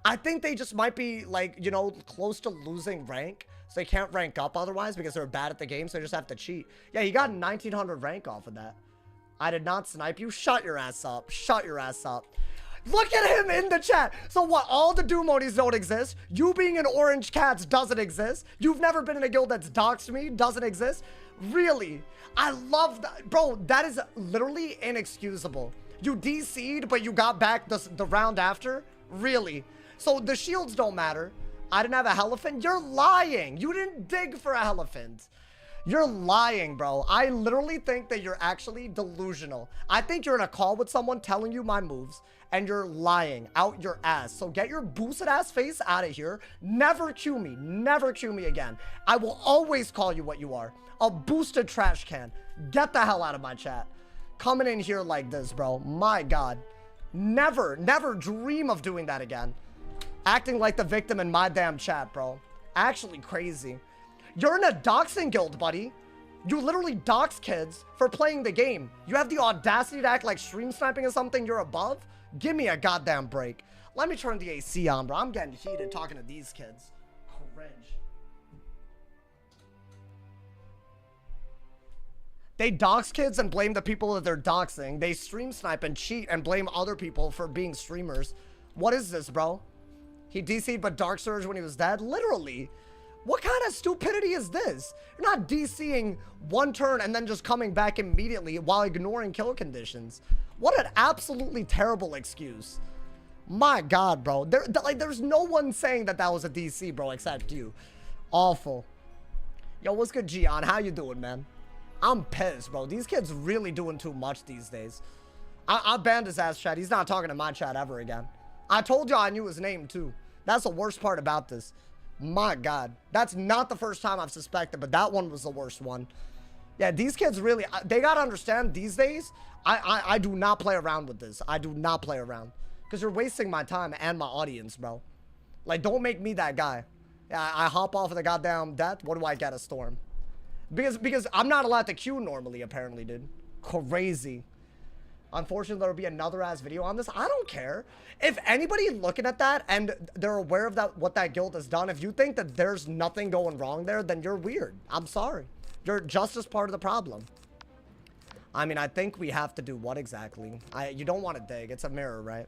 I think they just might be, like, you know, close to losing rank. So they can't rank up otherwise because they're bad at the game. So they just have to cheat. Yeah, he got 1900 rank off of that. I did not snipe you. Shut your ass up. Shut your ass up. Look at him in the chat. So what? All the Dumonies don't exist. You being an Orange Cats doesn't exist. You've never been in a guild that's doxed me. Doesn't exist. Really? I love that. Bro, that is literally inexcusable. You DC'd, but you got back the round after? Really? So the shields don't matter. I didn't have a elephant. You're lying. You didn't dig for a elephant. You're lying, bro. I literally think that you're actually delusional. I think you're in a call with someone telling you my moves, and you're lying out your ass. So get your boosted ass face out of here. Never cue me. Never cue me again. I will always call you what you are. A boosted trash can. Get the hell out of my chat. Coming in here like this, bro. My God. Never, never dream of doing that again. Acting like the victim in my damn chat, bro. Actually crazy. You're in a doxing guild, buddy. You literally dox kids for playing the game. You have the audacity to act like stream sniping is something you're above? Give me a goddamn break. Let me turn the AC on, bro. I'm getting heated talking to these kids. Cringe. They dox kids and blame the people that they're doxing. They stream snipe and cheat and blame other people for being streamers. What is this, bro? He DC'd but Dark Surge when he was dead? Literally. What kind of stupidity is this? You're not DCing one turn and then just coming back immediately while ignoring kill conditions. What an absolutely terrible excuse. My God, bro. There's no one saying that that was a DC, bro, except you. Awful. Yo, what's good, Gian? How you doing, man? I'm pissed, bro. These kids really doing too much these days. I banned his ass chat. He's not talking to my chat ever again. I told you I knew his name, too. That's the worst part about this. My God. That's not the first time I've suspected, but that one was the worst one. Yeah, these kids really... They gotta understand, these days, I do not play around with this. I do not play around. Because you're wasting my time and my audience, bro. Like, don't make me that guy. Yeah, I hop off of the goddamn death. What do I get? A storm. Because I'm not allowed to queue normally, apparently, dude. Crazy. Unfortunately, there'll be another ass video on this. I don't care. If anybody looking at that and they're aware of that, what that guild has done, if you think that there's nothing going wrong there, then you're weird. I'm sorry. You're just as part of the problem. I mean, I think we have to do what exactly? You don't want to dig. It's a mirror, right?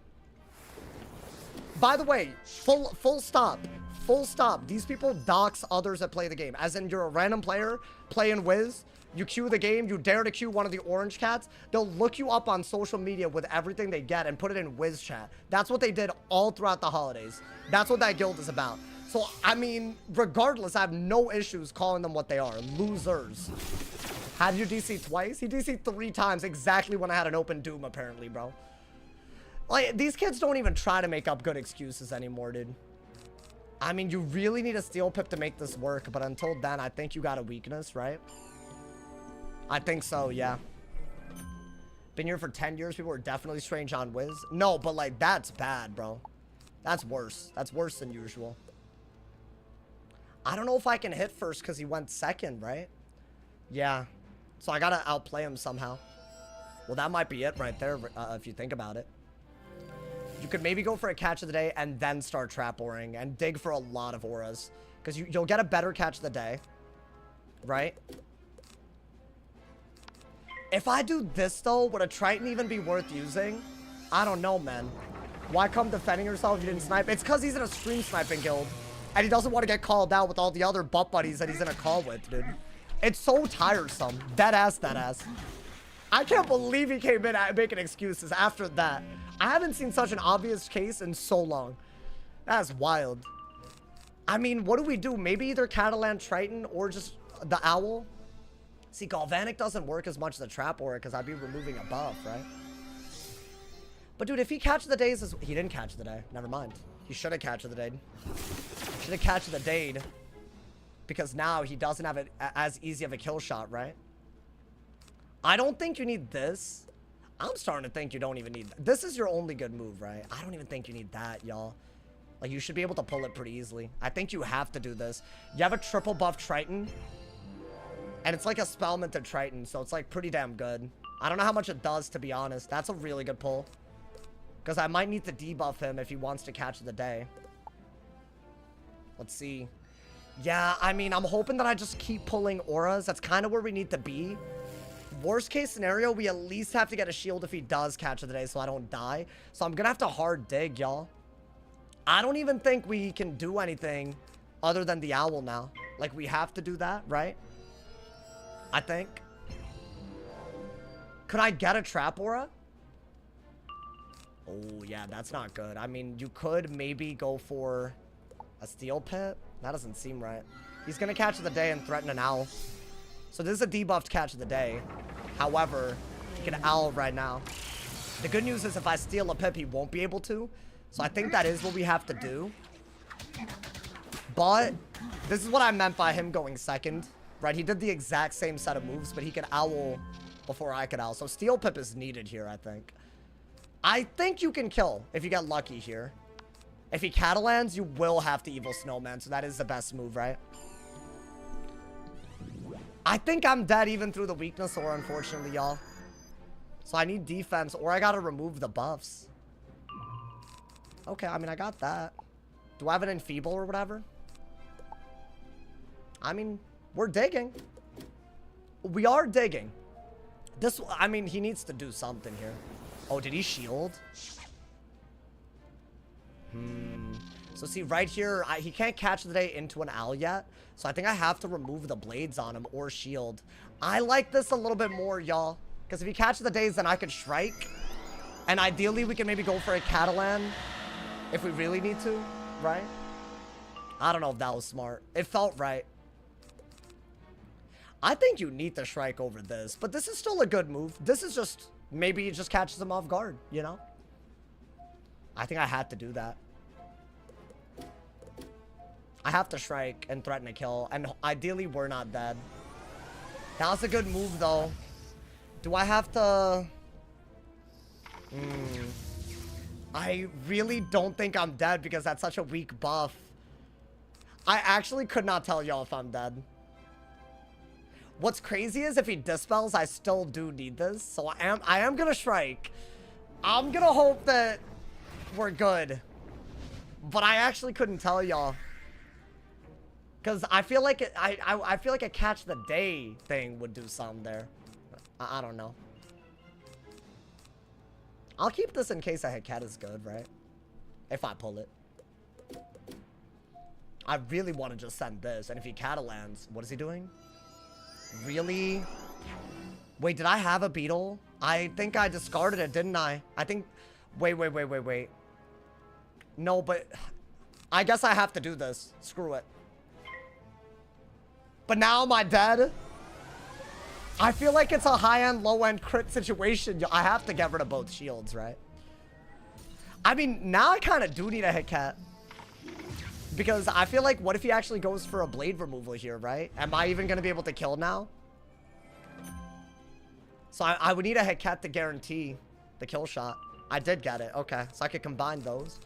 By the way, full stop. Full stop. These people dox others that play the game. As in, you're a random player playing Wiz. You queue the game. You dare to queue one of the orange cats. They'll look you up on social media with everything they get and put it in Wiz chat. That's what they did all throughout the holidays. That's what that guild is about. So, I mean, regardless, I have no issues calling them what they are. Losers. How did you DC twice? He DC'd 3 times exactly when I had an open Doom, apparently, bro. Like, these kids don't even try to make up good excuses anymore, dude. I mean, you really need a steel pip to make this work, but until then, I think you got a weakness, right? I think so, yeah. Been here for 10 years, people are definitely strange on Wiz. No, but like, that's bad, bro. That's worse. That's worse than usual. I don't know if I can hit first because he went second, right? Yeah. So I gotta outplay him somehow. Well, that might be it right there, if you think about it. You could maybe go for a catch of the day and then start trap auring and dig for a lot of auras. Because you'll get a better catch of the day. Right? If I do this, though, would a Triton even be worth using? I don't know, man. Why come defending yourself if you didn't snipe? It's because he's in a stream sniping guild. And he doesn't want to get called out with all the other butt buddies that he's in a call with, dude. It's so tiresome. Dead ass, dead ass. I can't believe he came in making excuses after that. I haven't seen such an obvious case in so long. That's wild. I mean, what do we do? Maybe either Catalan Triton or just the Owl? See, Galvanic doesn't work as much as the Trap Aura because I'd be removing a buff, right? But dude, if he catches the days, he didn't catch the day. Never mind. He should have catched the day. Should have catched the day. Because now he doesn't have it as easy of a kill shot, right? I don't think you need this. I'm starting to think you don't even need... This is your only good move, right? I don't even think you need that, y'all. Like, you should be able to pull it pretty easily. I think you have to do this. You have a triple buff Triton. And it's like a spellmented Triton, so it's, like, pretty damn good. I don't know how much it does, to be honest. That's a really good pull. Because I might need to debuff him if he wants to catch the day. Let's see. Yeah, I mean, I'm hoping that I just keep pulling auras. That's kind of where we need to be. Worst case scenario, we at least have to get a shield if he does catch of the day so I don't die. So I'm gonna have to hard dig, y'all. I don't even think we can do anything other than the Owl now. Like, we have to do that, right? I think. Could I get a Trap Aura? Oh, yeah, that's not good. I mean, you could maybe go for a Steel Pit. That doesn't seem right. He's gonna catch of the day and threaten an Owl. So this is a debuffed catch of the day. However, he can Owl right now. The good news is if I steal a Pip, he won't be able to. So I think that is what we have to do. But this is what I meant by him going second. Right, he did the exact same set of moves, but he could Owl before I could Owl. So Steel Pip is needed here, I think. I think you can kill if you get lucky here. If he Catalans, you will have to Evil Snowman. So that is the best move, right? I think I'm dead even through the weakness or unfortunately, y'all. So I need defense or I gotta remove the buffs. Okay, I mean, I got that. Do I have an enfeeble or whatever? I mean, we're digging. We are digging. This, I mean, he needs to do something here. Oh, did he shield? So see, right here, he can't catch the day into an owl yet. So I think I have to remove the blades on him or shield. I like this a little bit more, y'all. Because if he catches the days, then I could strike. And ideally, we can maybe go for a Catalan if we really need to, right? I don't know if that was smart. It felt right. I think you need to strike over this, but this is still a good move. This is just, maybe it just catches him off guard, you know? I think I had to do that. I have to strike and threaten a kill, and ideally we're not dead. That was a good move, though. Do I have to... I really don't think I'm dead because that's such a weak buff. I actually could not tell y'all if I'm dead. What's crazy is if he dispels, I still do need this. So I am gonna strike. I'm gonna hope that we're good. But I actually couldn't tell y'all. Because I feel like I feel like a catch the day thing would do something there. I don't know. I'll keep this in case a Heket is good, right? If I pull it. I really want to just send this. And if he Catalans, what is he doing? Really? Wait, did I have a beetle? I think I discarded it, didn't I? I think... Wait. No, but... I guess I have to do this. Screw it. But now am I dead? I feel like it's a high-end, low-end crit situation. I have to get rid of both shields, right? I mean, now I kind of do need a Heket. Because I feel like, what if he actually goes for a blade removal here, right? Am I even going to be able to kill now? So I would need a Heket to guarantee the kill shot. I did get it. Okay, so I could combine those.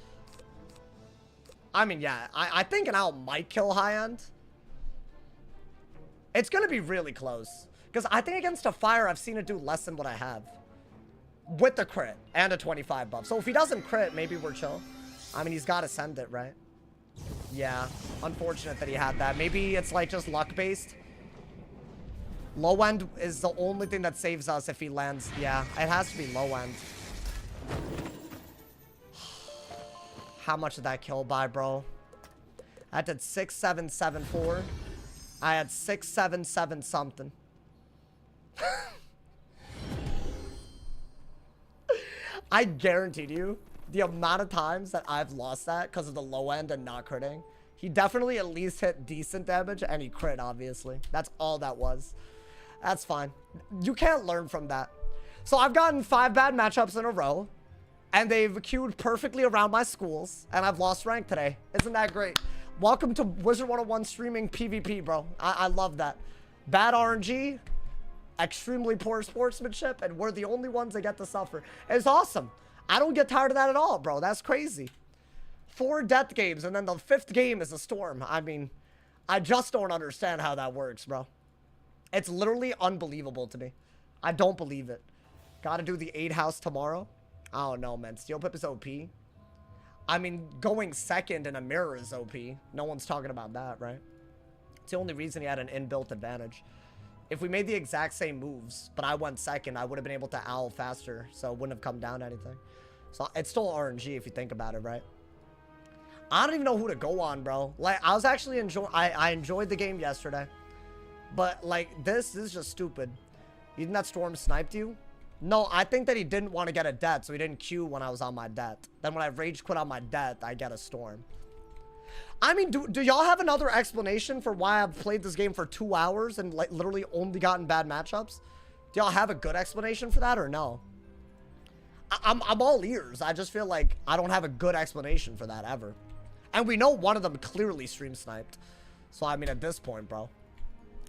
I mean, yeah, I think an owl might kill high-end. It's going to be really close. Because I think against a fire, I've seen it do less than what I have. With the crit and a 25 buff. So if he doesn't crit, maybe we're chill. I mean, he's got to send it, right? Yeah, unfortunate that he had that. Maybe it's like just luck-based. Low end is the only thing that saves us if he lands. Yeah, it has to be low end. How much did that kill by, bro? I did 6774. I had 677 something. I guaranteed you the amount of times that I've lost that because of the low end and not critting. He definitely at least hit decent damage and he crit, obviously. That's all that was. That's fine. You can't learn from that. So I've gotten 5 bad matchups in a row and they've queued perfectly around my schools and I've lost rank today. Isn't that great? Welcome to Wizard101 streaming PvP, bro. I love that. Bad RNG, extremely poor sportsmanship, and we're the only ones that get to suffer. It's awesome. I don't get tired of that at all, bro. That's crazy. 4 death games, and then the 5th game is a storm. I mean, I just don't understand how that works, bro. It's literally unbelievable to me. I don't believe it. Gotta do the 8 house tomorrow. I don't know, man. Steel Pip is OP. I mean, going second in a mirror is OP. No one's talking about that, right? It's the only reason he had an inbuilt advantage. If we made the exact same moves, but I went second, I would have been able to owl faster, so it wouldn't have come down to anything. So it's still RNG if you think about it, right? I don't even know who to go on, bro. Like, I was actually I enjoyed the game yesterday. But, like, this is just stupid. You think that Storm sniped you? No, I think that he didn't want to get a death, so he didn't queue when I was on my death. Then when I rage quit on my death, I get a Storm. I mean, do y'all have another explanation for why I've played this game for 2 hours and like literally only gotten bad matchups? Do y'all have a good explanation for that or no? I'm all ears. I just feel like I don't have a good explanation for that ever. And we know one of them clearly stream sniped. So, I mean, at this point, bro,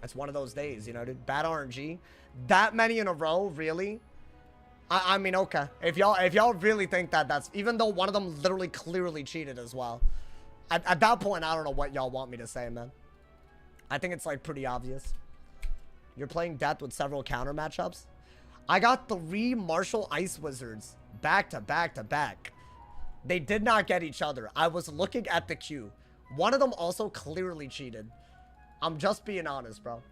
it's one of those days, you know, dude. Bad RNG. That many in a row, really? I mean, okay. If y'all really think that that's... Even though one of them literally clearly cheated as well. At that point, I don't know what y'all want me to say, man. I think it's, like, pretty obvious. You're playing Death with several counter matchups. I got 3 Martial Ice Wizards back to back to back. They did not get each other. I was looking at the queue. One of them also clearly cheated. I'm just being honest, bro.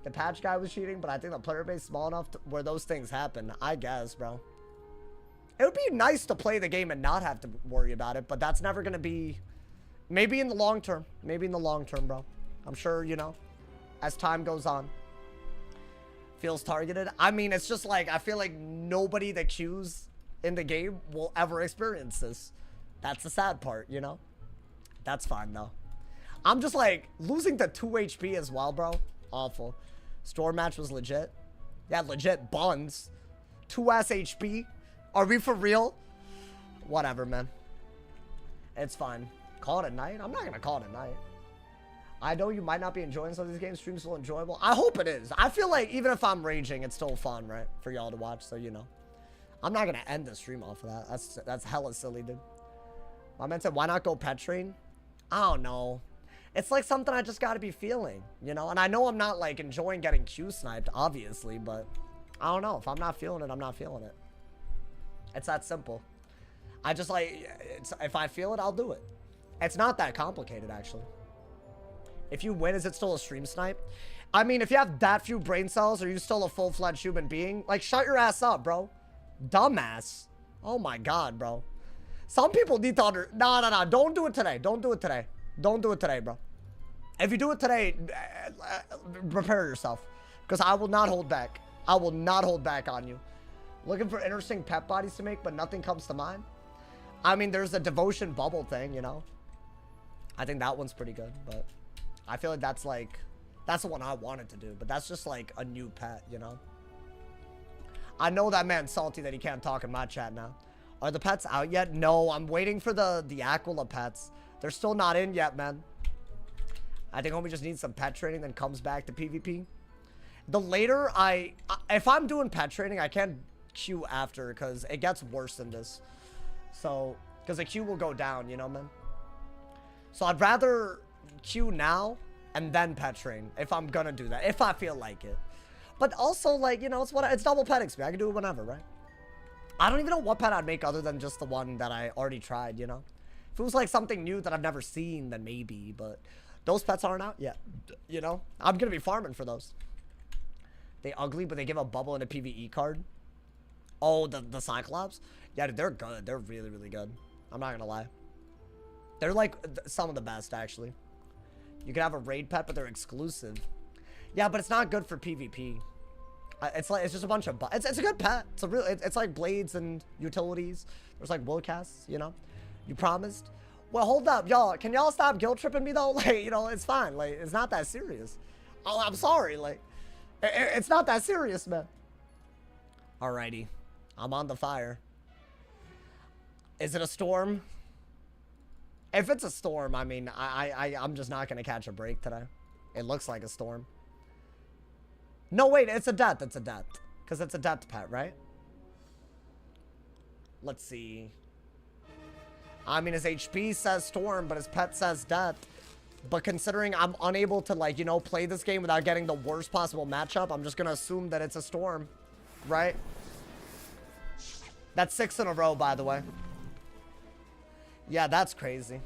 The patch guy was cheating, but I think the player base is small enough to where those things happen. I guess, bro. It would be nice to play the game and not have to worry about it, but that's never going to be... Maybe in the long term. Maybe in the long term, bro. I'm sure, you know, as time goes on. Feels targeted. I mean, it's just like, I feel like nobody that queues in the game will ever experience this. That's the sad part, you know? That's fine, though. I'm just like, losing to 2 HP as well, bro. Awful. Storm match was legit. Yeah, legit buns. 2-ass HP. Are we for real? Whatever, man. It's fine. Call it a night? I'm not gonna call it a night. I know you might not be enjoying some of these games. Stream's still enjoyable. I hope it is. I feel like even if I'm raging, it's still fun, right? For y'all to watch, so you know. I'm not gonna end the stream off of that. That's hella silly, dude. My man said, why not go pet train? I don't know. It's like something I just gotta be feeling, you know? And I know I'm not like enjoying getting Q sniped, obviously, but I don't know. If I'm not feeling it, I'm not feeling it. It's that simple. I just like, if I feel it, I'll do it. It's not that complicated, actually. If you win, is it still a stream snipe? I mean, if you have that few brain cells, are you still a full-fledged human being? Like, shut your ass up, bro. Dumbass. Oh my god, bro. Some people need to No. Don't do it today. Don't do it today. Don't do it today, bro. If you do it today, prepare yourself. Because I will not hold back. I will not hold back on you. Looking for interesting pet bodies to make, but nothing comes to mind. I mean, there's a devotion bubble thing, you know. I think that one's pretty good, but I feel like that's like, that's the one I wanted to do, but that's just like a new pet, you know. I know that man's salty that he can't talk in my chat now. Are the pets out yet? No, I'm waiting for the Aquila pets. They're still not in yet, man. I think homie just needs some pet training, then comes back to PvP. The later if I'm doing pet training, I can't queue after because it gets worse than this. So, because the queue will go down, you know, man. So I'd rather queue now and then pet train if I'm gonna do that, if I feel like it. But also, like, you know, it's double pet XP. I can do it whenever, right? I don't even know what pet I'd make other than just the one that I already tried, you know? If it was like something new that I've never seen, then maybe, but those pets aren't out yet, you know? I'm gonna be farming for those. They ugly, but they give a bubble and a PvE card. Oh, the Cyclops? Yeah, they're good. They're really, really good. I'm not gonna lie. They're like some of the best, actually. You can have a raid pet, but they're exclusive. Yeah, but it's not good for PvP. It's just a bunch of it's a good pet. It's a real it's like blades and utilities. There's like will casts, you know. You promised. Well, hold up, y'all. Can y'all stop guilt tripping me though? Like, you know, it's fine. Like, it's not that serious. Oh, I'm sorry. Like, it's not that serious, man. Alrighty, I'm on the fire. Is it a storm? If it's a storm, I mean, I'm just not gonna catch a break today. It looks like a storm. No, wait, it's a death. It's a death. Because it's a death pet, right? Let's see. I mean, his HP says storm, but his pet says death. But considering I'm unable to, like, you know, play this game without getting the worst possible matchup, I'm just gonna assume that it's a storm, right? That's 6 in a row, by the way. Yeah, that's crazy.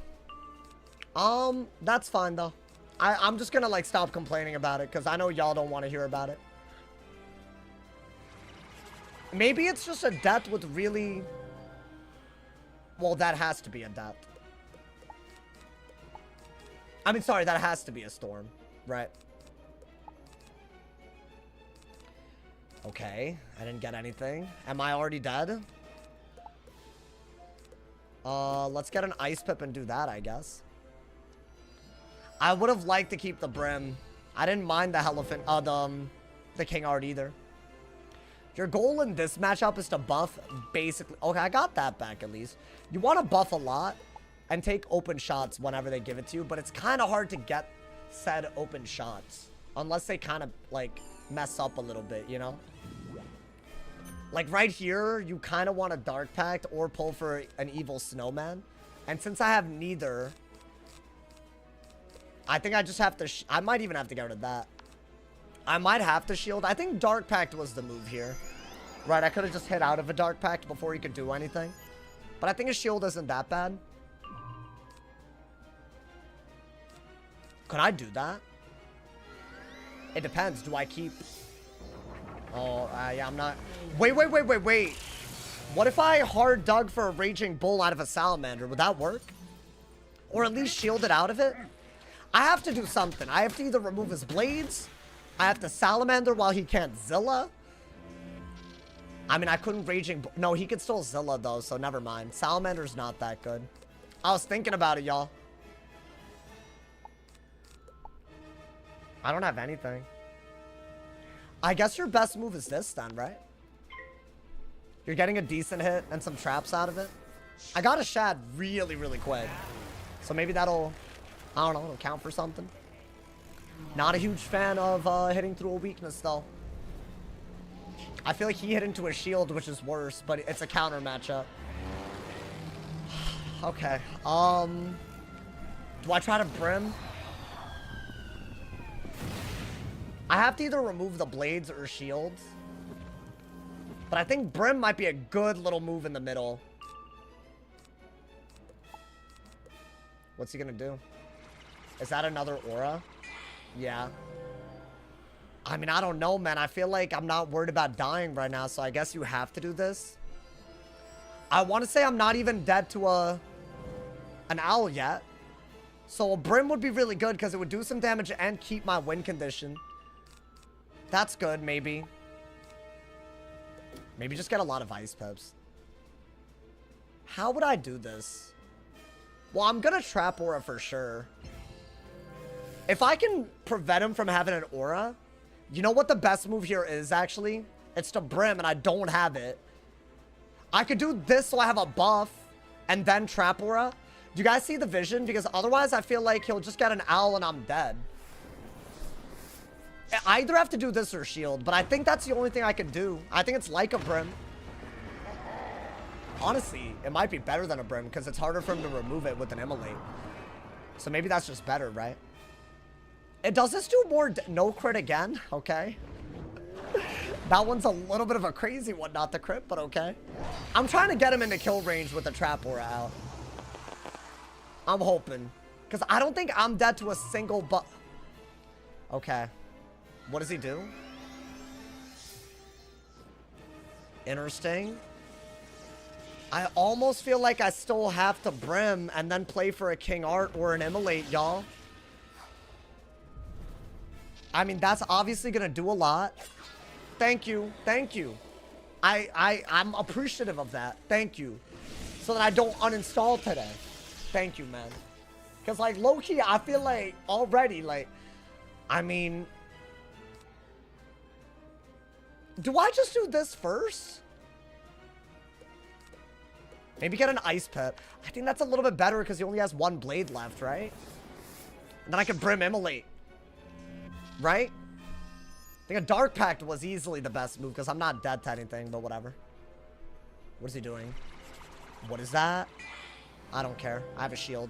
That's fine, though. I'm just gonna, like, stop complaining about it, because I know y'all don't want to hear about it. Maybe it's just a death with really... Well, that has to be a death. I mean, sorry, that has to be a storm, right? Okay, I didn't get anything. Am I already dead? Let's get an ice pip and do that, I guess. I would have liked to keep the brim. I didn't mind the elephant, the king art either. Your goal in this matchup is to buff basically... Okay, I got that back at least. You want to buff a lot and take open shots whenever they give it to you, but it's kind of hard to get said open shots unless they kind of, like, mess up a little bit, you know? Like, right here, you kind of want a Dark Pact or pull for an Evil Snowman. And since I have neither... I think I just have to... I might even have to get rid of that. I might have to shield. I think Dark Pact was the move here. Right, I could have just hit out of a Dark Pact before he could do anything. But I think his shield isn't that bad. Could I do that? It depends. Do I keep... Oh, yeah, I'm not... Wait. What if I hard dug for a Raging Bull out of a Salamander? Would that work? Or at least shield it out of it? I have to do something. I have to either remove his blades. I have to Salamander while he can't Zilla. I mean, I couldn't Raging... No, he could still Zilla, though, so never mind. Salamander's not that good. I was thinking about it, y'all. I don't have anything. I guess your best move is this, then, right? You're getting a decent hit and some traps out of it. I got a Shad really, really quick. So maybe that'll... I don't know, it'll count for something. Not a huge fan of hitting through a weakness, though. I feel like he hit into a shield, which is worse, but it's a counter matchup. Okay. Do I try to Brim? I have to either remove the blades or shields. But I think Brim might be a good little move in the middle. What's he gonna do? Is that another aura? Yeah. I mean, I don't know, man. I feel like I'm not worried about dying right now, so I guess you have to do this. I want to say I'm not even dead to an owl yet. So a Brim would be really good because it would do some damage and keep my win condition. That's good, maybe. Maybe just get a lot of ice pips. How would I do this? Well, I'm gonna trap aura for sure. If I can prevent him from having an aura, you know what the best move here is, actually? It's to Brim, and I don't have it. I could do this so I have a buff, and then trap aura. Do you guys see the vision? Because otherwise, I feel like he'll just get an owl, and I'm dead. I either have to do this or shield, but I think that's the only thing I can do. I think it's like a Brim. Honestly, it might be better than a Brim because it's harder for him to remove it with an Immolate. So maybe that's just better, right? It does this do more no crit again? Okay. That one's a little bit of a crazy one, not the crit, but okay. I'm trying to get him into kill range with the trap aura out. I'm hoping. Because I don't think I'm dead to a single Okay. What does he do? Interesting. I almost feel like I still have to Brim and then play for a King Art or an Immolate, y'all. I mean, that's obviously going to do a lot. Thank you. Thank you. I'm appreciative of that. Thank you. So that I don't uninstall today. Thank you, man. Because, like, low-key, I feel like already, like, I mean... Do I just do this first? Maybe get an Ice Pet. I think that's a little bit better because he only has one blade left, right? And then I can Brim Immolate. Right? I think a Dark Pact was easily the best move because I'm not dead to anything, but whatever. What is he doing? What is that? I don't care. I have a shield.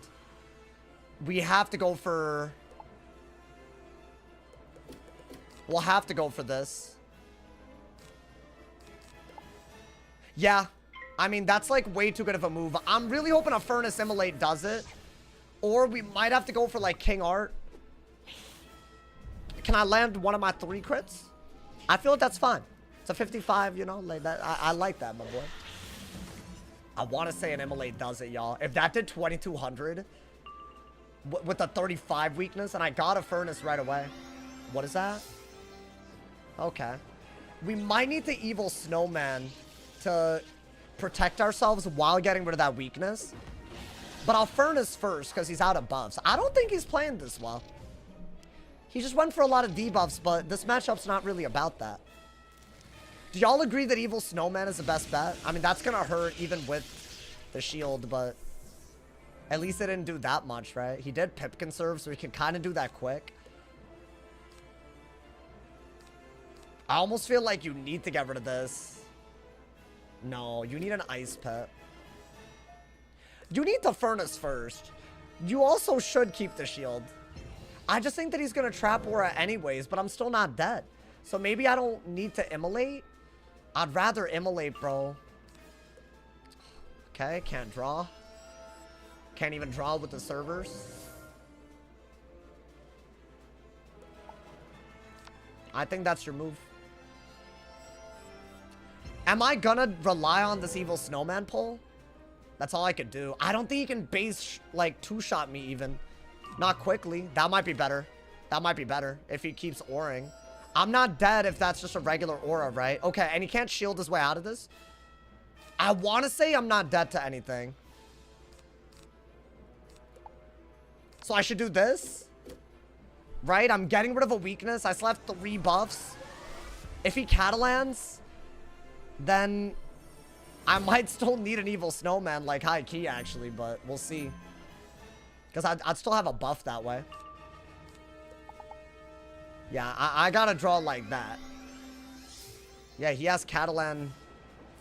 We have to go for... We'll have to go for this. Yeah. I mean, that's like way too good of a move. I'm really hoping a Furnace Immolate does it. Or we might have to go for like King Art. Can I land one of my 3 crits? I feel like that's fine. It's a 55, you know, like that. I like that, my boy. I want to say an Immolate does it, y'all. If that did 2200 with a 35 weakness, and I got a Furnace right away. What is that? Okay. We might need the Evil Snowman to protect ourselves while getting rid of that weakness. But I'll Furnace first because he's out of buffs. I don't think he's playing this well. He just went for a lot of debuffs, but this matchup's not really about that. Do y'all agree that Evil Snowman is the best bet? I mean, that's going to hurt even with the shield, but at least it didn't do that much, right? He did Pip Conserve, so he can kind of do that quick. I almost feel like you need to get rid of this. No, you need an Ice Pet. You need the Furnace first. You also should keep the shield. I just think that he's gonna trap Aura anyways, but I'm still not dead. So maybe I don't need to immolate. I'd rather immolate, bro. Okay, can't draw. Can't even draw with the servers. I think that's your move. Am I gonna rely on this evil snowman pull? That's all I could do. I don't think he can base, like, two-shot me even. Not quickly. That might be better. That might be better if he keeps auring. I'm not dead if that's just a regular aura, right? Okay, and he can't shield his way out of this? I want to say I'm not dead to anything. So I should do this? Right? I'm getting rid of a weakness. I still have 3 buffs. If he Catalans, then I might still need an evil snowman, like high key actually, but we'll see. Because I'd still have a buff that way. Yeah, I gotta draw like that. Yeah, he has Catalan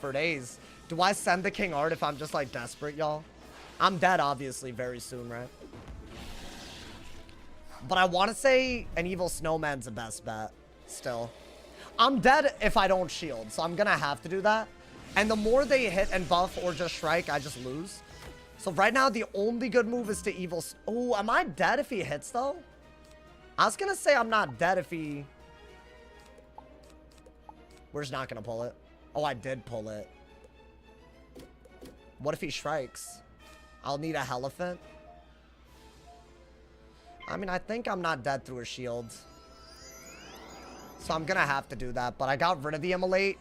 for days. Do I send the King Art if I'm just like desperate, y'all? I'm dead obviously very soon, right? But I want to say an evil snowman's the best bet still. I'm dead if I don't shield, so I'm gonna have to do that. And the more they hit and buff or just strike, I just lose. So right now, the only good move is to evil... Oh, am I dead if he hits, though? I was gonna say I'm not dead if he... We're just not gonna pull it. Oh, I did pull it. What if he strikes? I'll need a Elephant. I mean, I think I'm not dead through a shield. So I'm gonna have to do that. But I got rid of the Immolate.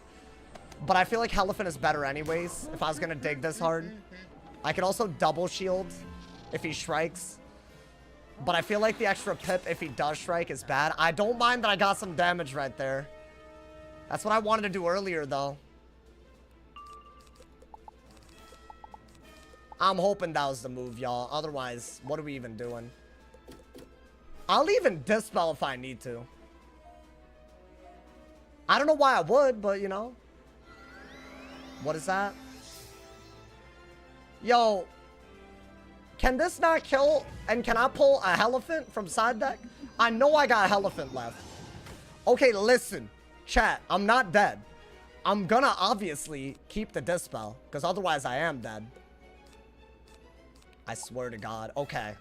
But I feel like Elephant is better anyways, if I was gonna dig this hard. I could also double shield if he strikes. But I feel like the extra pip if he does strike is bad. I don't mind that I got some damage right there. That's what I wanted to do earlier, though. I'm hoping that was the move, y'all. Otherwise, what are we even doing? I'll even dispel if I need to. I don't know why I would, but, you know. What is that? Yo. Can this not kill? And can I pull a Elephant from side deck? I know I got a Elephant left. Okay, listen. Chat, I'm not dead. I'm gonna obviously keep the dispel. Because otherwise I am dead. I swear to God. Okay.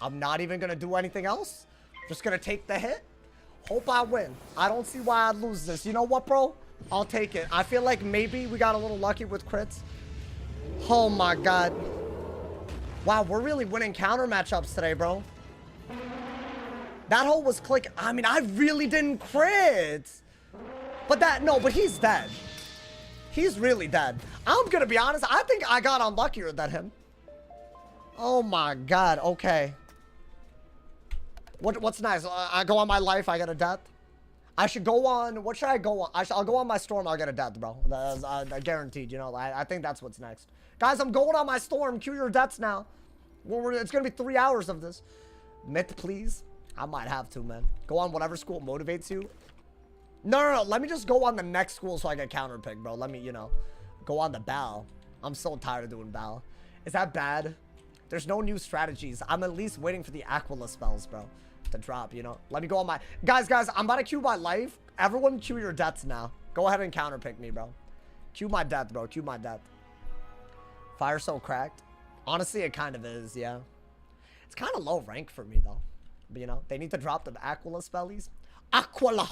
I'm not even gonna do anything else. Just gonna take the hit. Hope I win. I don't see why I'd lose this. You know what, bro? I'll take it. I feel like maybe we got a little lucky with crits. Oh my God. Wow, we're really winning counter matchups today, bro. That hole was click. I mean, I really didn't crit. But but he's dead. He's really dead. I'm gonna be honest. I think I got unluckier than him. Oh my God. Okay. What's nice? I go on my life. I get a death. I should go on. What should I go on? I'll go on my storm. I'll get a death, bro. That's guaranteed. You know. I think that's what's next. Guys, I'm going on my storm. Cue your deaths now. It's gonna be 3 hours of this. Myth, please. I might have to, man. Go on whatever school motivates you. No. Let me just go on the next school so I get counter pick, bro. Let me, you know, go on the Bal. I'm so tired of doing Bal. Is that bad? There's no new strategies. I'm at least waiting for the Aquila spells, bro, to drop, you know. Let me go on my... Guys, I'm about to queue my life. Everyone queue your deaths now. Go ahead and counter pick me, bro. Queue my death, bro. Queue my death. Fire so cracked. Honestly, it kind of is, yeah. It's kind of low rank for me, though. But, you know, they need to drop the Aquila spellies. Aquila.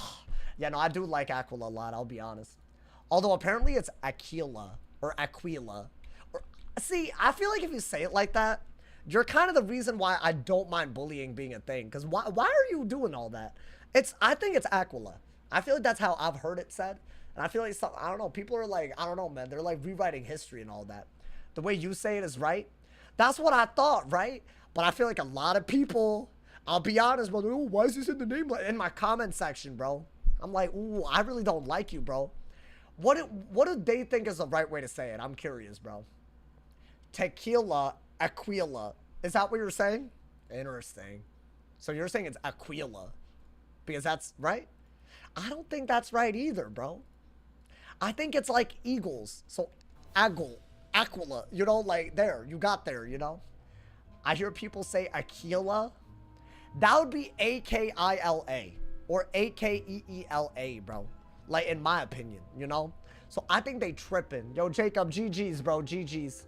Yeah, no, I do like Aquila a lot, I'll be honest. Although, apparently, it's Aquila. Or Aquila. See, I feel like if you say it like that, you're kind of the reason why I don't mind bullying being a thing. Because why are you doing all that? I think it's Aquila. I feel like that's how I've heard it said. And I feel like, I don't know, people are like, I don't know, man. They're like rewriting history and all that. The way you say it is right. That's what I thought, right? But I feel like a lot of people, I'll be honest, bro. Ooh, why is this in the name? In my comment section, bro. I'm like, ooh, I really don't like you, bro. What do they think is the right way to say it? I'm curious, bro. Tequila, Aquila. Is that what you're saying? Interesting. So you're saying it's Aquila. Because that's right? I don't think that's right either, bro. I think it's like Eagles. So Aquila. You know, like there. You got there, you know? I hear people say Aquila. That would be A-K-I-L-A or A-K-E-E-L-A, bro. Like, in my opinion, you know? So I think they tripping. Yo, Jacob, GG's, bro, GG's.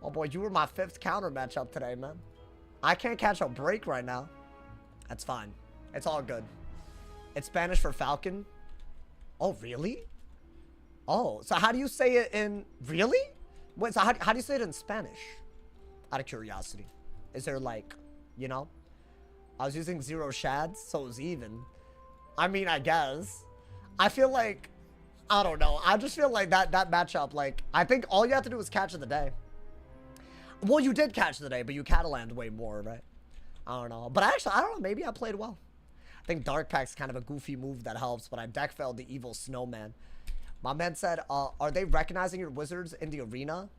Oh, boy, you were my 5th counter matchup today, man. I can't catch a break right now. That's fine. It's all good. It's Spanish for Falcon. Oh, really? Oh, so how do you say it in... Really? Wait, so how do you say it in Spanish? Out of curiosity. Is there, like, you know? I was using 0 shads, so it was even. I mean, I guess. I feel like... I don't know. I just feel like that matchup, like... I think all you have to do is catch of the day. Well, you did catch the day, but you Catalaned way more, right? I don't know. But actually, I don't know. Maybe I played well. I think Dark Pack's kind of a goofy move that helps, but I deck failed the evil snowman. My man said, are they recognizing your wizards in the arena?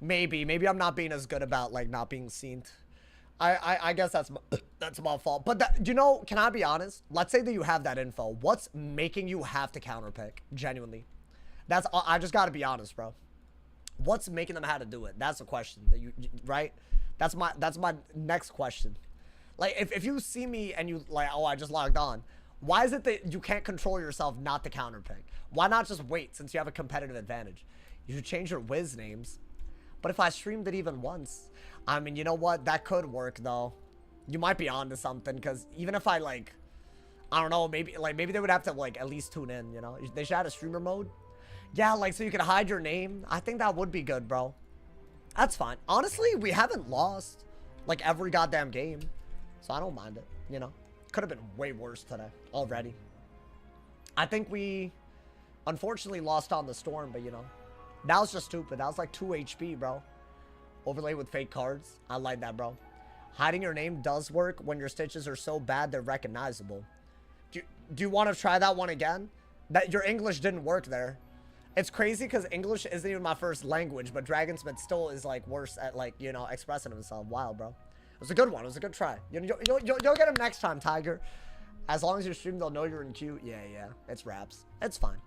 Maybe. Maybe I'm not being as good about, like, not being seen. I guess that's my fault. But, you know, can I be honest? Let's say that you have that info. What's making you have to counterpick? Genuinely. I just got to be honest, bro. What's making them have to do it? That's the question. That you right? That's my next question. Like, if you see me and you, like, oh, I just logged on. Why is it that you can't control yourself not to counterpick? Why not just wait since you have a competitive advantage? You should change your Wiz names. But if I streamed it even once, I mean, you know what? That could work, though. You might be onto something, because even if I, like, I don't know, maybe they would have to, like, at least tune in, you know? They should add a streamer mode. Yeah, like, so you can hide your name. I think that would be good, bro. That's fine. Honestly, we haven't lost, like, every goddamn game. So I don't mind it, you know? Could have been way worse today already. I think we, unfortunately, lost on the storm, but, you know. That was just stupid. That was, like, 2 HP, bro. Overlay with fake cards. I like that, bro. Hiding your name does work when your stitches are so bad they're recognizable. Do you want to try that one again? That your English didn't work there. It's crazy because English isn't even my first language, but Dragonsmith still is, like, worse at, like, you know, expressing himself. Wow, bro. It was a good one. It was a good try. You'll get him next time, Tiger. As long as you stream, they'll know you're in queue. Yeah. It's raps. It's fine.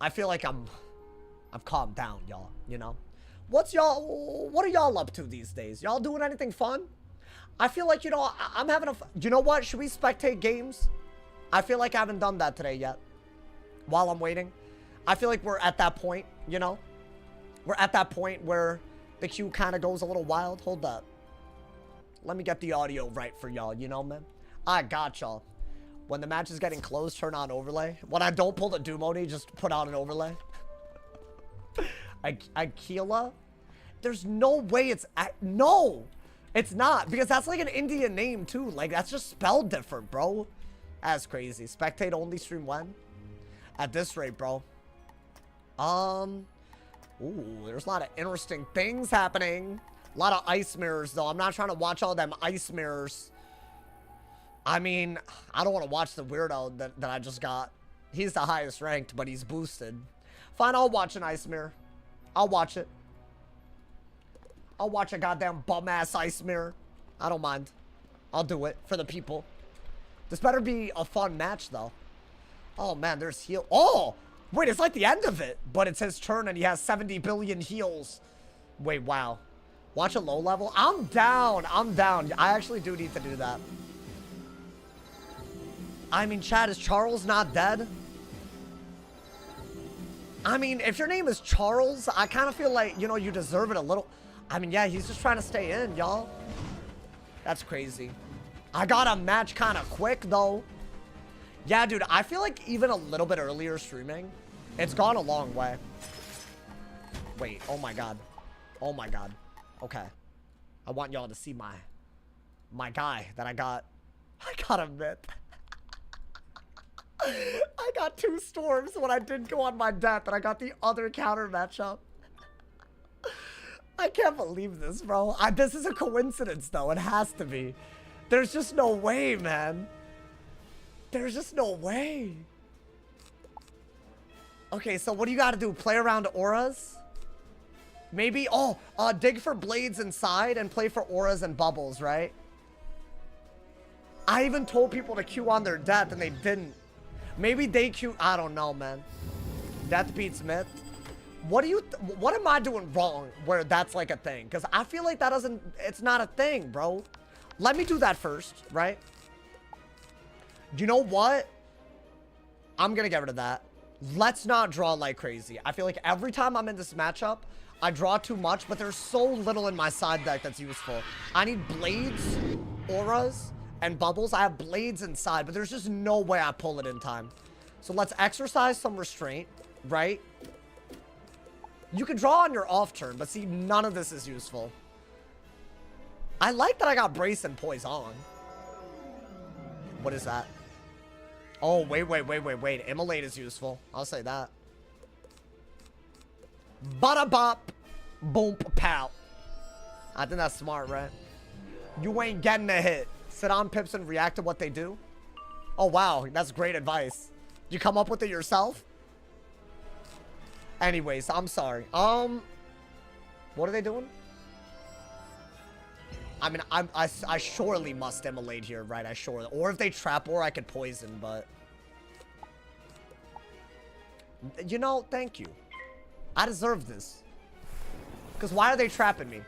I feel like I've calmed down, y'all, you know? What are y'all up to these days? Y'all doing anything fun? I feel like, you know, I'm having you know what? Should we spectate games? I feel like I haven't done that today yet. While I'm waiting. I feel like we're at that point, you know? We're at that point where the queue kind of goes a little wild. Hold up. Let me get the audio right for y'all, you know, man? I got y'all. When the match is getting close, turn on overlay. When I don't pull the Dumoni, just put on an overlay. Aquila? There's no way it's... No! It's not. Because that's like an Indian name, too. Like, that's just spelled different, bro. That's crazy. Spectate only stream when? At this rate, bro. Ooh, there's a lot of interesting things happening. A lot of ice mirrors, though. I'm not trying to watch all them ice mirrors. I mean, I don't want to watch the weirdo that I just got. He's the highest ranked, but he's boosted. Fine, I'll watch an ice mirror. I'll watch it. I'll watch a goddamn bum-ass ice mirror. I don't mind. I'll do it for the people. This better be a fun match, though. Oh, man, there's heal. Oh! Wait, it's like the end of it. But it's his turn, and he has 70 billion heals. Wait, wow. Watch a low level? I'm down. I'm down. I actually do need to do that. I mean, Chad, is Charles not dead? I mean, if your name is Charles, I kind of feel like, you know, you deserve it a little. I mean, yeah, he's just trying to stay in, y'all. That's crazy. I got a match kind of quick, though. Yeah, dude, I feel like even a little bit earlier streaming, it's gone a long way. Wait, oh my god. Oh my god. Okay. I want y'all to see my guy that I got. I got a myth. I got 2 storms when I didn't go on my death, and I got the other counter matchup. I can't believe this, bro. This is a coincidence, though. It has to be. There's just no way, man. There's just no way. Okay, so what do you gotta do? Play around auras? Maybe, dig for blades inside and play for auras and bubbles, right? I even told people to queue on their death and they didn't. Maybe they queue, I don't know, man. Death beats myth. What am I doing wrong where that's like a thing? Because I feel like that doesn't, it's not a thing, bro. Let me do that first, right? You know what? I'm gonna get rid of that. Let's not draw like crazy. I feel like every time I'm in this matchup, I draw too much, but there's so little in my side deck that's useful. I need blades, auras, and bubbles. I have blades inside, but there's just no way I pull it in time. So let's exercise some restraint, right? You can draw on your off turn, but see, none of this is useful. I like that I got Brace and Poison. What is that? Oh, wait. Immolate is useful. I'll say that. Bada bop. Boom, pow. I think that's smart, right? You ain't getting a hit. Sit on pips and react to what they do. Oh, wow. That's great advice. You come up with it yourself? Anyways, I'm sorry. What are they doing? I mean, I surely must immolate here, right? I surely. Or if they trap or I could poison, but... You know, thank you. I deserve this. Because why are they trapping me?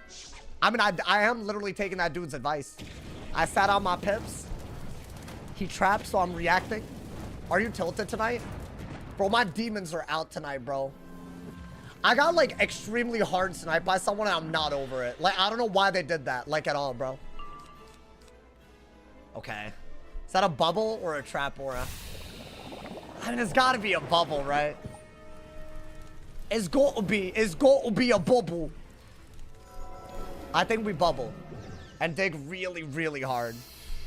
I mean, I am literally taking that dude's advice. I sat on my pips. He trapped, so I'm reacting. Are you tilted tonight? Bro, my demons are out tonight, bro. I got, like, extremely hard sniped by someone and I'm not over it. Like, I don't know why they did that, like, at all, bro. Okay. Is that a bubble or a trap aura? I mean, it's gotta be a bubble, right? It's gotta be a bubble. I think we bubble. And dig really, really hard.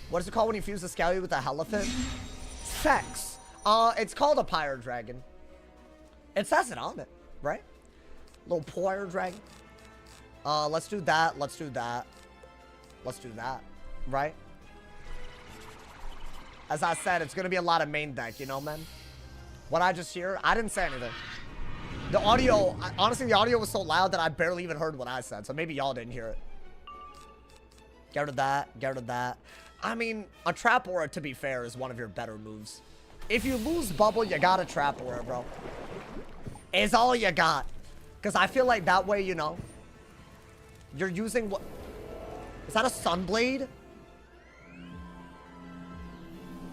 What is it called when you fuse the Scally with a Elephant? Sex. It's called a Pyre Dragon. It says it on it, right? Little Pyre Dragon. Let's do that. Let's do that. Let's do that. Right? As I said, it's going to be a lot of main deck, you know, man? What I just hear, I didn't say anything. The audio, honestly, the audio was so loud that I barely even heard what I said. So maybe y'all didn't hear it. Get rid of that. Get rid of that. I mean, a Trap Aura, to be fair, is one of your better moves. If you lose Bubble, you got a Trap Aura, bro. It's all you got. Because I feel like that way, you know, you're using what... Is that a Sunblade?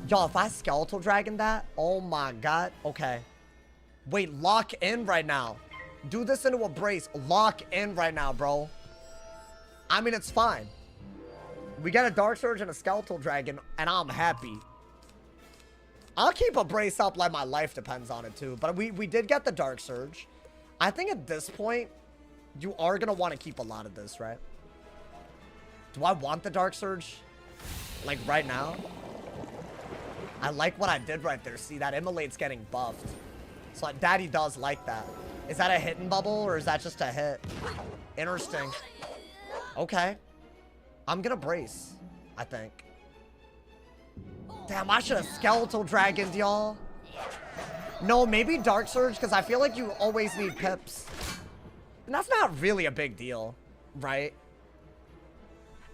Yo, if I Skeletal Dragon that, oh my god. Okay. Wait, lock in right now. Do this into a brace. Lock in right now, bro. I mean, it's fine. We get a Dark Surge and a Skeletal Dragon, and I'm happy. I'll keep a brace up like my life depends on it, too. But we did get the Dark Surge. I think at this point, you are going to want to keep a lot of this, right? Do I want the Dark Surge? Like, right now? I like what I did right there. See, that Immolate's getting buffed. So Daddy does like that. Is that a hidden bubble or is that just a hit? Interesting. Okay. I'm gonna brace, I think. Damn, I should have Skeletal Dragoned, y'all. No, maybe Dark Surge, because I feel like you always need pips. And that's not really a big deal, right?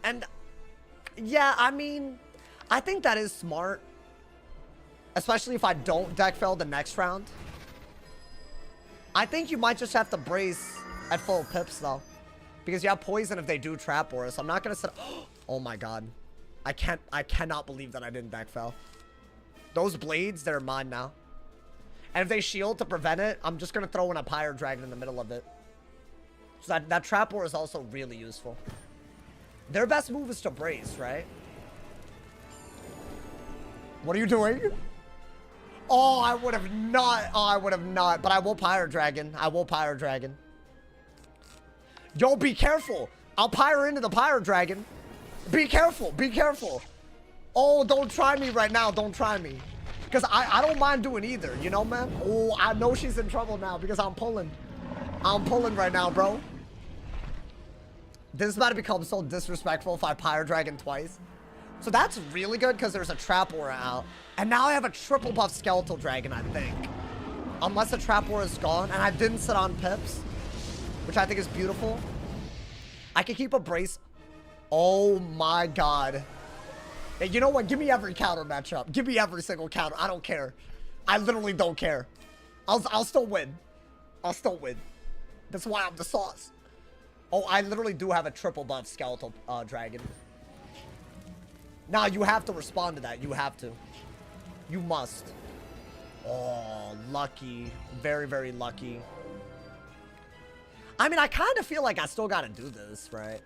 And, yeah, I mean, I think that is smart. Especially if I don't deck fail the next round. I think you might just have to brace at full pips, though. Because you have poison if they do trap aura, so I'm not going to set... Oh my god. I cannot believe that I didn't deck fail. Those blades, they're mine now. And if they shield to prevent it, I'm just going to throw in a Pyre Dragon in the middle of it. So that trap aura is also really useful. Their best move is to brace, right? What are you doing? Oh, I would have not. Oh, I would have not. But I will Pyre Dragon. I will Pyre Dragon. Yo, be careful. I'll Pyre into the Pyre Dragon. Be careful. Be careful. Oh, don't try me right now. Don't try me. Because I don't mind doing either. You know, man? Oh, I know she's in trouble now because I'm pulling. I'm pulling right now, bro. This is about to become so disrespectful if I Pyre Dragon twice. So that's really good because there's a Trap Aura out. And now I have a triple buff Skeletal Dragon, I think. Unless the Trap Aura is gone. And I didn't sit on pips. Which I think is beautiful. I can keep a brace. Oh my god. Hey, you know what? Give me every counter matchup. Give me every single counter. I don't care. I literally don't care. I'll still win. I'll still win. That's why I'm the sauce. Oh, I literally do have a triple buff Skeletal Dragon. Nah, you have to respond to that. You have to. You must. Oh, lucky. Very, very lucky. I mean, I kind of feel like I still gotta do this, right?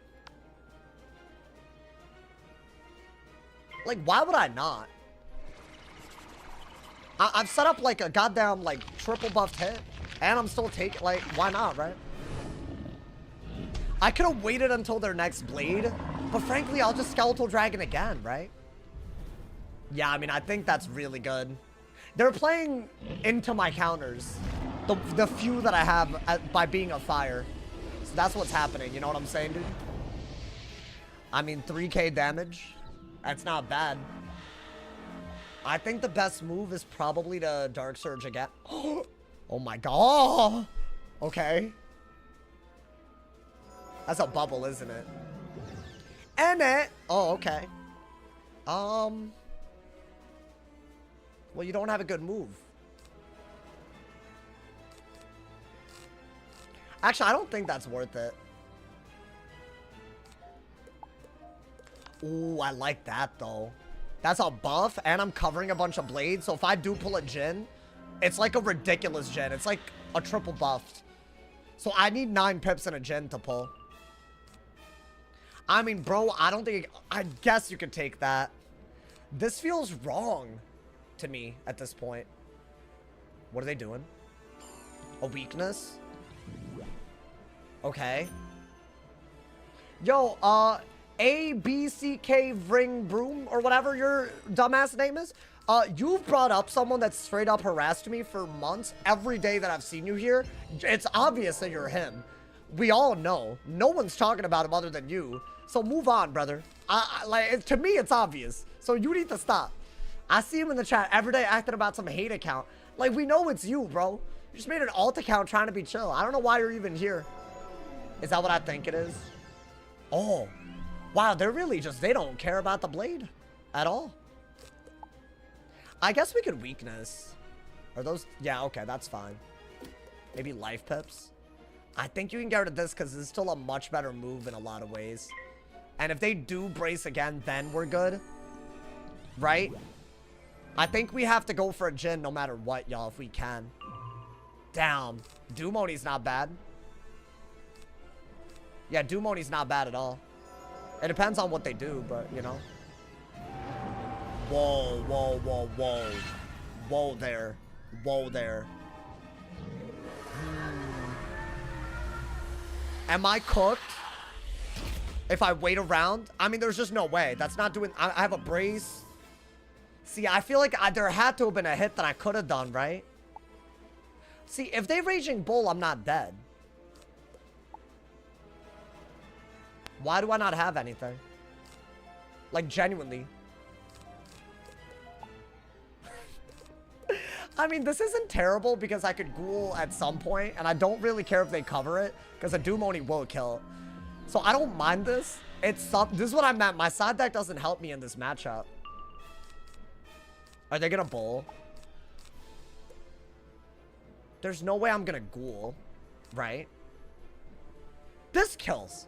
Like, why would I not? I've set up, like, a goddamn, like, triple buffed hit. And I'm still taking, like, why not, right? I could have waited until their next blade. But frankly, I'll just Skeletal Dragon again, right? Yeah, I mean, I think that's really good. They're playing into my counters. The few that I have by being a fire. So that's what's happening. You know what I'm saying, dude? I mean, 3k damage. That's not bad. I think the best move is probably to Dark Surge again. Oh my god. Okay. That's a bubble, isn't it? And it. Oh, okay. Well, you don't have a good move. Actually, I don't think that's worth it. Ooh, I like that, though. That's a buff, and I'm covering a bunch of blades. So if I do pull a Jin, it's like a ridiculous Jin. It's like a triple buffed. So I need 9 pips and a Jin to pull. I mean, bro, I don't think... I guess you could take that. This feels wrong to me at this point. What are they doing? A weakness? Okay. Yo, ABCK Ring Broom, or whatever your dumbass name is. You've brought up someone that's straight up harassed me for months. Every day that I've seen you here, it's obvious that you're him. We all know. No one's talking about him other than you. So move on, brother. Like, to me, it's obvious. So you need to stop. I see him in the chat every day acting about some hate account. Like, we know it's you, bro. You just made an alt account trying to be chill. I don't know why you're even here. Is that what I think it is? Oh. Wow, they're really just... They don't care about the blade at all. I guess we could weakness. Are those... Yeah, okay, that's fine. Maybe life pips. I think you can get rid of this because it's still a much better move in a lot of ways. And if they do brace again, then we're good. Right? I think we have to go for a Jin no matter what, y'all, if we can. Damn. Dumoni's not bad. Yeah, Dumoni's not bad at all. It depends on what they do, but, you know. Whoa, whoa, whoa, whoa. Whoa there. Whoa there. Am I cooked? If I wait around? I mean, there's just no way. That's not doing... I have a brace. See, I feel like there had to have been a hit that I could have done, right? See, if they Raging Bull, I'm not dead. Why do I not have anything? Like, genuinely. I mean, this isn't terrible because I could ghoul at some point, and I don't really care if they cover it, because a Dumoni will kill. So I don't mind this. This is what I meant. My side deck doesn't help me in this matchup. Are they gonna bull? There's no way I'm gonna ghoul, right? This kills.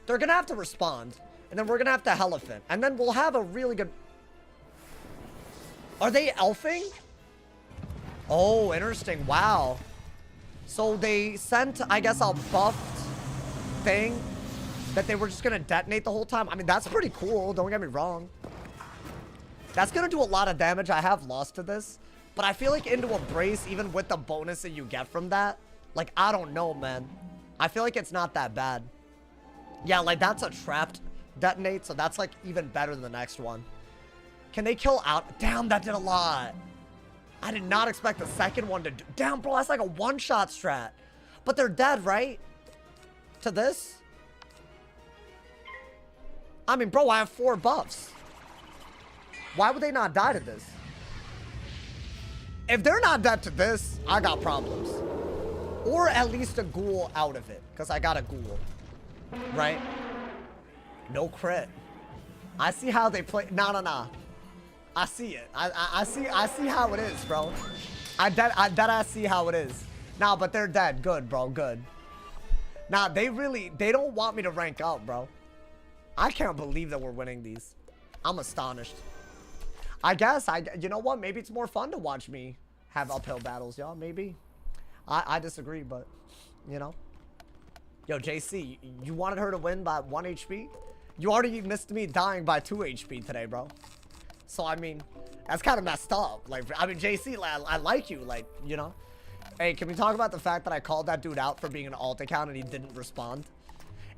They're gonna have to respond, and then we're gonna have to Elephant, and then we'll have a really good... Are they elfing? Oh, interesting. Wow. So they sent, I guess, a buffed thing that they were just gonna detonate the whole time. I mean, that's pretty cool. Don't get me wrong. That's gonna do a lot of damage. I have lost to this, but I feel like into a brace, even with the bonus that you get from that, like, I don't know, man. I feel like it's not that bad. Yeah, like, that's a trapped detonate, so that's, like, even better than the next one. Can they kill out? Damn, that did a lot. I did not expect the second one to do... Damn, bro, that's like a one-shot strat. But they're dead, right? To this? I mean, bro, I have 4 buffs. Why would they not die to this? If they're not dead to this, I got problems. Or at least a ghoul out of it, because I got a ghoul. Right? No crit. I see how they play... Nah. I see it. I see how it is, bro. I see how it is. Nah, but they're dead. Good, bro. Good. Nah, they don't want me to rank up, bro. I can't believe that we're winning these. I'm astonished. I guess, you know what? Maybe it's more fun to watch me have uphill battles, y'all. Maybe. I disagree, but, you know. Yo, JC, you wanted her to win by 1 HP? You already missed me dying by 2 HP today, bro. So, I mean, that's kind of messed up. Like, I mean, JC, I like you, like, you know. Hey, can we talk about the fact that I called that dude out for being an alt account and he didn't respond?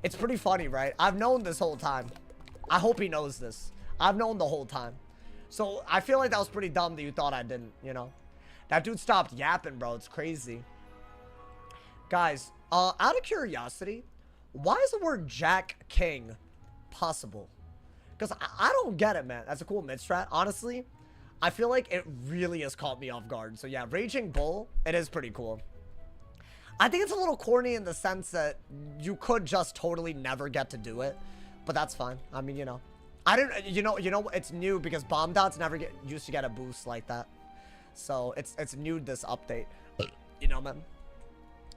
It's pretty funny, right? I've known this whole time. I hope he knows this. I've known the whole time. So, I feel like that was pretty dumb that you thought I didn't, you know. That dude stopped yapping, bro. It's crazy. Guys, out of curiosity, why is the word Jack King possible? Because I don't get it, man. That's a cool mid strat. Honestly, I feel like it really has caught me off guard. So yeah, Raging Bull, it is pretty cool. I think it's a little corny in the sense that you could just totally never get to do it. But that's fine. I mean, you know. I didn't, you know, it's new because bomb dots never used to get a boost like that. So it's new this update. You know, man.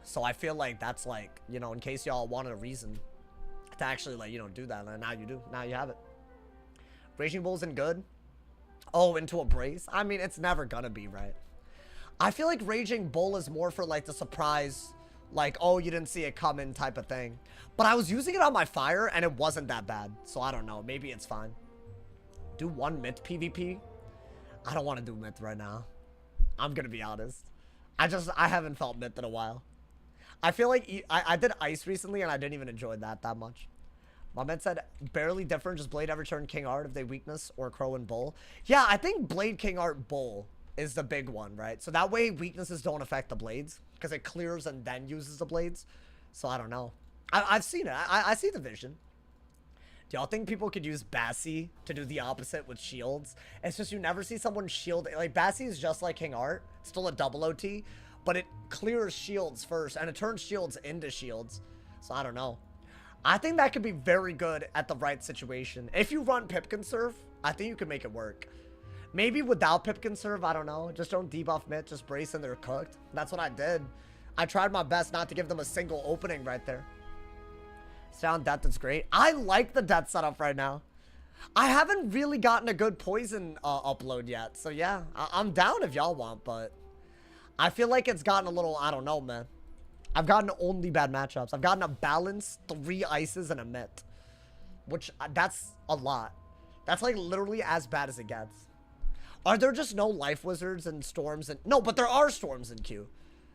So I feel like that's like, you know, in case y'all wanted a reason to actually, like, you know, do that. And now you do. Now you have it. Raging Bull's in good. Oh, into a brace? I mean, it's never gonna be, right? I feel like Raging Bull is more for, like, the surprise, like, oh, you didn't see it coming type of thing. But I was using it on my fire, and it wasn't that bad. So I don't know. Maybe it's fine. Do 1 myth PvP? I don't want to do myth right now. I'm gonna be honest. I haven't felt myth in a while. I feel like I did ice recently and I didn't even enjoy that much. My man said, barely different, just Blade ever turn King Art if they weakness or Crow and Bull. Yeah, I think Blade, King Art, Bull is the big one, right? So that way weaknesses don't affect the blades because it clears and then uses the blades. So I don't know. I've seen it. I see the vision. Do y'all think people could use Bassi to do the opposite with shields? It's just you never see someone shield. Like, Bassi is just like King Art. Still a double OT. But it clears shields first, and it turns shields into shields. So, I don't know. I think that could be very good at the right situation. If you run Pip Conserve, I think you can make it work. Maybe without Pip Conserve, I don't know. Just don't debuff mid, just brace and they're cooked. That's what I did. I tried my best not to give them a single opening right there. Sound death is great. I like the death setup right now. I haven't really gotten a good poison upload yet. So, yeah, I'm down if y'all want, but I feel like it's gotten a little, I don't know, man. I've gotten only bad matchups. I've gotten a balance, 3 ices, and a myth. Which, that's a lot. That's like literally as bad as it gets. Are there just no life wizards and storms? And no, but there are storms in queue.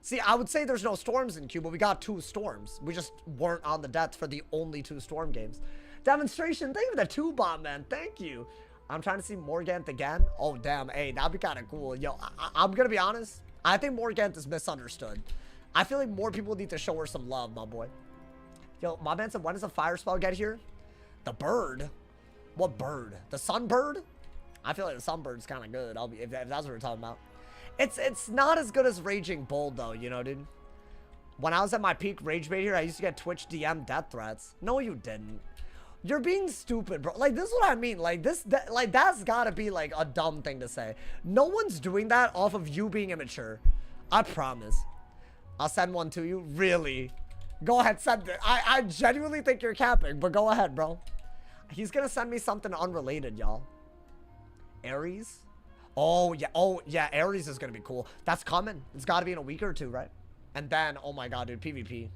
See, I would say there's no storms in queue, but we got 2 storms. We just weren't on the death for the only 2 storm games. Demonstration, thank you for the 2 bomb, man. Thank you. I'm trying to see Morgant again. Oh, damn. Hey, that'd be kind of cool. Yo, I'm going to be honest. I think Morgant is misunderstood. I feel like more people need to show her some love, my boy. Yo, my man said, when does a fire spell get here? The bird? What bird? The sunbird? I feel like the sunbird's kind of good. If that's what we're talking about. It's not as good as Raging Bull, though, you know, dude. When I was at my peak rage bait here, I used to get Twitch DM death threats. No, you didn't. You're being stupid, bro. Like, this is what I mean. Like, like, that's gotta be, like, a dumb thing to say. No one's doing that off of you being immature. I promise. I'll send one to you. Really? Go ahead, send it. I genuinely think you're capping, but go ahead, bro. He's gonna send me something unrelated, y'all. Aries? Oh, yeah, Aries is gonna be cool. That's coming. It's gotta be in a week or 2, right? And then, oh my god, dude, PvP.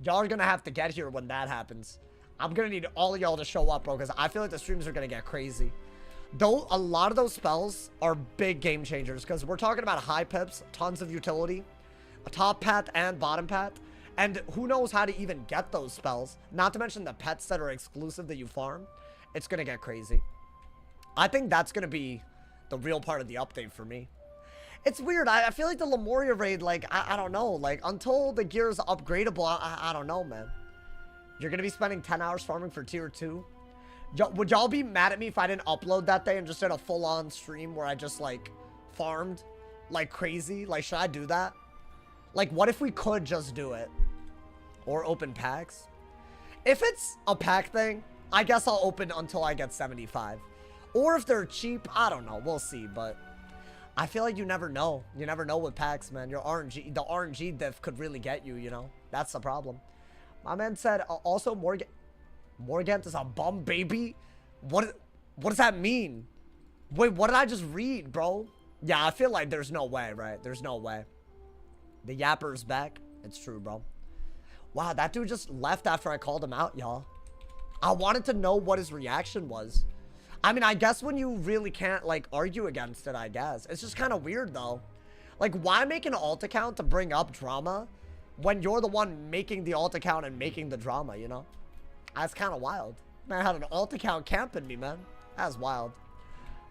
Y'all are gonna have to get here when that happens. I'm gonna need all of y'all to show up, bro, because I feel like the streams are gonna get crazy. Though, a lot of those spells are big game changers, because we're talking about high pips, tons of utility, a top path and bottom path, and who knows how to even get those spells. Not to mention the pets that are exclusive that you farm. It's gonna get crazy. I think that's gonna be the real part of the update for me. It's weird. I feel like the Lemuria raid, like, I don't know. Like, until the gear is upgradable, I don't know, man. You're going to be spending 10 hours farming for tier 2? Would y'all be mad at me if I didn't upload that day and just did a full-on stream where I just, like, farmed like crazy? Like, should I do that? Like, what if we could just do it? Or open packs? If it's a pack thing, I guess I'll open until I get 75. Or if they're cheap, I don't know. We'll see, but I feel like you never know. You never know with packs, man. Your RNG, the RNG diff could really get you, you know? That's the problem. My man said, also, Morgant is a bum baby? What What does that mean? Wait, what did I just read, bro? Yeah, I feel like there's no way, right? There's no way. The yapper's back. It's true, bro. Wow, that dude just left after I called him out, y'all. I wanted to know what his reaction was. I mean, I guess when you really can't, like, argue against it, I guess. It's just kind of weird, though. Like, why make an alt account to bring up drama when you're the one making the alt account and making the drama, you know? That's kind of wild. Man, I had an alt account camping me, man. That's wild.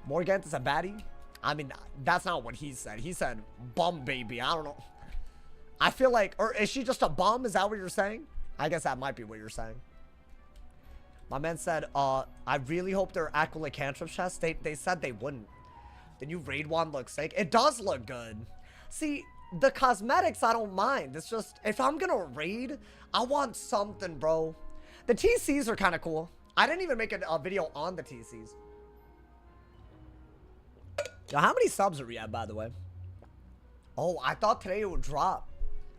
Morgant is a baddie? I mean, that's not what he said. He said, bum baby. I don't know. I feel like, or is she just a bum? Is that what you're saying? I guess that might be what you're saying. My man said, I really hope they're Aquila cantrip chests. They said they wouldn't. The new raid one looks sick. It does look good. See, the cosmetics, I don't mind. It's just, if I'm gonna raid, I want something, bro. The TCs are kind of cool. I didn't even make a video on the TCs. Yo, how many subs are we at, by the way? Oh, I thought today it would drop.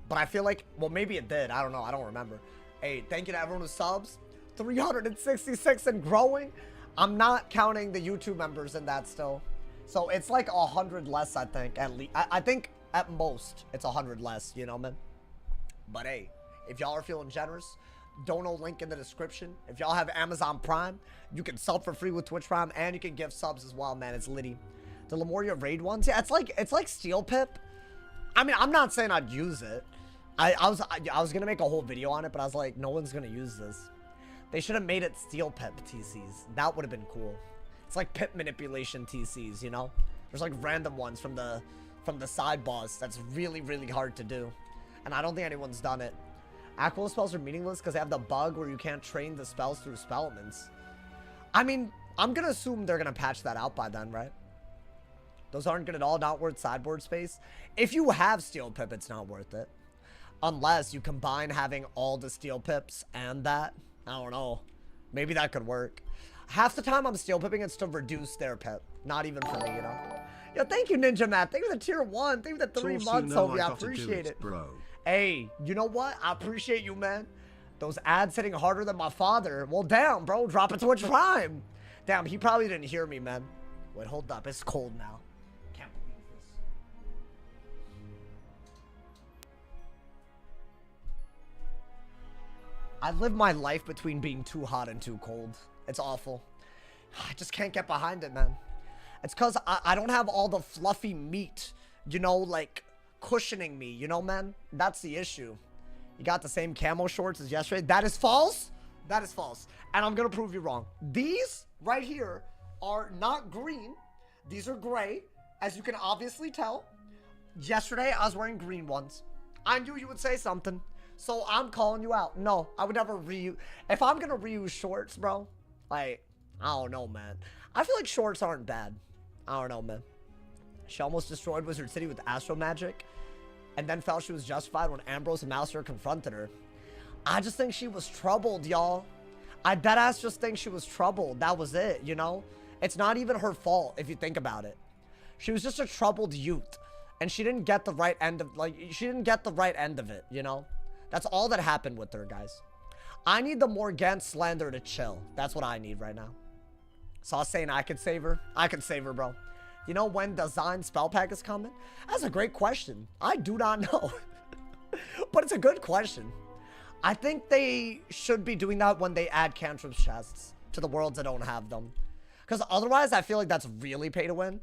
But I feel like, well, maybe it did. I don't know. I don't remember. Hey, thank you to everyone who subs. 366 and growing. I'm not counting the YouTube members in that still. So it's like 100 less, I think, at least. I think at most it's 100 less, you know, man. But hey, if y'all are feeling generous, dono link in the description. If y'all have Amazon Prime, you can sub for free with Twitch Prime, and you can give subs as well, man. It's litty. The Lemuria raid ones, yeah, it's like Steel Pip. I mean, I'm not saying I'd use it. I was gonna make a whole video on it, but I was like, no one's gonna use this. They should have made it Steel Pip TCs. That would have been cool. It's like pip manipulation TCs, you know? There's like random ones from the side boss that's really, really hard to do. And I don't think anyone's done it. Aquila spells are meaningless because they have the bug where you can't train the spells through spellments. I mean, I'm gonna assume they're gonna patch that out by then, right? Those aren't good at all, not worth sideboard space. If you have Steel Pip, it's not worth it. Unless you combine having all the Steel Pips and that. I don't know. Maybe that could work. Half the time I'm Steel Pipping, it's to reduce their pip. Not even for me, you know? Yo, thank you, Ninja Matt. Thank you for the tier 1. Thank you for the 3 months, homie. I appreciate it. Bro. Hey, you know what? I appreciate you, man. Those ads hitting harder than my father. Well, damn, bro. Drop it to Twitch Prime. Damn, he probably didn't hear me, man. Wait, hold up. It's cold now. Can't believe this. I live my life between being too hot and too cold. It's awful. I just can't get behind it, man. It's because I don't have all the fluffy meat, you know, like cushioning me, you know, man? That's the issue. You got the same camo shorts as yesterday. That is false. That is false. And I'm going to prove you wrong. These right here are not green. These are gray, as you can obviously tell. Yesterday, I was wearing green ones. I knew you would say something. So I'm calling you out. No, I would never reuse. If I'm going to reuse shorts, bro, like, I don't know, man. I feel like shorts aren't bad. I don't know, man. She almost destroyed Wizard City with Astro Magic, and then felt she was justified when Ambrose and Mouser confronted her. I just think she was troubled, y'all. I deadass just think she was troubled. That was it, you know? It's not even her fault, if you think about it. She was just a troubled youth, and she didn't get the right end of, like, she didn't get the right end of it, you know? That's all that happened with her, guys. I need the Morgant slander to chill. That's what I need right now. So I was saying I could save her. I could save her, bro. You know when Design Spell Pack is coming? That's a great question. I do not know. But it's a good question. I think they should be doing that when they add cantrip chests to the worlds that don't have them. Because otherwise, I feel like that's really pay to win.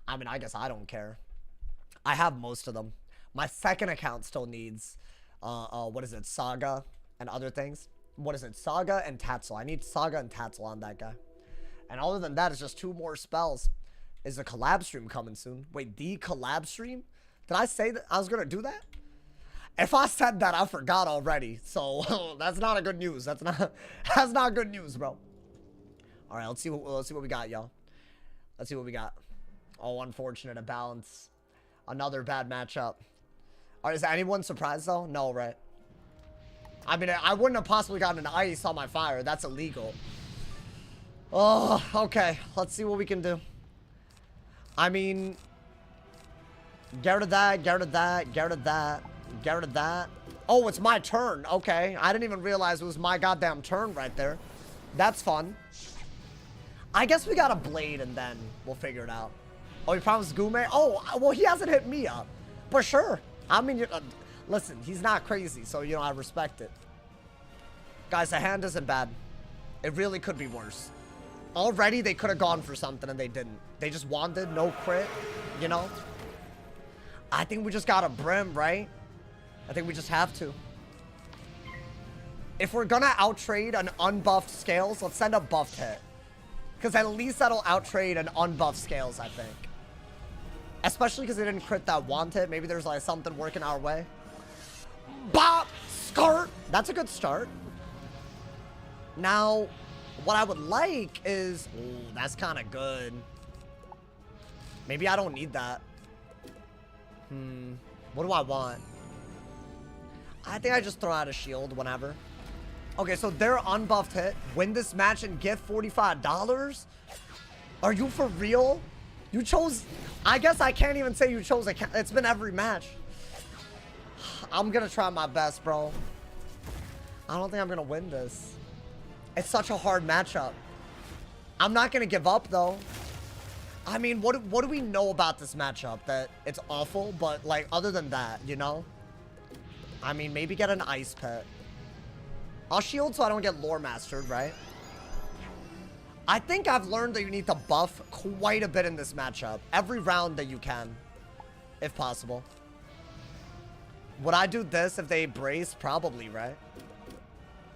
I mean, I guess I don't care. I have most of them. My second account still needs, what is it, Saga and other things. What is it, Saga and Tatzel. I need Saga and Tatzel on that guy. And other than that, it's just 2 more spells. Is a collab stream coming soon? Wait, the collab stream? Did I say that I was going to do that? If I said that, I forgot already. So, that's not a good news. That's not good news, bro. All right, let's see what we got, y'all. Let's see what we got. Oh, unfortunate, a balance. Another bad matchup. All right, is anyone surprised, though? No, right? I mean, I wouldn't have possibly gotten an ice on my fire. That's illegal. Oh, okay. Let's see what we can do. I mean, get rid of that, get rid of that, get rid of that, get rid of that. Oh, it's my turn. Okay. I didn't even realize it was my goddamn turn right there. That's fun. I guess we got a Blade and then we'll figure it out. Oh, he promised Gume? Oh, well, he hasn't hit me up. But sure. I mean, listen, he's not crazy, so, you know, I respect it. Guys, the hand isn't bad. It really could be worse. Already, they could have gone for something and they didn't. They just wanted no crit, you know? I think we just got a Brim, right? I think we just have to. If we're gonna outtrade an unbuffed Scales, let's send a buffed hit. Because at least that'll outtrade an unbuffed Scales, I think. Especially because they didn't crit that want hit. Maybe there's like something working our way. Bop! Skirt! That's a good start. Now, what I would like is... Ooh, that's kind of good. Maybe I don't need that. What do I want? I think I just throw out a shield whenever. Okay, so their unbuffed hit. Win this match and get $45? Are you for real? You chose... I guess I can't even say you chose. It's been every match. I'm gonna try my best, bro. I don't think I'm gonna win this. It's such a hard matchup. I'm not gonna give up, though. I mean, what do we know about this matchup? That it's awful, but, like, other than that, you know? I mean, maybe get an ice pet. I'll shield so I don't get lore mastered, right? I think I've learned that you need to buff quite a bit in this matchup. Every round that you can, if possible. Would I do this if they brace? Probably, right?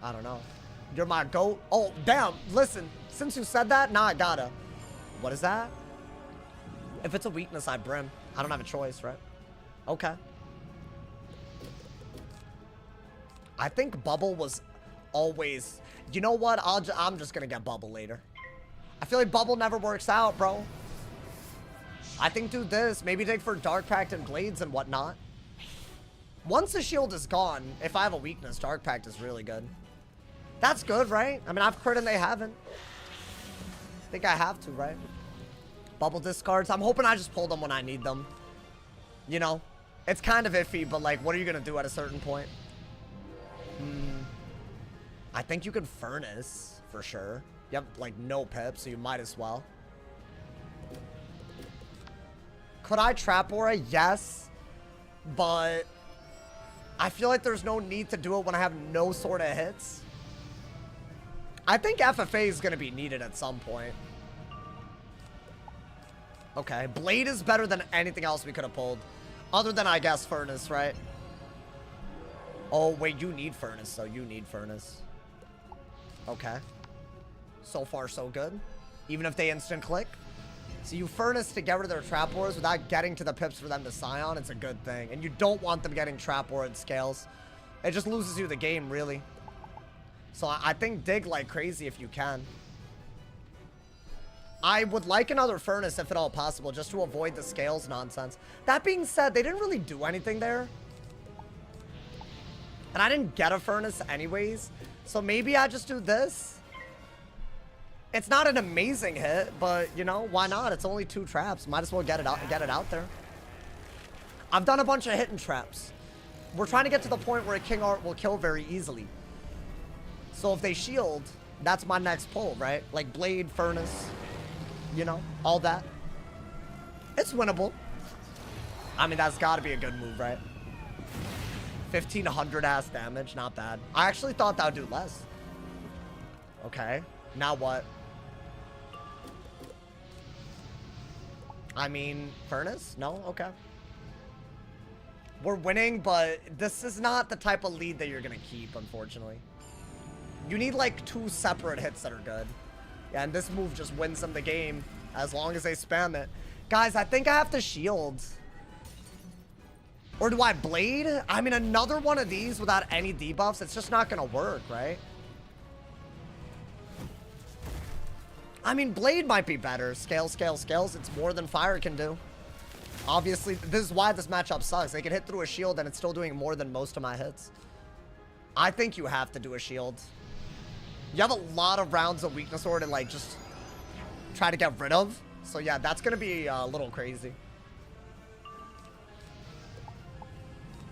I don't know. You're my goat. Oh, damn. Listen, since you said that, now I gotta. What is that? If it's a weakness, I Brim. I don't have a choice, right? Okay. I think Bubble was always... You know what? I'm just gonna get Bubble later. I feel like Bubble never works out, bro. I think do this. Maybe dig for Dark Pact and Blades and whatnot. Once the shield is gone, if I have a weakness, Dark Pact is really good. That's good, right? I mean, I've crit and they haven't. I think I have to, right? Bubble discards. I'm hoping I just pull them when I need them. You know? It's kind of iffy, but like, what are you gonna do at a certain point? I think you can Furnace, for sure. You have, like, no pip, so you might as well. Could I Trap Aura? Yes. But I feel like there's no need to do it when I have no sort of hits. I think FFA is going to be needed at some point. Okay, Blade is better than anything else we could have pulled. Other than, I guess, Furnace, right? Oh, wait, you need Furnace, so you need Furnace. Okay. So far, so good. Even if they instant click. So you Furnace to get rid of their Trap Auras without getting to the pips for them to Scion. It's a good thing. And you don't want them getting Trap Aura and Scales. It just loses you the game, really. So I think dig like crazy if you can. I would like another Furnace if at all possible, just to avoid the Scales nonsense. That being said, they didn't really do anything there. And I didn't get a Furnace anyways. So maybe I just do this. It's not an amazing hit, but, you know, why not? It's only 2 traps. Might as well get it out there. I've done a bunch of hitting traps. We're trying to get to the point where a King Art will kill very easily. So if they shield, that's my next pull, right? Like Blade, Furnace, you know, all that. It's winnable. I mean, that's got to be a good move, right? 1,500 ass damage, not bad. I actually thought that would do less. Okay, now what? I mean, Furnace? No? Okay. We're winning, but this is not the type of lead that you're going to keep, unfortunately. You need, like, 2 separate hits that are good. Yeah, and this move just wins them the game as long as they spam it. Guys, I think I have to shield. Or do I Blade? I mean, another one of these without any debuffs, it's just not going to work, right? I mean, Blade might be better. Scales. It's more than Fire can do. Obviously, this is why this matchup sucks. They can hit through a shield and it's still doing more than most of my hits. I think you have to do a shield. You have a lot of rounds of weakness order to, like, just try to get rid of. So, yeah, that's going to be a little crazy.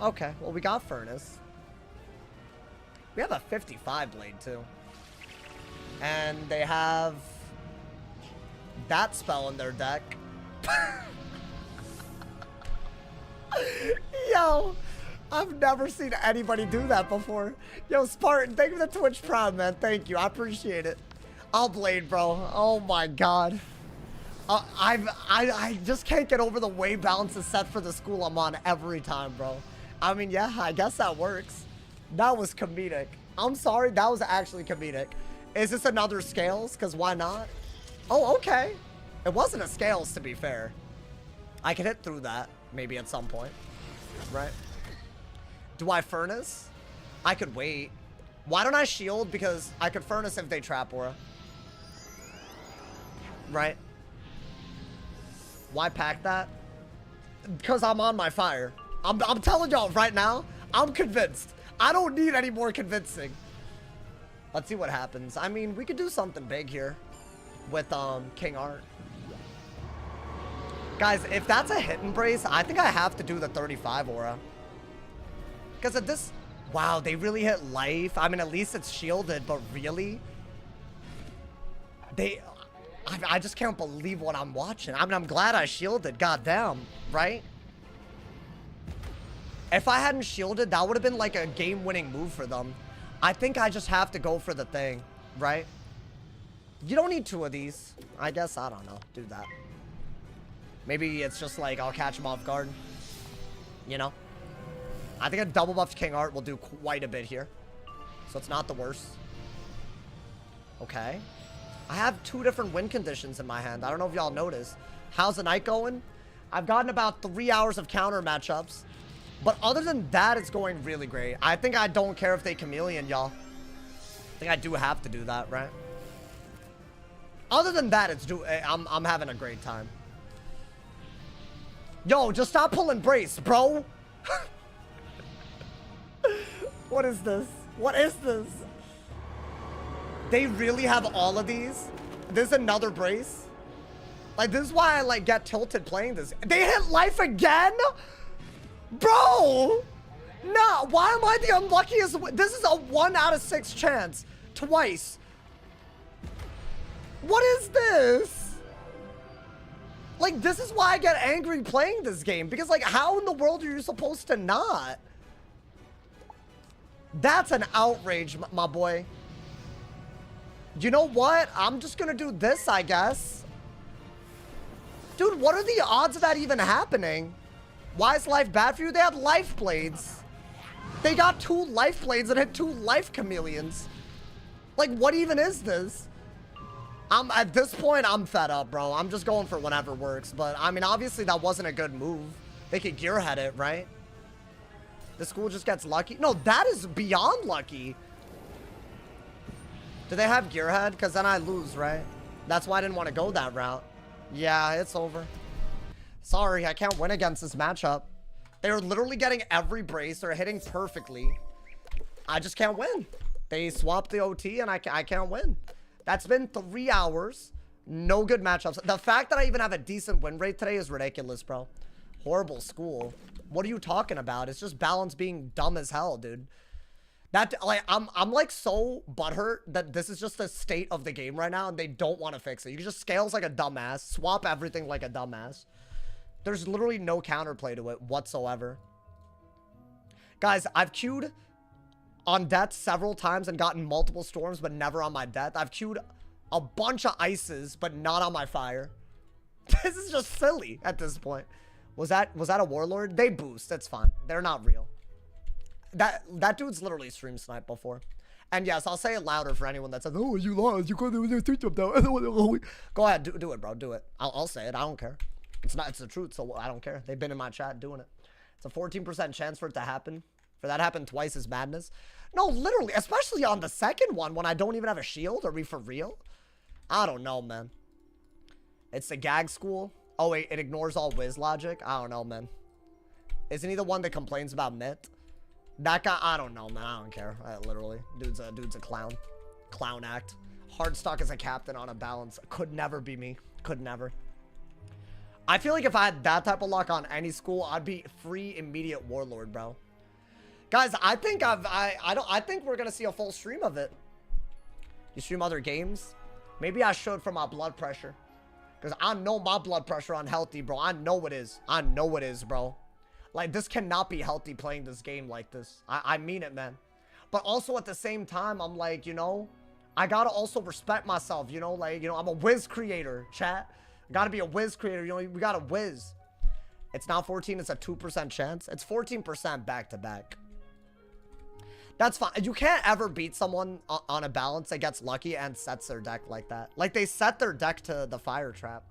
Okay, well, we got Furnace. We have a 55 blade, too. And they have that spell in their deck. Yo, I've never seen anybody do that before. Yo, Spartan, thank you for the Twitch Prime, man. Thank you. I appreciate it. I'll blade, bro. Oh my god. I just can't get over the way balance is set for the school I'm on every time, bro. I mean, yeah, I guess that works. That was comedic. I'm sorry, that was actually comedic. Is this another scales? Because why not? Oh, okay. It wasn't a scales, to be fair. I could hit through that, maybe at some point. Right? Do I furnace? I could wait. Why don't I shield? Because I could furnace if they trap aura. Right? Why pack that? Because I'm on my fire. I'm telling y'all right now, I'm convinced. I don't need any more convincing. Let's see what happens. I mean, we could do something big here with King Art. Guys, if that's a hit embrace, I think I have to do the 35 aura. Because at this... Wow, they really hit life. I mean, at least it's shielded, but really? They... I just can't believe what I'm watching. I mean, I'm glad I shielded. Goddamn, right? If I hadn't shielded, that would have been like a game-winning move for them. I think I just have to go for the thing, right? You don't need two of these. I guess, I don't know. Do that. Maybe it's just like, I'll catch him off guard. You know? I think a double buffed King Art will do quite a bit here. So it's not the worst. Okay. I have two different win conditions in my hand. I don't know if y'all noticed. How's the night going? I've gotten about 3 hours of counter matchups. But other than that, it's going really great. I think I don't care if they chameleon, y'all. I think I do have to do that, right? Other than that, I'm having a great time. Yo, just stop pulling brace, bro. What is this? What is this? They really have all of these? There's another brace? Like, this is why I, like, get tilted playing this. They hit life again? Bro! Nah, why am I the unluckiest? This is a 1 out of 6 chance. Twice. What is this? Like, this is why I get angry playing this game. Because, like, how in the world are you supposed to not? That's an outrage, my boy. You know what? I'm just gonna do this, I guess. Dude, what are the odds of that even happening? Why is life bad for you? They have life blades. They got 2 life blades and hit 2 life chameleons. Like, what even is this? At this point, I'm fed up, bro. I'm just going for whatever works. But, I mean, obviously, that wasn't a good move. They could gearhead it, right? The school just gets lucky. No, that is beyond lucky. Do they have gearhead? Because then I lose, right? That's why I didn't want to go that route. Yeah, it's over. Sorry, I can't win against this matchup. They're literally getting every brace. They're hitting perfectly. I just can't win. They swapped the OT and I can't win. That's been 3 hours. No good matchups. The fact that I even have a decent win rate today is ridiculous, bro. Horrible school. What are you talking about? It's just balance being dumb as hell, dude. That, like, I'm like so butthurt that this is just the state of the game right now and they don't want to fix it. You can just scales like a dumbass, swap everything like a dumbass. There's literally no counterplay to it whatsoever. Guys, I've queued on death several times and gotten multiple storms, but never on my death. I've queued a bunch of ices, but not on my fire. This is just silly at this point. Was that a warlord? They boost. That's fine. They're not real. That dude's literally stream sniped before. And yes, I'll say it louder for anyone that says, "Oh, you lost. You couldn't do your jump down." Go ahead, do it, bro. Do it. I'll say it. I don't care. It's the truth, so I don't care. They've been in my chat doing it. It's a 14% chance for it to happen. For that to happen twice is madness. No, literally, especially on the second one when I don't even have a shield. Are we for real? I don't know, man. It's the gag school. Oh, wait, it ignores all whiz logic? I don't know, man. Isn't he the one that complains about Mitt? That guy, I don't know, man. I don't care. Literally. Dude's a clown. Clown act. Hardstock as a captain on a balance. Could never be me. Could never. I feel like if I had that type of luck on any school, I'd be free immediate warlord, bro. Guys, I think I think we're gonna see a full stream of it. You stream other games? Maybe I should for my blood pressure. Because I know my blood pressure unhealthy, bro. I know it is. I know it is, bro. Like, this cannot be healthy playing this game like this. I mean it, man. But also at the same time, I'm like, you know, I gotta also respect myself, you know? Like, you know, I'm a Wiz creator, chat. Gotta be a Wiz creator, you know? We gotta Wiz. It's not 14, it's a 2% chance. It's 14% back-to-back. That's fine. You can't ever beat someone on a balance that gets lucky and sets their deck like that. Like, they set their deck to the fire trap.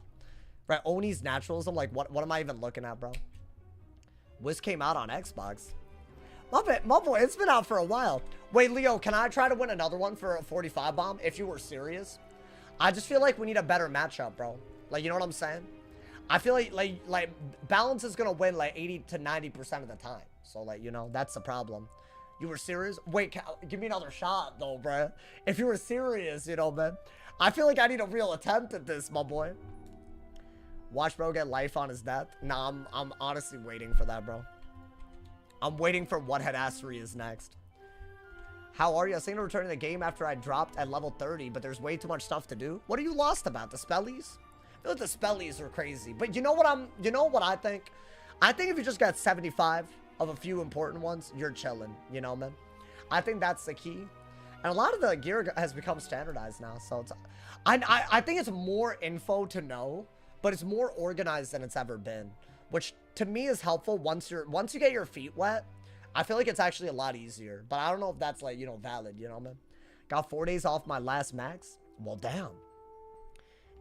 Right? Oni's naturalism. Like, what am I even looking at, bro? Wiz came out on Xbox. Love it. My boy, it's been out for a while. Wait, Leo, can I try to win another one for a 45 bomb if you were serious? I just feel like we need a better matchup, bro. Like, you know what I'm saying? I feel like balance is going to win like 80 to 90% of the time. So, like, you know, that's the problem. You were serious? Wait, give me another shot, though, bruh. If you were serious, you know, man. I feel like I need a real attempt at this, my boy. Watch bro get life on his death. Nah, I'm honestly waiting for that, bro. I'm waiting for what Headassery is next. How are you? I was thinking of returning the game after I dropped at level 30, but there's way too much stuff to do. What are you lost about? The spellies? I feel like the spellies are crazy. But you know what I think? I think if you just got 75 of a few important ones, you're chilling, you know, man. I think that's the key. And a lot of the gear has become standardized now, so it's I think it's more info to know, but it's more organized than it's ever been, which to me is helpful once you get your feet wet. I feel like it's actually a lot easier, but I don't know if that's, like, you know, valid, you know, man. Got 4 days off my last max. Well, damn.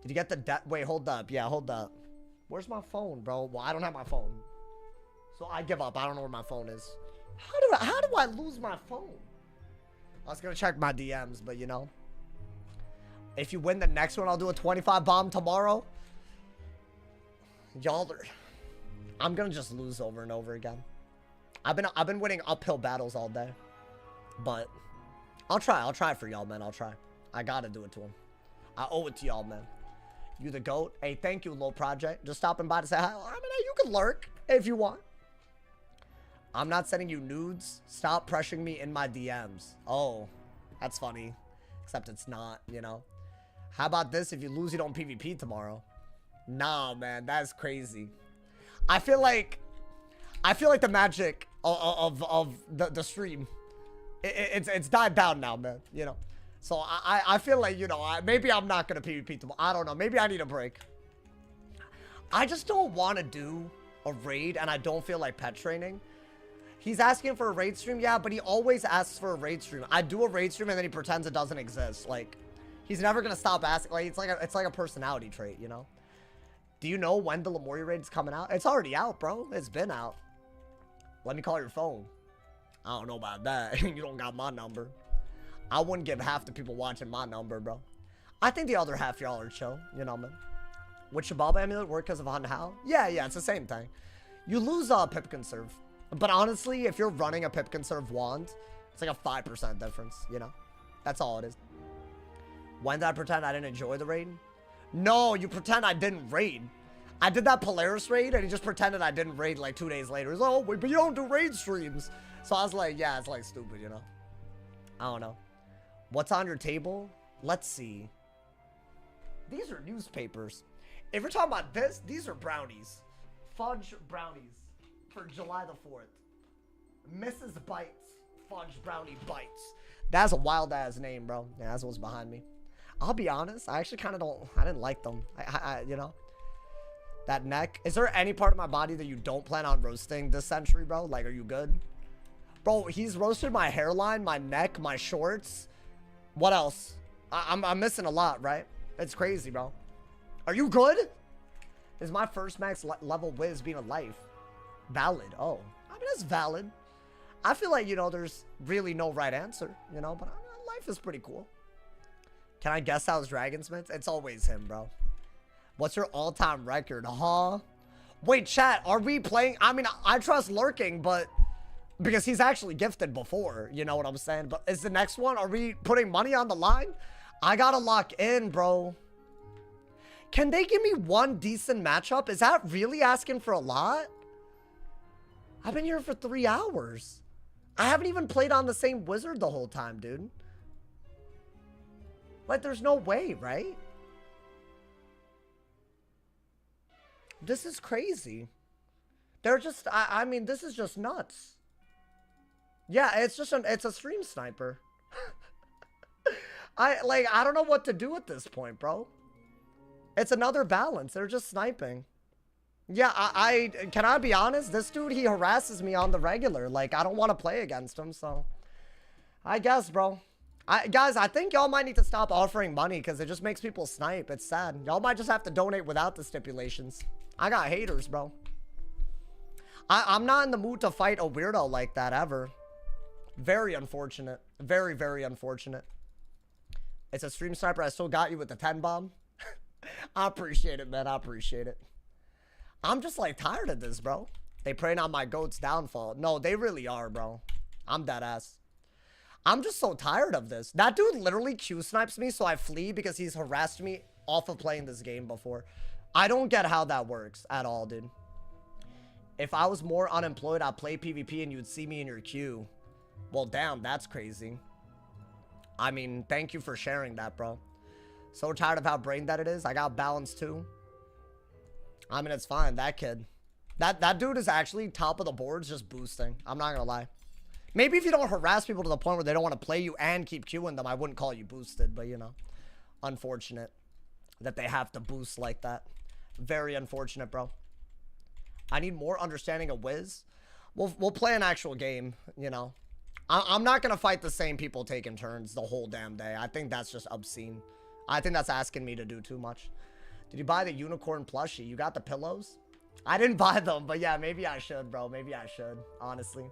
Did you get the wait, hold up. Yeah, hold up. Where's my phone, bro? Well, I don't have my phone. So I give up. I don't know where my phone is. How do I lose my phone? I was gonna check my DMs, but you know. If you win the next one, I'll do a 25 bomb tomorrow. Y'all are... I'm gonna just lose over and over again. I've been winning uphill battles all day. But I'll try for y'all, man. I'll try. I gotta do it to him. I owe it to y'all, man. You the GOAT. Hey, thank you, Low Project. Just stopping by to say hi. I mean, you can lurk if you want. I'm not sending you nudes. Stop pressuring me in my DMs. Oh, that's funny. Except it's not, you know. How about this? If you lose, you don't PvP tomorrow. Nah, man, that's crazy. I feel like the magic of the stream, it's died down now, man. You know. So I feel like, you know, maybe I'm not gonna PvP tomorrow. I don't know. Maybe I need a break. I just don't want to do a raid, and I don't feel like pet training. He's asking for a raid stream, yeah, but he always asks for a raid stream. I do a raid stream and then he pretends it doesn't exist. Like, he's never gonna stop asking. Like, it's like a personality trait, you know. Do you know when the Lemuria raid's coming out? It's already out, bro. It's been out. Let me call your phone. I don't know about that. You don't got my number. I wouldn't give half the people watching my number, bro. I think the other half y'all are chill, you know, man. Would Shababa amulet work because of on how? Yeah, it's the same thing. You lose Pip Conserve. But honestly, if you're running a Pip Conserve wand, it's like a 5% difference, you know? That's all it is. When did I pretend I didn't enjoy the raid? No, you pretend I didn't raid. I did that Polaris raid, and he just pretended I didn't raid like 2 days later. He's like, oh, wait, but you don't do raid streams. So I was like, yeah, it's like stupid, you know? I don't know. What's on your table? Let's see. These are newspapers. If you're talking about this, these are brownies. Fudge brownies. For July the 4th. Mrs. Bites. Fudge Brownie Bites. That's a wild ass name, bro. Yeah, that's what's behind me. I'll be honest, I actually kind of don't, I didn't like them. You know, that neck. Is there any part of my body that you don't plan on roasting this century, bro? Like, are you good? Bro, he's roasted my hairline, my neck, my shorts. What else? I'm missing a lot, right? It's crazy, bro. Are you good? Is my first max level Wiz being a life? Valid. Oh, I mean, that's valid. I feel like, you know, there's really no right answer, you know, but life is pretty cool. Can I guess how's Dragonsmith? It's always him, bro. What's your all-time record? Huh? Wait, chat, are we playing? I mean, I trust lurking, but because he's actually gifted before, you know what I'm saying? But is the next one, are we putting money on the line? I gotta lock in, bro. Can they give me one decent matchup? Is that really asking for a lot? I've been here for 3 hours. I haven't even played on the same wizard the whole time, dude. Like, there's no way, right? This is crazy. They're just, I mean, this is just nuts. Yeah, it's a stream sniper. I don't know what to do at this point, bro. It's another balance. They're just sniping. Yeah, can I be honest? This dude, he harasses me on the regular. Like, I don't want to play against him, so. I guess, bro. Guys, I think y'all might need to stop offering money because it just makes people snipe. It's sad. Y'all might just have to donate without the stipulations. I got haters, bro. I'm not in the mood to fight a weirdo like that ever. Very unfortunate. Very, very unfortunate. It's a stream sniper. I still got you with the 10 bomb. I appreciate it, man. I appreciate it. I'm just like tired of this, bro. They preying on my goat's downfall. No, they really are, bro. I'm dead ass. I'm just so tired of this. That dude literally Q snipes me, so I flee because he's harassed me off of playing this game before. I don't get how that works at all, dude. If I was more unemployed, I'd play PvP and you'd see me in your queue. Well, damn, that's crazy. I mean, thank you for sharing that, bro. So tired of how brain dead it is. I got balance too. I mean, it's fine. That kid. That dude is actually top of the boards just boosting. I'm not gonna lie. Maybe if you don't harass people to the point where they don't want to play you and keep queuing them, I wouldn't call you boosted. But, you know, unfortunate that they have to boost like that. Very unfortunate, bro. I need more understanding of Wiz. We'll play an actual game, you know. I'm not going to fight the same people taking turns the whole damn day. I think that's just obscene. I think that's asking me to do too much. Did you buy the unicorn plushie? You got the pillows? I didn't buy them, but yeah, maybe I should, bro. Maybe I should, honestly.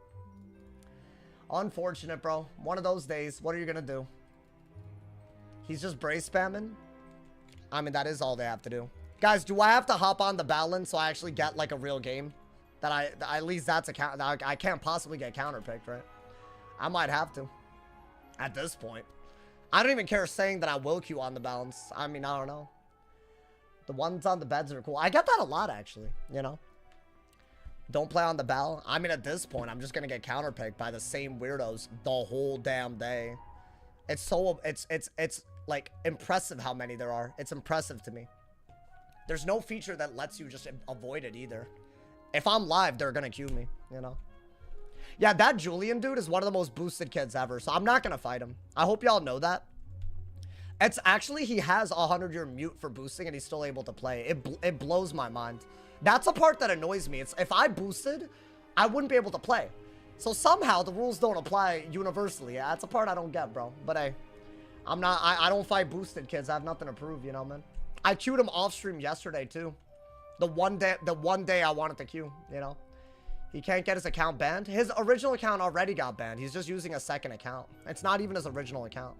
Unfortunate, bro. One of those days. What are you going to do? He's just brace spamming? I mean, that is all they have to do. Guys, do I have to hop on the balance so I actually get, like, a real game? That at least that's a count. I can't possibly get counterpicked, right? I might have to. At this point. I don't even care saying that I will queue on the balance. I mean, I don't know. The ones on the beds are cool. I get that a lot, actually, you know? Don't play on the bell. I mean, at this point, I'm just going to get counterpicked by the same weirdos the whole damn day. It's so, it's like, impressive how many there are. It's impressive to me. There's no feature that lets you just avoid it either. If I'm live, they're going to queue me, you know? Yeah, that Julian dude is one of the most boosted kids ever, so I'm not going to fight him. I hope y'all know that. It's actually, he has a 100-year mute for boosting, and he's still able to play. It blows my mind. That's a part that annoys me. It's if I boosted, I wouldn't be able to play. So somehow, the rules don't apply universally. Yeah, that's a part I don't get, bro. But hey, I don't fight boosted kids. I have nothing to prove, you know, man. I queued him off stream yesterday, too. The one day I wanted to queue, you know. He can't get his account banned. His original account already got banned. He's just using a second account. It's not even his original account.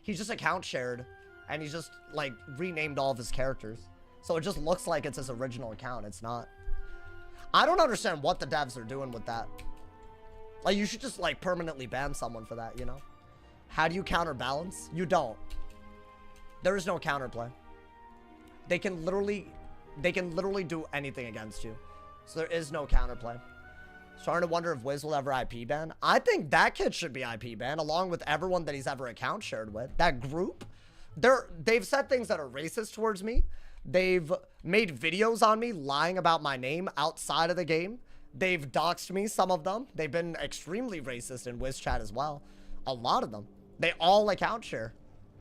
He's just account shared, and he's just, like, renamed all of his characters. So it just looks like it's his original account. It's not. I don't understand what the devs are doing with that. Like, you should just, like, permanently ban someone for that, you know? How do you counterbalance? You don't. There is no counterplay. They can literally do anything against you. So there is no counterplay. Starting to wonder if Wiz will ever IP ban. I think that kid should be IP banned, along with everyone that he's ever account shared with. That group, they've said things that are racist towards me. They've made videos on me lying about my name outside of the game. They've doxed me, some of them. They've been extremely racist in Wiz chat as well. A lot of them. They all account share.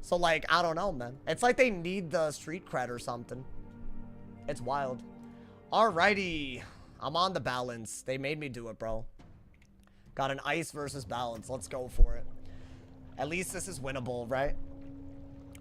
So, like, I don't know, man. It's like they need the street cred or something. It's wild. Alrighty. I'm on the balance. They made me do it, bro. Got an ice versus balance. Let's go for it. At least this is winnable, right?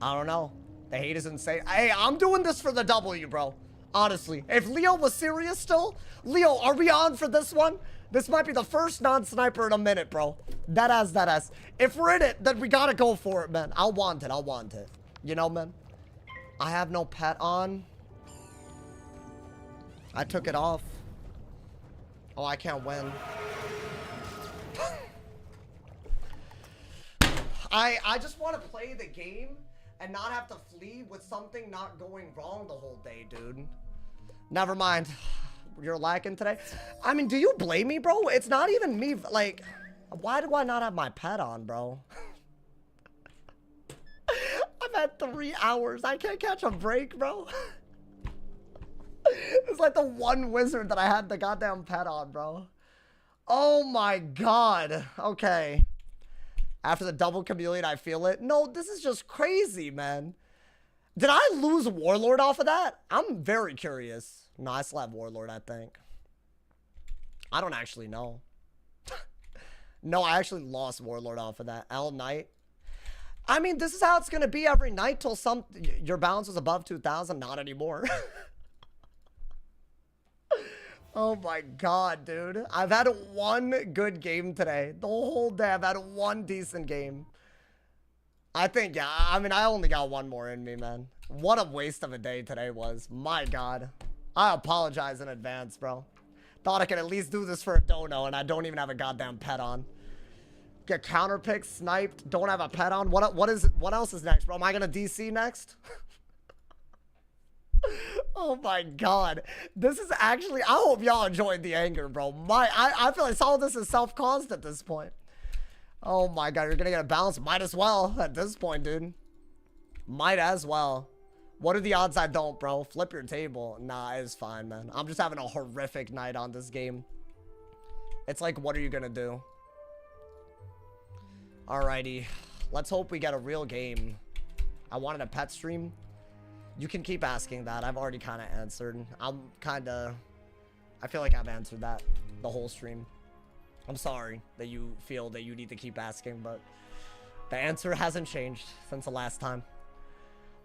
I don't know. The hate is insane. Hey, I'm doing this for the W, bro. Honestly. If Leo was serious still, Leo, are we on for this one? This might be the first non-sniper in a minute, bro. That ass. If we're in it, then we gotta go for it, man. I'll want it. You know, man? I have no pet on. I took it off. Oh, I can't win. I just want to play the game and not have to flee with something not going wrong the whole day, dude. Never mind. You're lacking today. I mean, do you blame me, bro? It's not even me. Like, why do I not have my pet on, bro? I've had 3 hours. I can't catch a break, bro. It's like the one wizard that I had the goddamn pet on, bro. Oh my god. Okay. After the double chameleon, I feel it. No, this is just crazy, man. Did I lose Warlord off of that? I'm very curious. No, I still have Warlord, I think. I don't actually know. No, I actually lost Warlord off of that. L Knight. I mean, this is how it's going to be every night till your balance was above 2,000. Not anymore. Oh my god, dude. I've had one good game today. The whole day I've had one decent game. I think, yeah, I mean, I only got one more in me, man. What a waste of a day today was. My god. I apologize in advance, bro. Thought I could at least do this for a dono, and I don't even have a goddamn pet on. Get counterpicked, sniped, don't have a pet on. What else is next, bro? Am I gonna DC next? Oh my god. This is actually, I hope y'all enjoyed the anger, bro. I feel like all this is self-caused at this point. Oh my god, you're gonna get a bounce. Might as well at this point, dude. Might as well. What are the odds I don't, bro? Flip your table. Nah, it's fine, man. I'm just having a horrific night on this game. It's like, what are you gonna do? Alrighty. Let's hope we get a real game. I wanted a pet stream. You can keep asking that. I've already kind of answered. I feel like I've answered that the whole stream. I'm sorry that you feel that you need to keep asking, but the answer hasn't changed since the last time.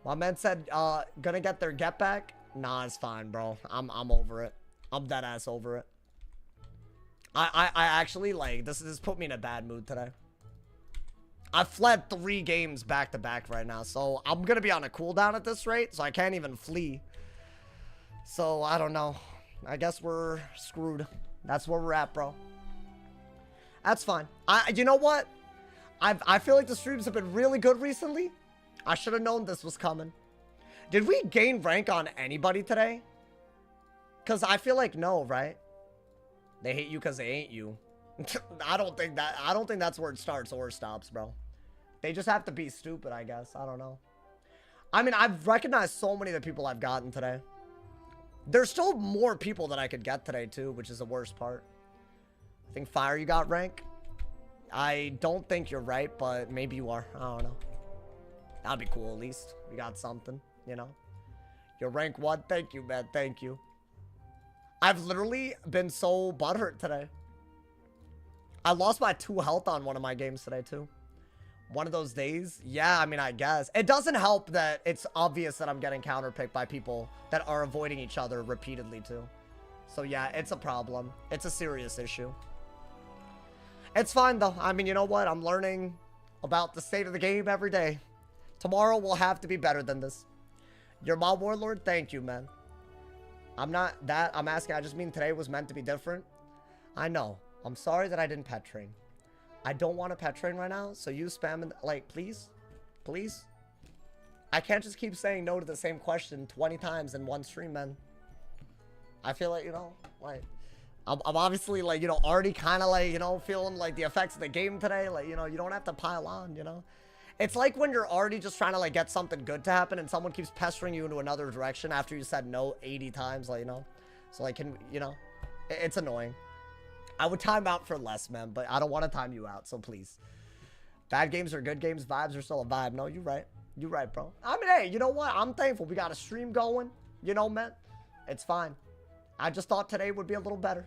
My man said, gonna get their get back. Nah, it's fine, bro. I'm over it. I'm dead ass over it. I actually, like, this put me in a bad mood today. I fled 3 games back to back right now, so I'm gonna be on a cooldown at this rate, so I can't even flee. So I don't know. I guess we're screwed. That's where we're at, bro. That's fine. You know what? I feel like the streams have been really good recently. I should have known this was coming. Did we gain rank on anybody today? Because I feel like no, right? They hate you because they ain't you. I don't think that's where it starts or stops, bro. They just have to be stupid, I guess. I don't know. I mean, I've recognized so many of the people I've gotten today. There's still more people that I could get today, too, which is the worst part. I think Fire, you got rank. I don't think you're right, but maybe you are. I don't know. That'd be cool, at least. We got something, you know? You're rank 1. Thank you, man. Thank you. I've literally been so butthurt today. I lost my 2 health on one of my games today, too. One of those days. Yeah, I mean, I guess. It doesn't help that it's obvious that I'm getting counterpicked by people that are avoiding each other repeatedly, too. So, yeah, it's a problem. It's a serious issue. It's fine, though. I mean, you know what? I'm learning about the state of the game every day. Tomorrow will have to be better than this. You're my warlord? Thank you, man. I'm not that. I'm asking. I just mean today was meant to be different. I know. I'm sorry that I didn't pet train. I don't want to pet train right now, so you spam, like, please? Please? I can't just keep saying no to the same question 20 times in one stream, man. I feel like, you know, like, I'm obviously, like, you know, already kind of, like, you know, feeling, like, the effects of the game today. Like, you know, you don't have to pile on, you know? It's like when you're already just trying to, like, get something good to happen and someone keeps pestering you into another direction after you said no 80 times, like, you know? So, like, you know, it's annoying. I would time out for less, man, but I don't want to time you out, so please. Bad games are good games. Vibes are still a vibe. No, you're right. You're right, bro. I mean, hey, you know what? I'm thankful. We got a stream going. You know, man. It's fine. I just thought today would be a little better.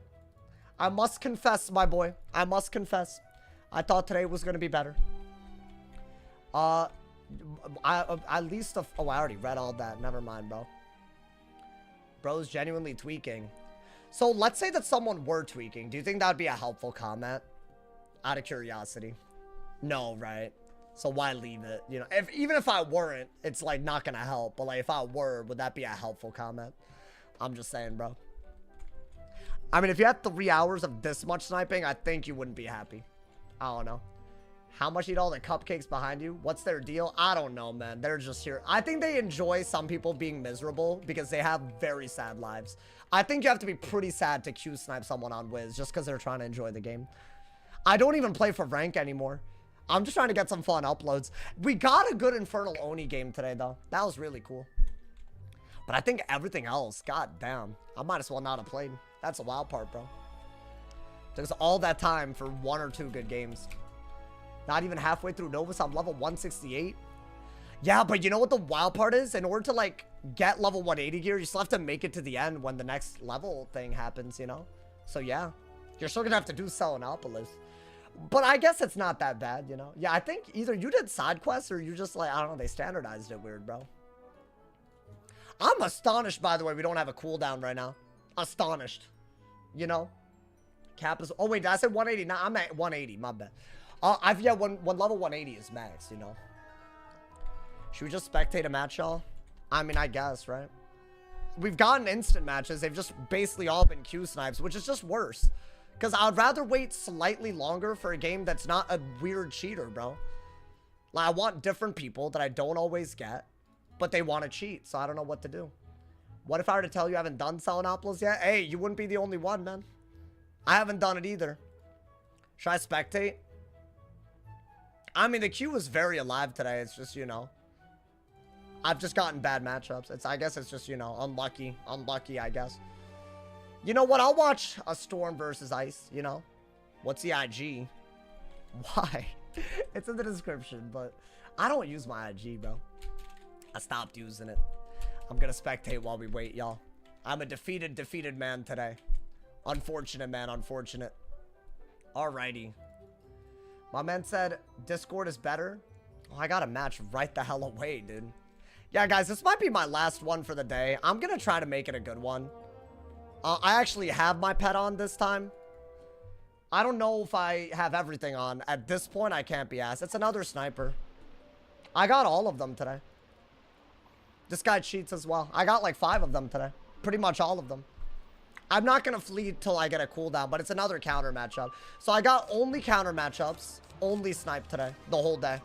I must confess, my boy. I must confess. I thought today was going to be better. At least... Oh, I already read all that. Never mind, bro. Bro's genuinely tweaking. So let's say that someone were tweaking. Do you think that would be a helpful comment? Out of curiosity. No, right? So why leave it? You know, even if I weren't, it's like not gonna help. But like if I were, would that be a helpful comment? I'm just saying, bro. I mean, if you had 3 hours of this much sniping, I think you wouldn't be happy. I don't know. How much eat all the cupcakes behind you? What's their deal? I don't know, man. They're just here. I think they enjoy some people being miserable because they have very sad lives. I think you have to be pretty sad to Q snipe someone on Wiz just because they're trying to enjoy the game. I don't even play for rank anymore. I'm just trying to get some fun uploads. We got a good Infernal Oni game today, though. That was really cool. But I think everything else, god damn, I might as well not have played. That's the wild part, bro. Took us all that time for 1 or 2 good games. Not even halfway through Novus, I'm level 168. Yeah, but you know what the wild part is? In order to, like, get level 180 gear, you still have to make it to the end when the next level thing happens, you know? So, yeah. You're still gonna have to do Selenopolis. But I guess it's not that bad, you know? Yeah, I think either you did side quests or you just, like, I don't know, they standardized it weird, bro. I'm astonished, by the way, we don't have a cooldown right now. Astonished. You know? Cap is... Oh, wait, did I say 180? No, I'm at 180, my bad. Yeah, when level 180 is max, you know? Should we just spectate a match, y'all? I mean, I guess, right? We've gotten instant matches. They've just basically all been Q snipes, which is just worse. Because I'd rather wait slightly longer for a game that's not a weird cheater, bro. Like, I want different people that I don't always get, but they want to cheat, so I don't know what to do. What if I were to tell you I haven't done Selenopolis yet? Hey, you wouldn't be the only one, man. I haven't done it either. Should I spectate? I mean, the queue was very alive today. It's just, you know. I've just gotten bad matchups. I guess it's just, you know, unlucky. Unlucky, I guess. You know what? I'll watch a Storm versus Ice, you know. What's the IG? Why? It's in the description, but I don't use my IG, bro. I stopped using it. I'm gonna spectate while we wait, y'all. I'm a defeated man today. Unfortunate, man. Unfortunate. Alrighty. My man said Discord is better. Oh, I got a match right the hell away, dude. Yeah, guys, this might be my last one for the day. I'm gonna try to make it a good one. I actually have my pet on this time. I don't know if I have everything on. At this point, I can't be asked. It's another sniper. I got all of them today. This guy cheats as well. I got like 5 of them today. Pretty much all of them. I'm not going to flee till I get a cooldown, but it's another counter matchup. So I got only counter matchups. Only snipe today. The whole day.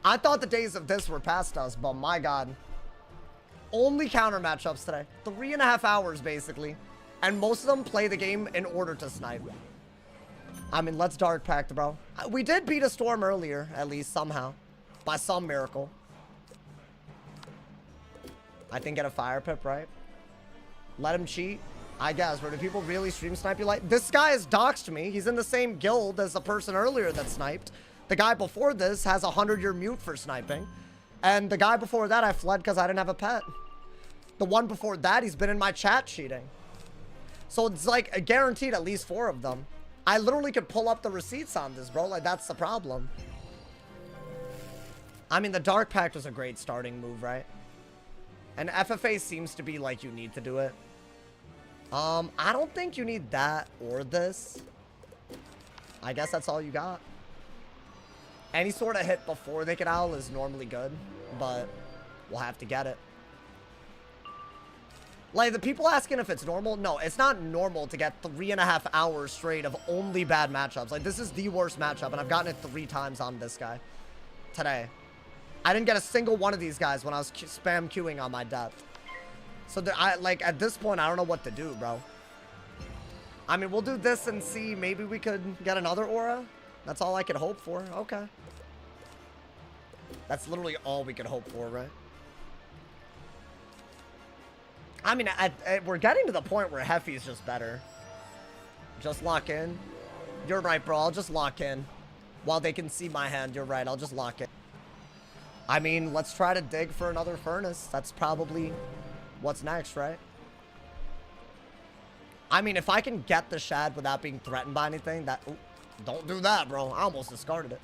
I thought the days of this were past us, but my god. Only counter matchups today. 3.5 hours, basically. And most of them play the game in order to snipe. I mean, let's Dark Pact, bro. We did beat a Storm earlier, at least, somehow. By some miracle. I think get a fire pip, right? Let him cheat. I guess. Where do people really stream snipe you like? This guy has doxed me. He's in the same guild as the person earlier that sniped. The guy before this has a 100-year mute for sniping. And the guy before that, I fled because I didn't have a pet. The one before that, he's been in my chat cheating. So it's like a guaranteed at least 4 of them. I literally could pull up the receipts on this, bro. Like, that's the problem. I mean, the Dark Pact was a great starting move, right? And FFA seems to be like you need to do it. I don't think you need that or this. I guess that's all you got. Any sort of hit before they get owl is normally good, but we'll have to get it. Like, the people asking if it's normal, no, it's not normal to get 3.5 hours straight of only bad matchups. Like, this is the worst matchup, and I've gotten it 3 times on this guy today. I didn't get a single one of these guys when I was spam queuing on my death. So, like, at this point, I don't know what to do, bro. I mean, we'll do this and see. Maybe we could get another aura. That's all I could hope for. Okay. That's literally all we could hope for, right? I mean, we're getting to the point where Heffy's just better. Just lock in. You're right, bro. I'll just lock in. While they can see my hand, you're right. I'll just lock in. I mean, let's try to dig for another furnace. That's probably what's next, right? I mean, if I can get the Shad without being threatened by anything, that... Ooh, don't do that, bro. I almost discarded it.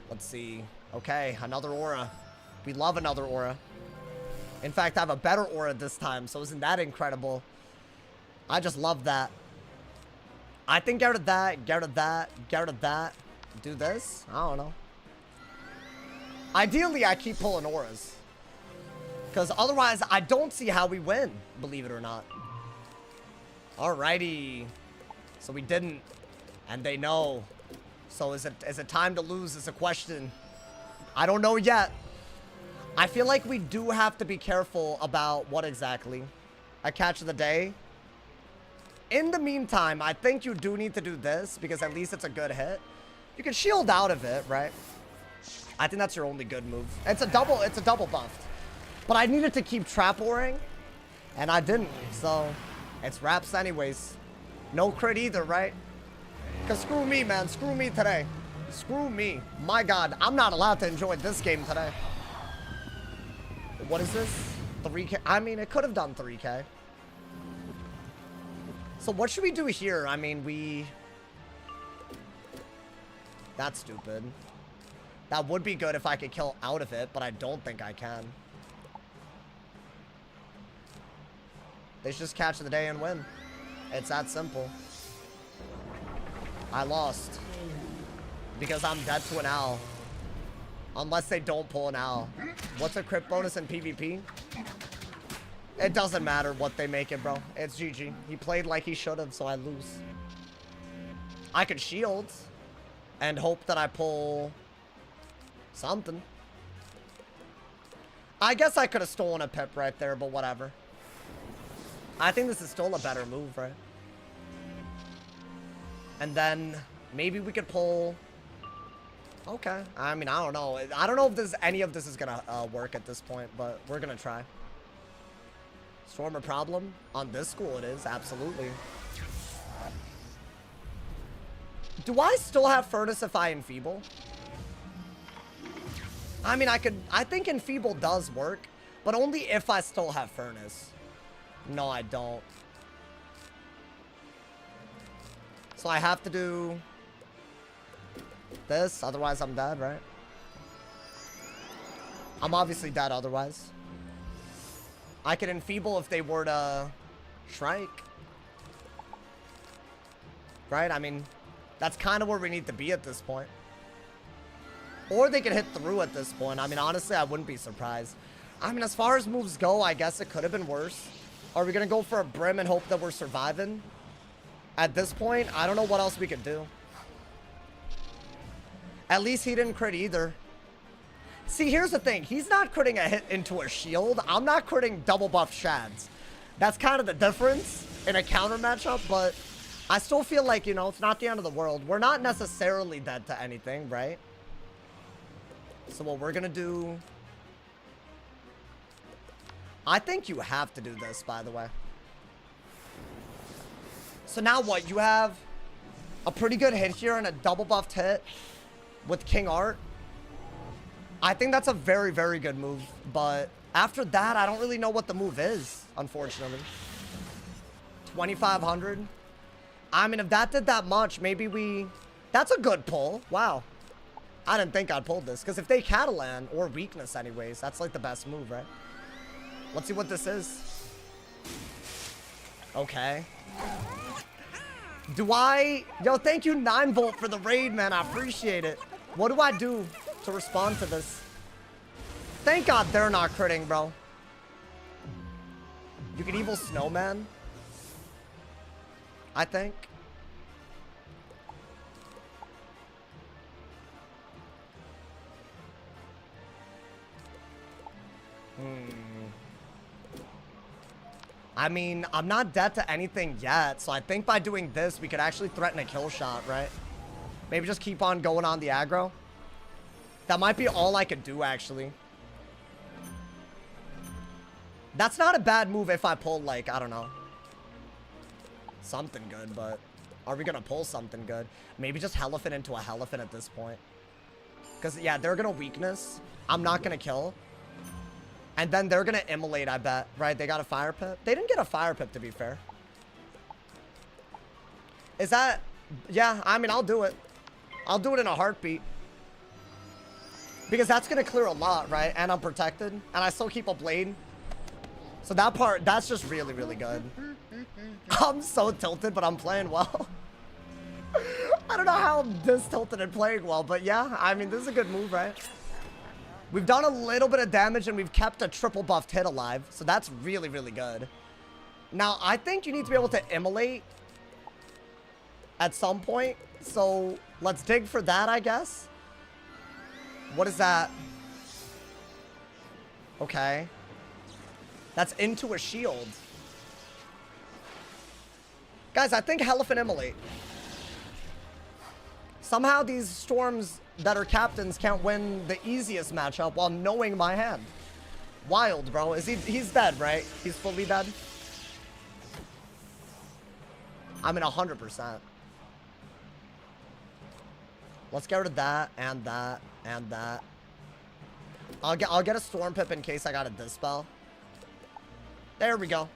Let's see. Okay, another aura. We love another aura. In fact, I have a better aura this time, so isn't that incredible? I just love that. I think get rid of that, get rid of that, get rid of that. Do this? I don't know. Ideally, I keep pulling auras. Because otherwise, I don't see how we win, believe it or not. Alrighty. So we didn't. And they know. So is it time to lose is a question. I don't know yet. I feel like we do have to be careful about what exactly. A catch of the day. In the meantime, I think you do need to do this because at least it's a good hit. You can shield out of it, right? I think that's your only good move. It's a double buff. But I needed to keep trap warring, and I didn't, so it's wraps anyways. No crit either, right? Because screw me, man. Screw me today. Screw me. My God, I'm not allowed to enjoy this game today. What is this? 3K? I mean, it could have done 3K. So what should we do here? I mean, That's stupid. That would be good if I could kill out of it, but I don't think I can. They should just catch the day and win. It's that simple. I lost. Because I'm dead to an owl. Unless they don't pull an owl. What's a crit bonus in PvP? It doesn't matter what they make it, bro. It's GG. He played like he should have, so I lose. I could shield. And hope that I pull something. I guess I could have stolen a pip right there, but whatever. I think this is still a better move, right? And then maybe we could pull... Okay. I mean, I don't know. I don't know if any of this is going to work at this point, but we're going to try. Storm a problem? On this school it is, absolutely. Do I still have Furnace if I Enfeeble? I mean, I think Enfeeble does work, but only if I still have Furnace. No, I don't. So I have to do this, otherwise I'm dead, right? I'm obviously dead otherwise. I could Enfeeble if they were to Shrike. Right? I mean... That's kind of where we need to be at this point. Or they could hit through at this point. I mean, honestly, I wouldn't be surprised. I mean, as far as moves go, I guess it could have been worse. Are we going to go for a Brim and hope that we're surviving? At this point, I don't know what else we could do. At least he didn't crit either. See, here's the thing. He's not critting a hit into a shield. I'm not critting double buff shads. That's kind of the difference in a counter matchup, but... I still feel like, you know, it's not the end of the world. We're not necessarily dead to anything, right? So what we're gonna do... I think you have to do this, by the way. So now what? You have a pretty good hit here and a double buffed hit with King Art. I think that's a very, very good move. But after that, I don't really know what the move is, unfortunately. 2,500. I mean, if that did that much, maybe we... That's a good pull. Wow. I didn't think I'd pull this. Because if they Catalan, or Weakness anyways, that's like the best move, right? Let's see what this is. Okay. Do I... Yo, thank you, 9volt, for the raid, man. I appreciate it. What do I do to respond to this? Thank God they're not critting, bro. You can Evil Snowman. I think. I mean, I'm not dead to anything yet, so I think by doing this, we could actually threaten a kill shot, right? Maybe just keep on going on the aggro. That might be all I could do, actually. That's not a bad move if I pull, like, I don't know. Something good, but are we gonna pull something good? Maybe just Elephant into a Elephant at this point. Because, yeah, they're gonna Weakness. I'm not gonna kill. And then they're gonna Immolate, I bet. Right? They got a Fire Pip. They didn't get a Fire Pip, to be fair. Is that... Yeah, I mean, I'll do it. I'll do it in a heartbeat. Because that's gonna clear a lot, right? And I'm protected. And I still keep a Blade. So that part, that's just really, really good. I'm so tilted, but I'm playing well. I don't know how I'm this tilted and playing well, but yeah, I mean, this is a good move, right? We've done a little bit of damage, and we've kept a triple buffed hit alive, so that's really, really good. Now, I think you need to be able to Immolate at some point, so let's dig for that, I guess. What is that? Okay. That's into a shield. Guys, I think Elephant Immolate. Somehow these Storms that are captains can't win the easiest matchup while knowing my hand. Wild, bro. Is he's dead, right? He's fully dead. I'm in 100%. Let's get rid of that and that and that. I'll get a Storm Pip in case I got a Dispel. There we go.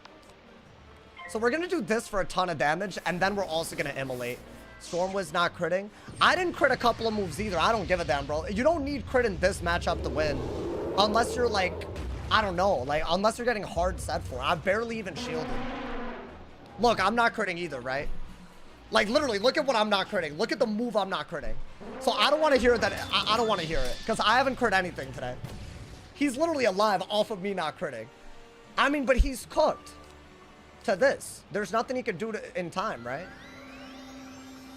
So we're gonna do this for a ton of damage, and then we're also gonna immolate. Storm was not critting. I didn't crit a couple of moves either. I don't give a damn, bro. You don't need crit in this matchup to win. Unless you're like, I don't know, like, unless you're getting hard set for. I barely even shielded. Look, I'm not critting either, right? Like, literally, look at what I'm not critting. Look at the move I'm not critting. So I don't want to hear that. I don't want to hear it, because I haven't crit anything today. He's literally alive off of me not critting. I mean, but he's cooked to this. There's nothing he could do in time, right?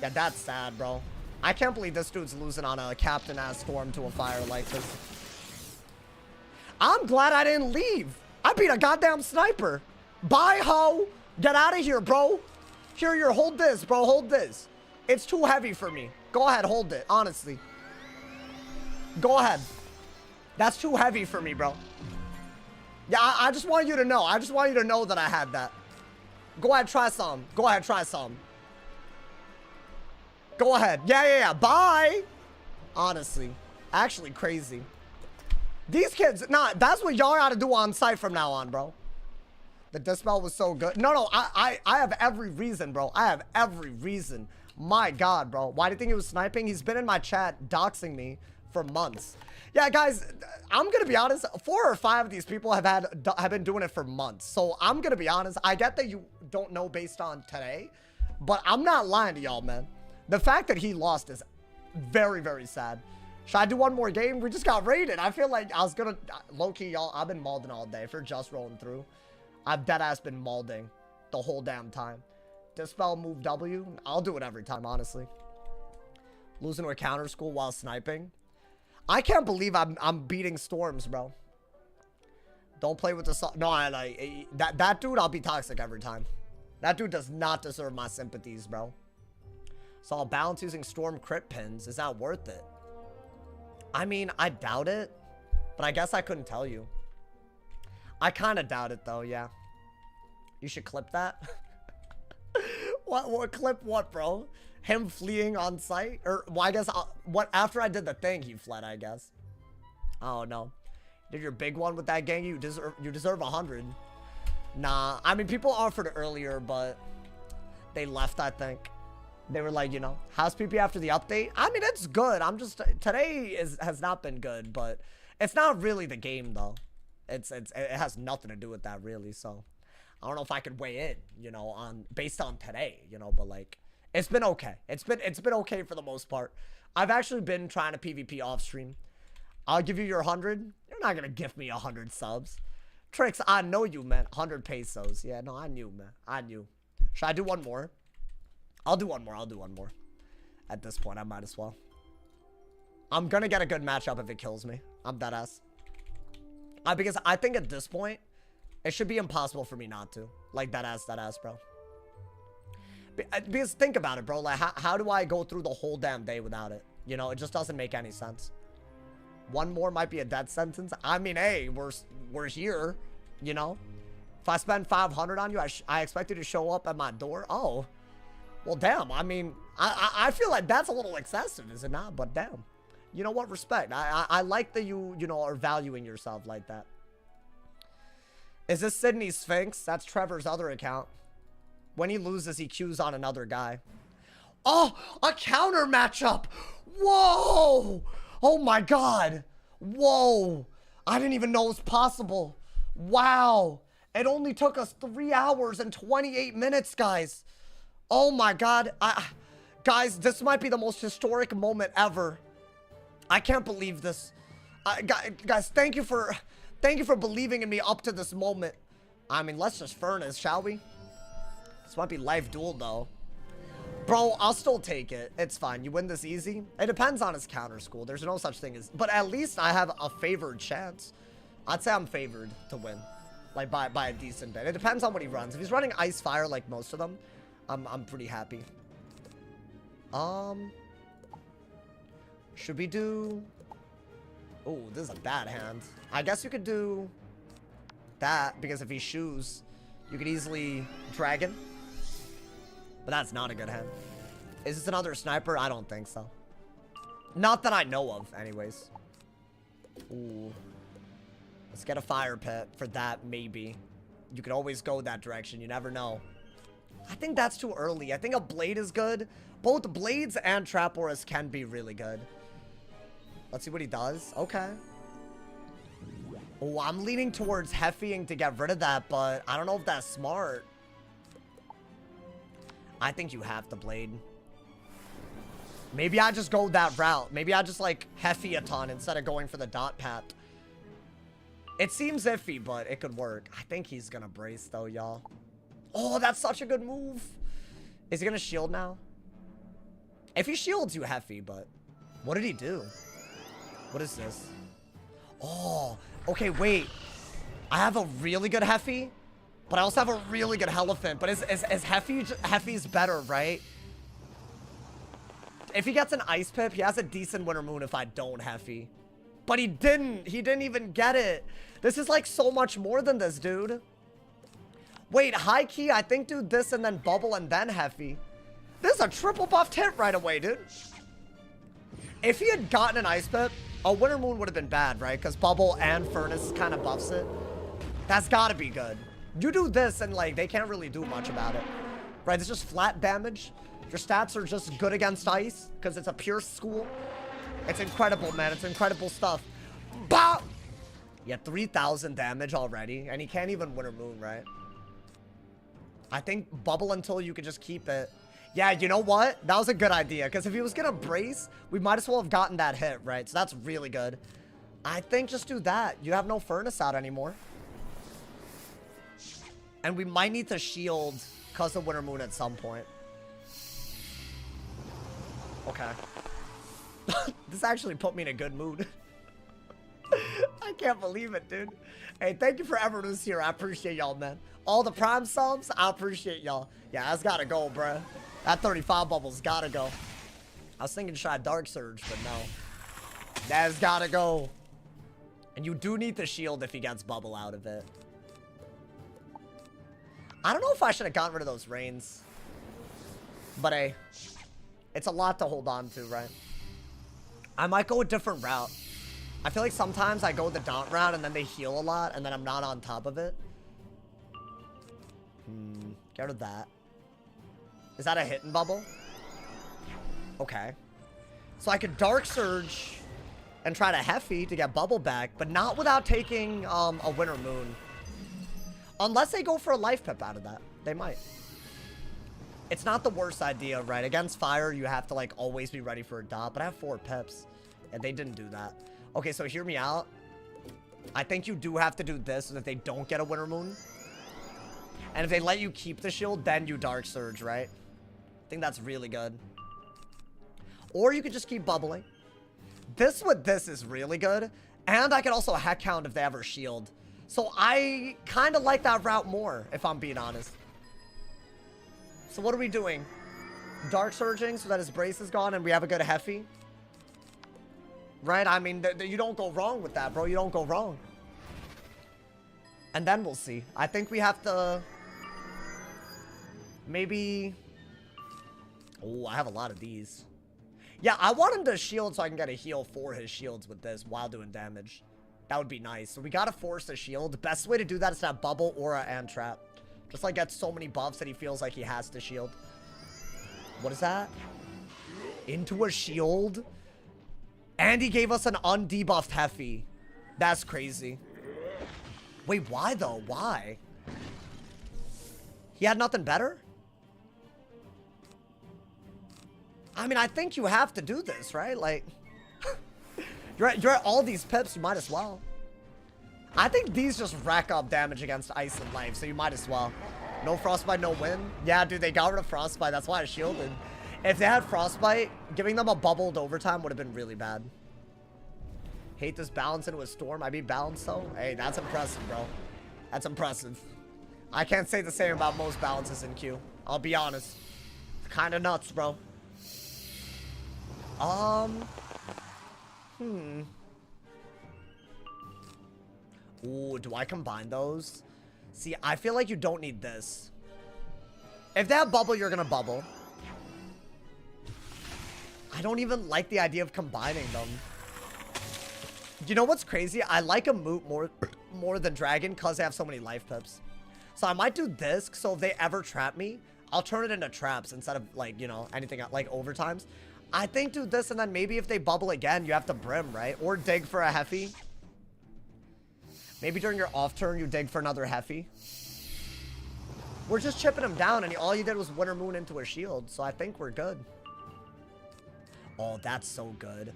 Yeah, that's sad, bro. I can't believe this dude's losing on a captain-ass Storm to a fire like this. I'm glad I didn't leave. I beat a goddamn sniper. Bye, ho. Get out of here, bro. Here, hold this, bro. Hold this. It's too heavy for me. Go ahead, hold it, honestly. Go ahead. That's too heavy for me, bro. Yeah, I just want you to know. I just want you to know that I had that. Go ahead, try some. Go ahead, try some. Go ahead. Yeah. Bye. Honestly. Actually crazy. These kids, nah, that's what y'all gotta do on site from now on, bro. The Dispel was so good. No, I have every reason, bro. I have every reason. My God, bro. Why do you think he was sniping? He's been in my chat doxing me for months. Yeah, guys, I'm gonna be honest. 4 or 5 of these people have been doing it for months. So I'm gonna be honest. I get that you don't know based on today, but I'm not lying to y'all, man. The fact that he lost is very, very sad. Should I do one more game? We just got raided. I feel like I was gonna low-key, y'all. I've been mauling all day. If you're just rolling through, I've deadass been mauling the whole damn time. Dispel move W. I'll do it every time, honestly. Losing to a counter school while sniping. I can't believe I'm beating Storms, bro. Don't play with the no. That dude. I'll be toxic every time. That dude does not deserve my sympathies, bro. So I'll balance using Storm crit pins. Is that worth it? I mean, I doubt it, but I guess I couldn't tell you. I kind of doubt it, though, yeah. You should clip that. What clip what, bro? Him fleeing on site? Or, well, I guess, after I did the thing, he fled, I guess. Oh, no. Did your big one with that gang? You deserve 100. Nah, I mean, people offered earlier, but they left, I think. They were like, you know, how's PP after the update? I mean, it's good. I'm just, today has not been good, but it's not really the game, though. It has nothing to do with that, really, so I don't know if I could weigh in, you know, based on today, you know, but like, it's been okay. It's been okay for the most part. I've actually been trying to PvP off stream. I'll give you your 100. You're not gonna gift me 100 subs. Tricks, I know you, man. 100 pesos. Yeah, no, I knew, man. I knew. Should I do one more? I'll do one more. At this point, I might as well. I'm gonna get a good matchup if it kills me. I'm deadass. Because I think at this point, it should be impossible for me not to. Like, deadass, bro. Because think about it, bro. Like, how do I go through the whole damn day without it? You know, it just doesn't make any sense. One more might be a death sentence. I mean, hey, we're here, you know? If I spend 500 on you, I expect you to show up at my door. Oh. Well, damn. I mean, I feel like that's a little excessive, is it not? But damn. You know what? Respect. I like that you know, are valuing yourself like that. Is this Sydney Sphinx? That's Trevor's other account. When he loses, he queues on another guy. Oh, a counter matchup. Whoa. Oh my God. Whoa. I didn't even know it was possible. Wow. It only took us 3 hours and 28 minutes, guys. Oh my God. Guys, this might be the most historic moment ever. I can't believe this. Guys, thank you for believing in me up to this moment. I mean, let's just furnace, shall we? This might be life duel, though. Bro, I'll still take it. It's fine. You win this easy. It depends on his counter school. There's no such thing as... But at least I have a favored chance. I'd say I'm favored to win. Like, by a decent bit. It depends on what he runs. If he's running Ice Fire like most of them, I'm pretty happy. Should we do... Oh, this is a bad hand. I guess you could do... that, because if he shoes, you could easily Dragon. But that's not a good hand. Is this another sniper? I don't think so. Not that I know of, anyways. Ooh. Let's get a fire pit for that, maybe. You could always go that direction. You never know. I think that's too early. I think a blade is good. Both blades and trap auras can be really good. Let's see what he does. Okay. Oh, I'm leaning towards Heffying to get rid of that, but I don't know if that's smart. I think you have to blade. Maybe I just go that route. Maybe I just, like, Heffy a ton instead of going for the dot pat. It seems iffy, but it could work. I think he's gonna brace, though, y'all. Oh, that's such a good move. Is he gonna shield now? If he shields, you Heffy, but... What did he do? What is this? Oh, okay, wait. I have a really good Heffy, but I also have a really good Elephant. But is Heffy's better, right? If he gets an Ice Pip, he has a decent Winter Moon if I don't Heffy. But he didn't. He didn't even get it. This is like so much more than this, dude. Wait, high key, I think do this and then bubble and then Heffy. This is a triple buffed hit right away, dude. If he had gotten an Ice Pip, a Winter Moon would have been bad, right? Because bubble and furnace kind of buffs it. That's gotta be good. You do this and like they can't really do much about it. Right, it's just flat damage. Your stats are just good against ice because it's a pure school. It's incredible, man. It's incredible stuff. Bah! You have 3,000 damage already, and he can't even Winter Moon, right? I think bubble until you can just keep it. Yeah, you know what? That was a good idea, because if he was going to brace, we might as well have gotten that hit, right? So that's really good. I think just do that. You have no furnace out anymore. And we might need to shield because of Winter Moon at some point. Okay. This actually put me in a good mood. I can't believe it, dude. Hey, thank you for everyone who's here. I appreciate y'all, man. All the prime subs, I appreciate y'all. Yeah, that's gotta go, bruh. That 35 bubble's gotta go. I was thinking try Dark Surge, but no. That's gotta go. And you do need the shield if he gets bubble out of it. I don't know if I should have gotten rid of those rains. But hey, it's a lot to hold on to, right? I might go a different route. I feel like sometimes I go the dot route and then they heal a lot and then I'm not on top of it. Get rid of that. Is that a hidden bubble? Okay. So I could Dark Surge and try to Heffy to get bubble back, but not without taking a Winter Moon. Unless they go for a life pip out of that. They might. It's not the worst idea, right? Against fire, you have to like always be ready for a dot, but I have 4 pips and they didn't do that. Okay, so hear me out. I think you do have to do this so that they don't get a Winter Moon. And if they let you keep the shield, then you Dark Surge, right? I think that's really good. Or you could just keep bubbling. This with this is really good. And I could also heck count if they ever shield. So I kind of like that route more, if I'm being honest. So what are we doing? Dark Surging so that his brace is gone and we have a good Heffy? Right? I mean, you don't go wrong with that, bro. You don't go wrong. And then we'll see. I think we have to... Maybe... Oh, I have a lot of these. Yeah, I want him to shield so I can get a heal for his shields with this while doing damage. That would be nice. So we gotta force a shield. The best way to do that is to have bubble, aura, and trap. Just like get so many buffs that he feels like he has to shield. What is that? Into a shield? And he gave us an undebuffed Heffy. That's crazy. Wait, why though? Why? He had nothing better? I mean, I think you have to do this, right? Like, you're at all these pips, you might as well. I think these just rack up damage against ice and life, so you might as well. No frostbite, no win. Yeah, dude, they got rid of frostbite. That's why I shielded. If they had frostbite, giving them a bubbled overtime would have been really bad. Hate this balance into a storm. I mean, balance though. Hey, that's impressive, bro. That's impressive. I can't say the same about most balances in Q. I'll be honest. It's kind of nuts, bro. Ooh, do I combine those? See, I feel like you don't need this. If they have bubble, you're gonna bubble. I don't even like the idea of combining them. You know what's crazy? I like a moot more than dragon because they have so many life pips. So I might do this, so if they ever trap me, I'll turn it into traps instead of, like, you know, anything like overtimes. I think do this, and then maybe if they bubble again, you have to brim, right? Or dig for a Heffy. Maybe during your off turn, you dig for another Heffy. We're just chipping him down, and all you did was Winter Moon into a shield, so I think we're good. Oh, that's so good.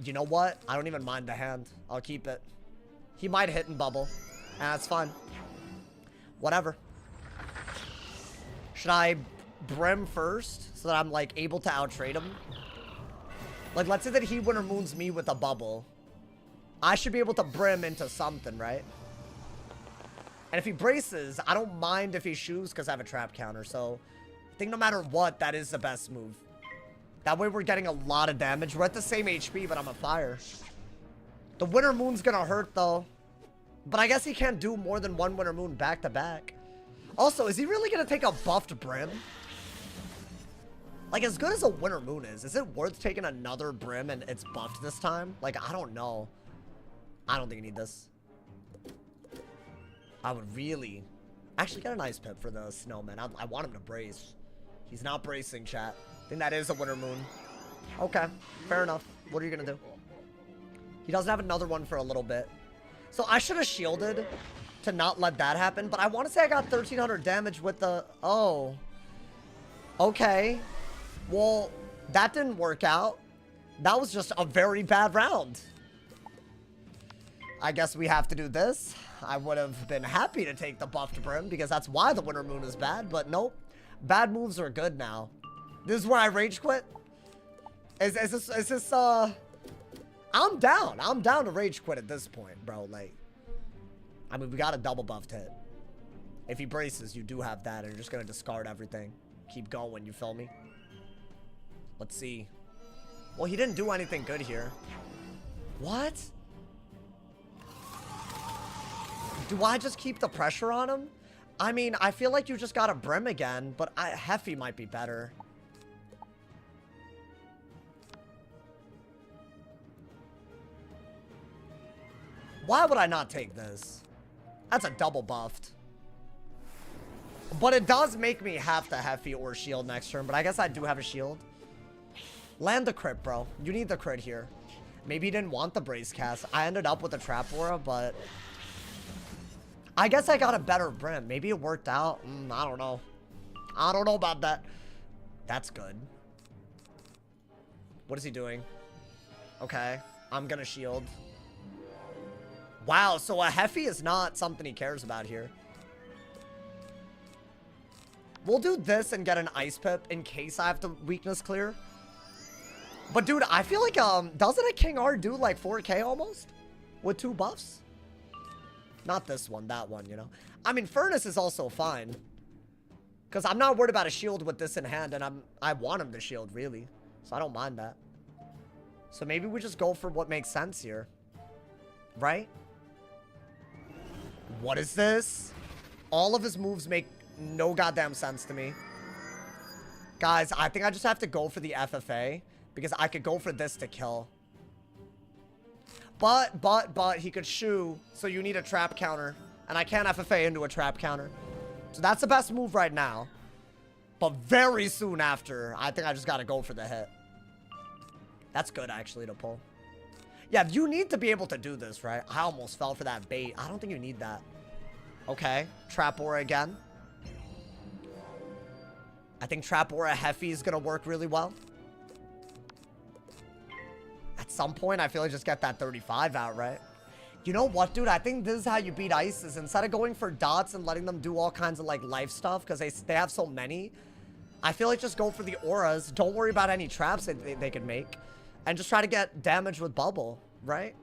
You know what? I don't even mind the hand. I'll keep it. He might hit and bubble. And that's fine. Whatever. Should I brim first so that I'm, like, able to out-trade him? Like, let's say that he Winter Moons me with a bubble. I should be able to brim into something, right? And if he braces, I don't mind if he shoes because I have a trap counter. So, I think no matter what, that is the best move. That way we're getting a lot of damage. We're at the same HP, but I'm a fire. The Winter Moon's gonna hurt, though. But I guess he can't do more than one Winter Moon back to back. Also, is he really gonna take a buffed brim? Like, as good as a Winter Moon is it worth taking another brim and it's buffed this time? Like, I don't know. I don't think you need this. I would really... Actually, get a nice pip for the snowman. I want him to brace. He's not bracing, chat. I think that is a Winter Moon. Okay, fair enough. What are you gonna do? He doesn't have another one for a little bit. So I should have shielded to not let that happen. But I want to say I got 1,300 damage with the... Oh. Okay. Well, that didn't work out. That was just a very bad round. I guess we have to do this. I would have been happy to take the buffed brim because that's why the Winter Moon is bad. But nope. Bad moves are good now. This is where I rage quit? Is this, I'm down. I'm down to rage quit at this point, bro. Like, I mean, we got a double buffed hit. If he braces, you do have that, and you're just gonna discard everything. Keep going, you feel me? Let's see. Well, he didn't do anything good here. What? Do I just keep the pressure on him? I mean, I feel like you just got a brim again, but Heffy might be better. Why would I not take this? That's a double buffed. But it does make me have to Heffy or shield next turn, but I guess I do have a shield. Land the crit, bro. You need the crit here. Maybe he didn't want the brace cast. I ended up with a trap aura, but... I guess I got a better brim. Maybe it worked out. I don't know. I don't know about that. That's good. What is he doing? Okay. I'm gonna shield. Wow, so a Heffy is not something he cares about here. We'll do this and get an ice pip in case I have to weakness clear. But dude, I feel like doesn't a King R do like 4k almost? With 2 buffs? Not this one, that one, you know. I mean, Furnace is also fine. Because I'm not worried about a shield with this in hand, and I want him to shield, really. So I don't mind that. So maybe we just go for what makes sense here. Right? What is this? All of his moves make no goddamn sense to me. Guys, I think I just have to go for the FFA. Because I could go for this to kill. But, he could shoo. So you need a trap counter. And I can't FFA into a trap counter. So that's the best move right now. But very soon after, I think I just gotta go for the hit. That's good, actually, to pull. Yeah, you need to be able to do this, right? I almost fell for that bait. I don't think you need that. Okay, Trap Aura again. I think Trap Aura Heffy is gonna work really well. At some point, I feel like just get that 35 out, right? You know what, dude? I think this is how you beat ice, is instead of going for dots and letting them do all kinds of, like, life stuff, because they have so many, I feel like just go for the auras. Don't worry about any traps they could make. And just try to get damage with bubble, right?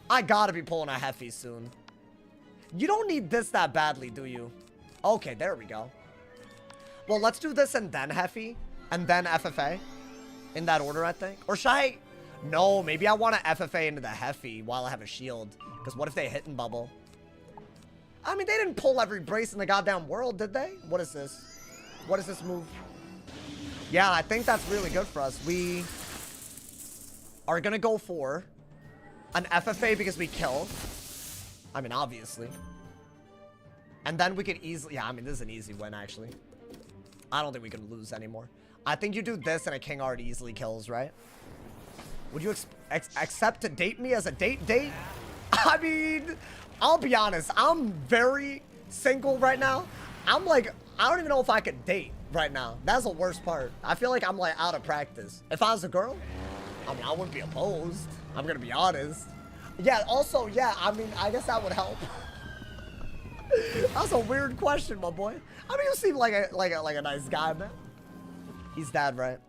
I gotta be pulling a Heffy soon. You don't need this that badly, do you? Okay, there we go. Well, let's do this and then Heffy. And then FFA. In that order, I think. Or should I... No, maybe I want to FFA into the Heffy while I have a shield. Because what if they hit and bubble? I mean, they didn't pull every brace in the goddamn world, did they? What is this? What is this move? Yeah, I think that's really good for us. We are going to go for an FFA because we kill. I mean, obviously. And then we could easily... Yeah, I mean, this is an easy win, actually. I don't think we can lose anymore. I think you do this and a king already easily kills, right? Would you accept to date me as a date? I mean, I'll be honest. I'm very single right now. I'm like, I don't even know if I could date right now. That's the worst part. I feel like I'm like out of practice. If I was a girl, I mean, I wouldn't be opposed. I'm going to be honest. Yeah, also, yeah, I mean, I guess that would help. That's a weird question, my boy. I mean, you seem like a nice guy, man. He's dead, right?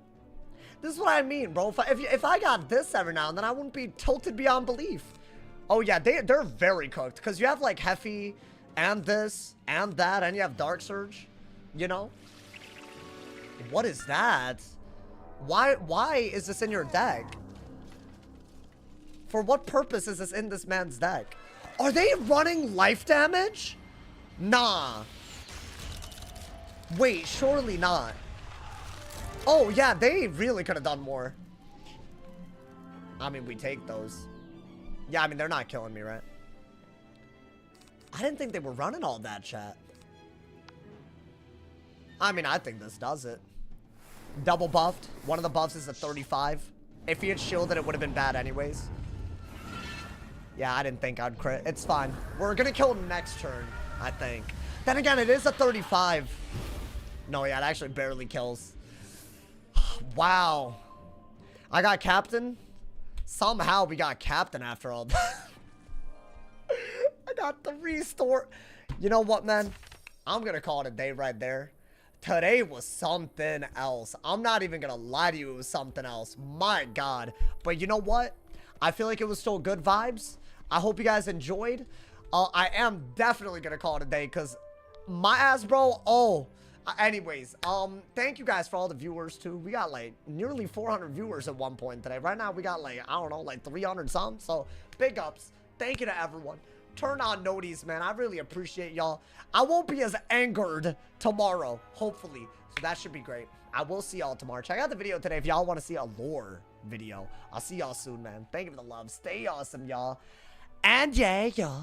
This is what I mean, bro. If I got this every now and then, I wouldn't be tilted beyond belief. Oh yeah, they're very cooked because you have like Heffy and this and that, and you have Dark Surge. You know? What is that? Why is this in your deck? For what purpose is this in this man's deck? Are they running life damage? Nah. Wait, surely not. Oh, yeah, they really could have done more. I mean, we take those. Yeah, I mean, they're not killing me, right? I didn't think they were running all that, chat. I mean, I think this does it. Double buffed. One of the buffs is a 35. If he had shielded, it would have been bad anyways. Yeah, I didn't think I'd crit. It's fine. We're going to kill him next turn, I think. Then again, it is a 35. No, yeah, it actually barely kills. Wow. I got captain. Somehow we got captain after all that. I got the restore. You know what, man? I'm going to call it a day right there. Today was something else. I'm not even going to lie to you. It was something else. My God. But you know what? I feel like it was still good vibes. I hope you guys enjoyed. I am definitely going to call it a day because my ass, bro. Oh. Anyways, thank you guys for all the viewers too. We got like nearly 400 viewers at one point today. Right now we got like, I don't know, like 300 some. So big ups. Thank you to everyone. Turn on noties, man. I really appreciate y'all. I won't be as angered tomorrow, hopefully. So that should be great. I will see y'all tomorrow. Check out the video today if y'all want to see a lore video. I'll see y'all soon, man. Thank you for the love. Stay awesome, y'all. And yeah, y'all.